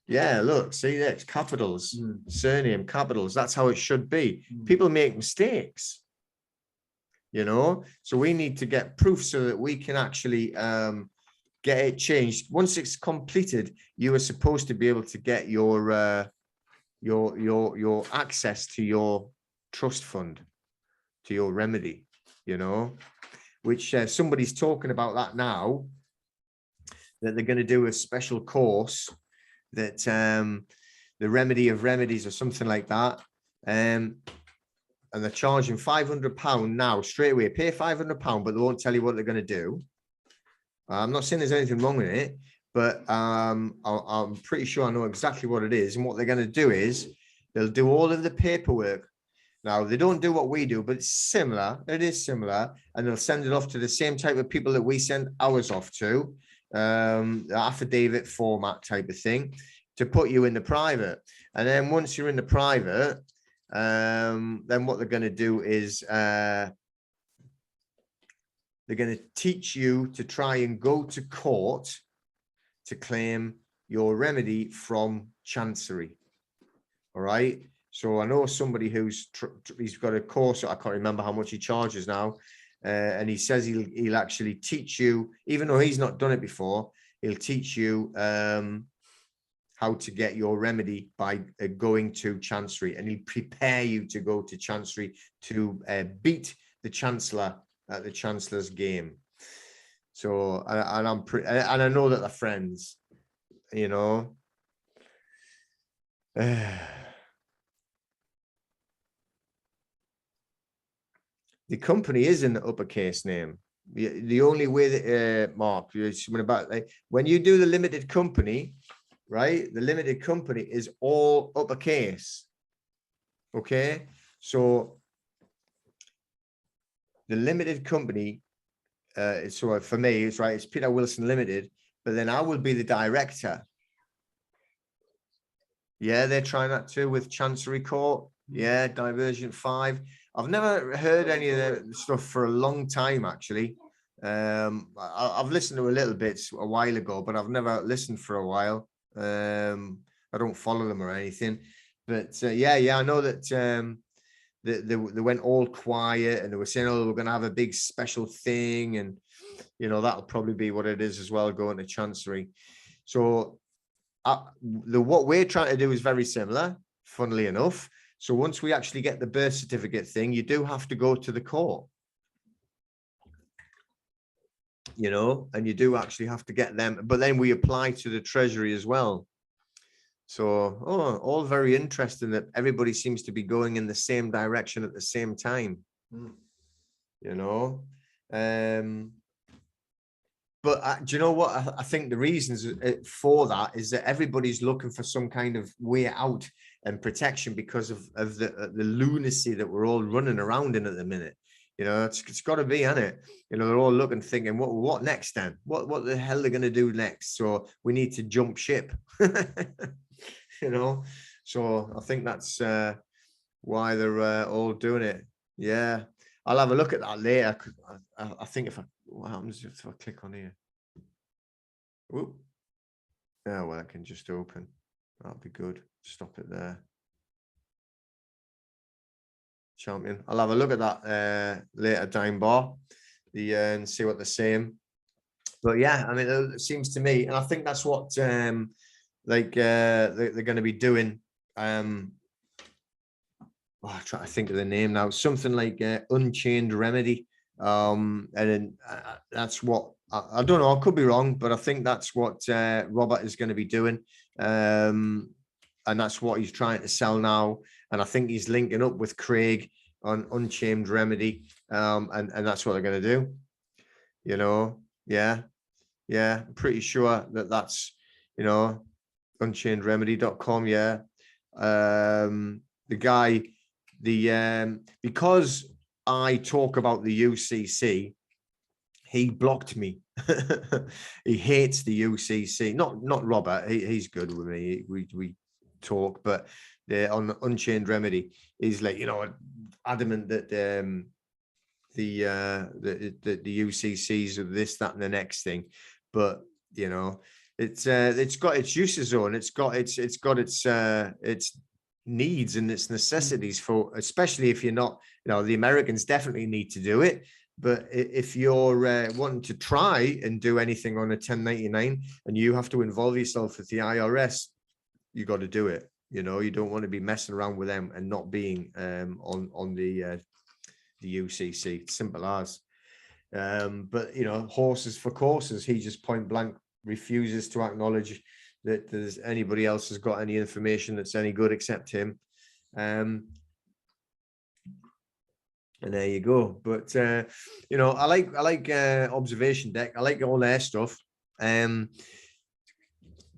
Yeah, look, see there, it's capitals, surname, capitals. That's how it should be. People make mistakes, you know, so we need to get proof so that we can actually get it changed. Once it's completed, you are supposed to be able to get your access to your trust fund, to your remedy, you know, which somebody's talking about that now, that they're going to do a special course, that the remedy of remedies or something like that, and they're charging £500 now straight away. Pay £500, but they won't tell you what they're going to do. I'm not saying there's anything wrong with it, but I'm pretty sure I know exactly what it is. And what they're going to do is they'll do all of the paperwork. Now, they don't do what we do, but it's similar. It is similar. And they'll send it off to the same type of people that we send ours off to, affidavit format type of thing, to put you in the private. And then once you're in the private, then what they're going to do is they're going to teach you to try and go to court to claim your remedy from Chancery. All right. So I know somebody who's he's got a course. I can't remember how much he charges now, and he says he'll actually teach you, even though he's not done it before. He'll teach you how to get your remedy by going to Chancery, and he'll prepare you to go to Chancery to beat the Chancellor at the Chancellor's game. So, and I know that they're friends, you know. The company is in the uppercase name. The only way that Mark, about like, when you do the limited company, right? The limited company is all uppercase. Okay, so the limited company, so for me, it's right. It's Peter Wilson Limited, but then I will be the director. Yeah, they're trying that too with Chancery Court. Yeah, Divergent 5. I've never heard any of the stuff for a long time, actually. I've listened to a little bit a while ago, but I've never listened for a while. I don't follow them or anything. But yeah, I know that they went all quiet and they were saying, oh, we're going to have a big special thing. And, you know, that'll probably be what it is as well, going to Chancery. So what we're trying to do is very similar, funnily enough. So once we actually get the birth certificate thing, you do have to go to the court, you know, and you do actually have to get them. But then we apply to the Treasury as well. So, all very interesting that everybody seems to be going in the same direction at the same time, you know. But do you know what? I think the reasons for that is that everybody's looking for some kind of way out and protection because of the lunacy that we're all running around in at the minute. You know, it's got to be, hasn't it? You know, they're all looking, thinking, what next then? What the hell are they going to do next? So we need to jump ship, you know. So I think that's why they're all doing it. Yeah, I'll have a look at that later. I think what happens if I click on here? Whoop. Yeah, well, I can just open. That'll be good. Stop it there. Champion. I'll have a look at that later down bar, and see what they're saying. But yeah, I mean, it seems to me, and I think that's what they're going to be doing. I'm trying to think of the name now. Something like Unchained Remedy. And then that's what I don't know. I could be wrong, but I think that's what Robert is going to be doing. And that's what he's trying to sell now. And I think he's linking up with Craig on Unchained Remedy. And that's what they're going to do. You know, yeah. I'm pretty sure that's, you know, unchainedremedy.com. Yeah. The guy, because I talk about the UCC, he blocked me. He hates the UCC. Not Robert. He's good with me. We talk, but on Unchained Remedy, he's like, you know, adamant that the UCCs are this, that, and the next thing. But you know, it's got its uses on. It's got its needs and its necessities for, especially if you're not, you know, the Americans definitely need to do it. But if you're wanting to try and do anything on a 1099 and you have to involve yourself with the IRS, you got to do it. You know, you don't want to be messing around with them and not being on the UCC. Simple as. But you know, horses for courses. He just point blank refuses to acknowledge that there's anybody else has got any information that's any good except him. And there you go. But you know, I like Observation Deck. I like all their stuff.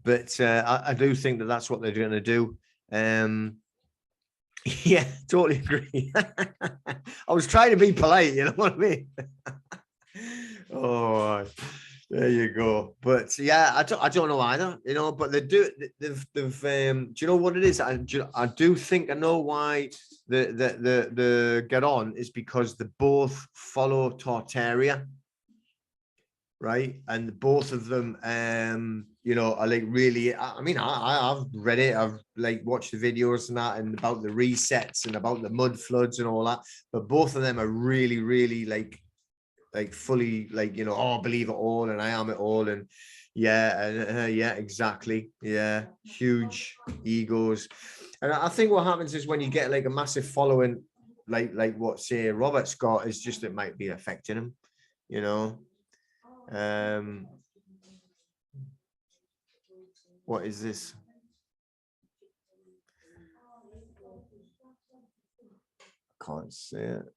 But I do think that that's what they're going to do. Yeah, totally agree. I was trying to be polite, you know what I mean? Oh, there you go. But yeah, I don't know either, you know, but they've do you know what it is? I do think I know why the get on is because they both follow Tartaria. right? And both of them, you know, are like really, I mean, I've read it, I've like watched the videos and that, and about the resets and about the mud floods and all that, but both of them are really, really like fully like, you know, oh, I believe it all and I am it all. And yeah, yeah, exactly. Yeah, huge egos. And I think what happens is when you get like a massive following, like what say Robert's got, is just it might be affecting him, you know. What is this? I can't see it.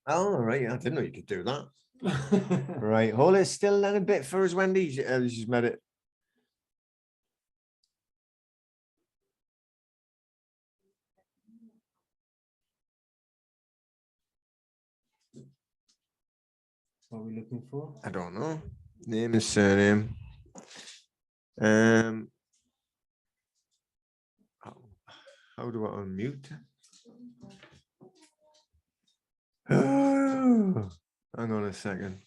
Oh, right. I didn't know you could do that. Right. Hold it still a little bit for us, Wendy. She's made it. What are we looking for? I don't know. Name and surname. How do I unmute? Oh, hang on a second.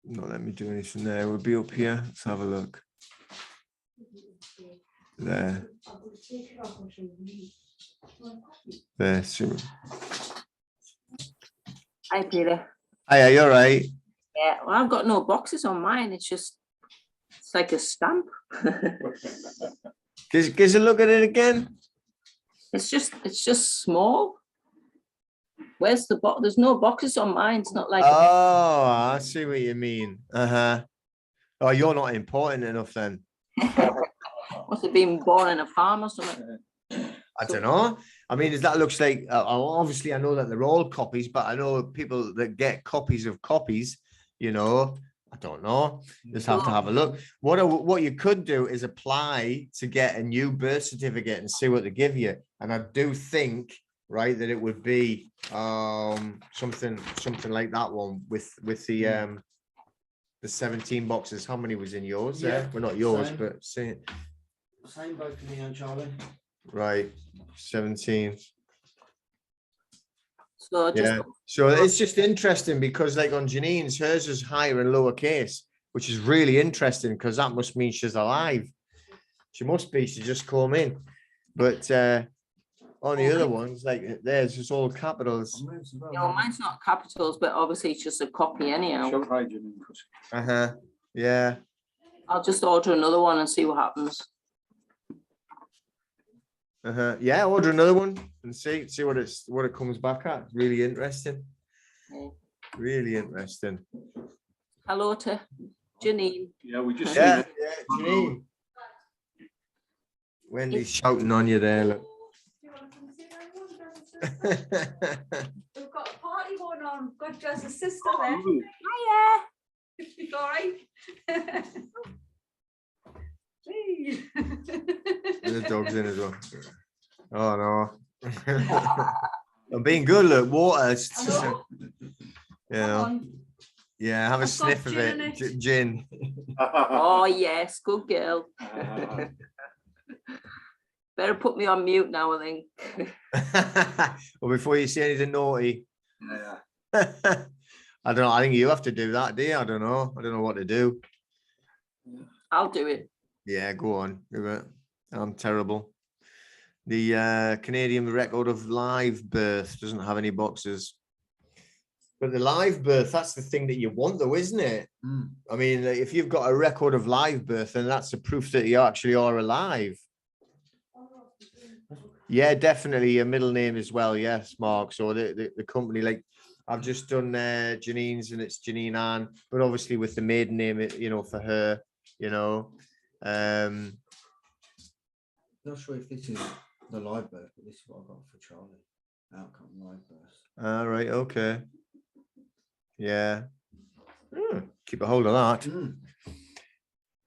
Not let me do anything there. We'll be up here. Let's have a look. There. There. So. Hi, Peter. Hiya, you're right. Yeah, well, I've got no boxes on mine. It's like a stamp. Gives a look at it again. It's just small. Where's the box? There's no boxes on mine. It's not like. Oh, I see what you mean. Uh-huh. Oh, you're not important enough then. Must have been born in a farm or something. I don't know. I mean, that looks like, obviously I know that they're all copies, but I know people that get copies of copies, you know, I don't know. Just have to have a look. What you could do is apply to get a new birth certificate and see what they give you. And I do think, right, that it would be something like that one with the 17 boxes. How many was in yours? Yeah, well, not yours, same. but see. Same both for me and Charlie. Right, 17. So Yeah, so it's just interesting because like on Janine's, hers is higher and lowercase, which is really interesting because that must mean she's alive. She must be, she just come in. But on the other ones, like theirs, it's all capitals. mine's not capitals, but obviously it's just a copy anyhow. Uh-huh. Yeah. I'll just order another one and see what happens. Uh-huh. Yeah, order another one and see what it comes back at. Really interesting. Yeah. Really interesting. Hello to Janine. Yeah, we just Yeah, seen it. yeah, Janine. Wendy's shouting on you there, look. We've got a party going on. God bless his sister there. Hiya. You all right? Hey. The dog's in as well. Oh no. I'm being good, look, water. It's I just, know. you Come know, on. yeah, have a I've got sniff of gin in it. it. Gin. Oh yes, good girl. Better put me on mute now, I think. Well, before you say anything naughty. I don't know. I think you have to do that, do you? I don't know. I don't know what to do. I'll do it. Yeah, go on. Do it. I'm terrible. The Canadian record of live birth doesn't have any boxes. But the live birth, that's the thing that you want though, isn't it? Mm. I mean, if you've got a record of live birth, then that's a proof that you actually are alive. Yeah, definitely a middle name as well. Yes, Mark. So the company, like I've just done Janine's and it's Janine Ann, but obviously with the maiden name, you know, for her, you know. Not sure if this is the live birth, but this is what I got for Charlie. Outcome live birth. All right. Okay. Yeah. Keep a hold of that. Mm.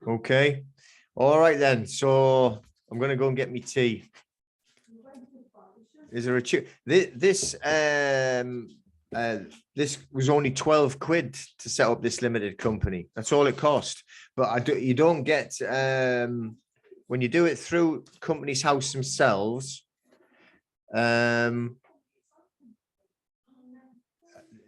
Okay. All right then. So I'm gonna go and get me tea. Is there a this was only 12 quid to set up this limited company. That's all it cost. But you don't get when you do it through Companies House themselves,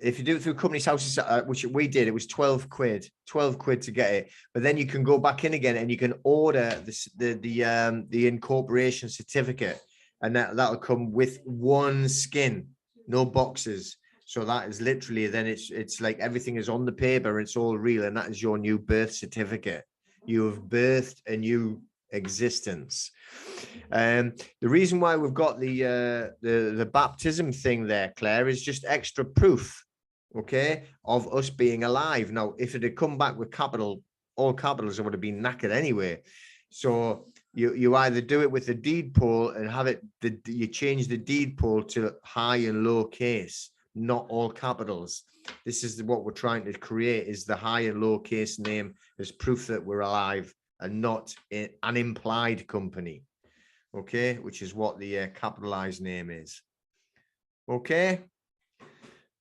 if you do it through Companies House, which we did, it was 12 quid to get it. But then you can go back in again and you can order the incorporation certificate, and that'll come with one skin, no boxes. So that is literally, then it's like everything is on the paper, it's all real, and that is your new birth certificate. You have birthed a new existence. The reason why we've got the baptism thing there, Claire, is just extra proof, okay, of us being alive. Now, if it had come back with all capitals, it would have been knackered anyway. So you either do it with the deed poll and have it, you change the deed poll to high and low case, not all capitals. This is what we're trying to create, is the high and low case name as proof that we're alive and not an implied company, okay, which is what the capitalized name is. Okay.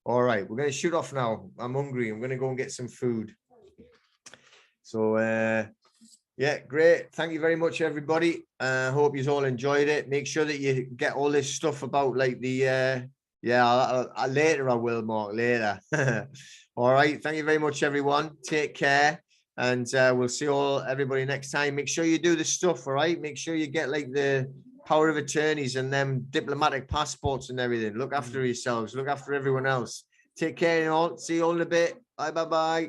All right, we're going to shoot off now. I'm hungry. I'm going to go and get some food. So, yeah, great. Thank you very much, everybody. Hope you all enjoyed it. Make sure that you get all this stuff about like the, later I will, Mark, later. All right. Thank you very much, everyone. Take care. And we'll see everybody next time. Make sure you do the stuff, all right? Make sure you get like the power of attorneys and them diplomatic passports and everything. Look after yourselves. Look after everyone else. Take care, and all. See you all in a bit. Bye, bye, bye.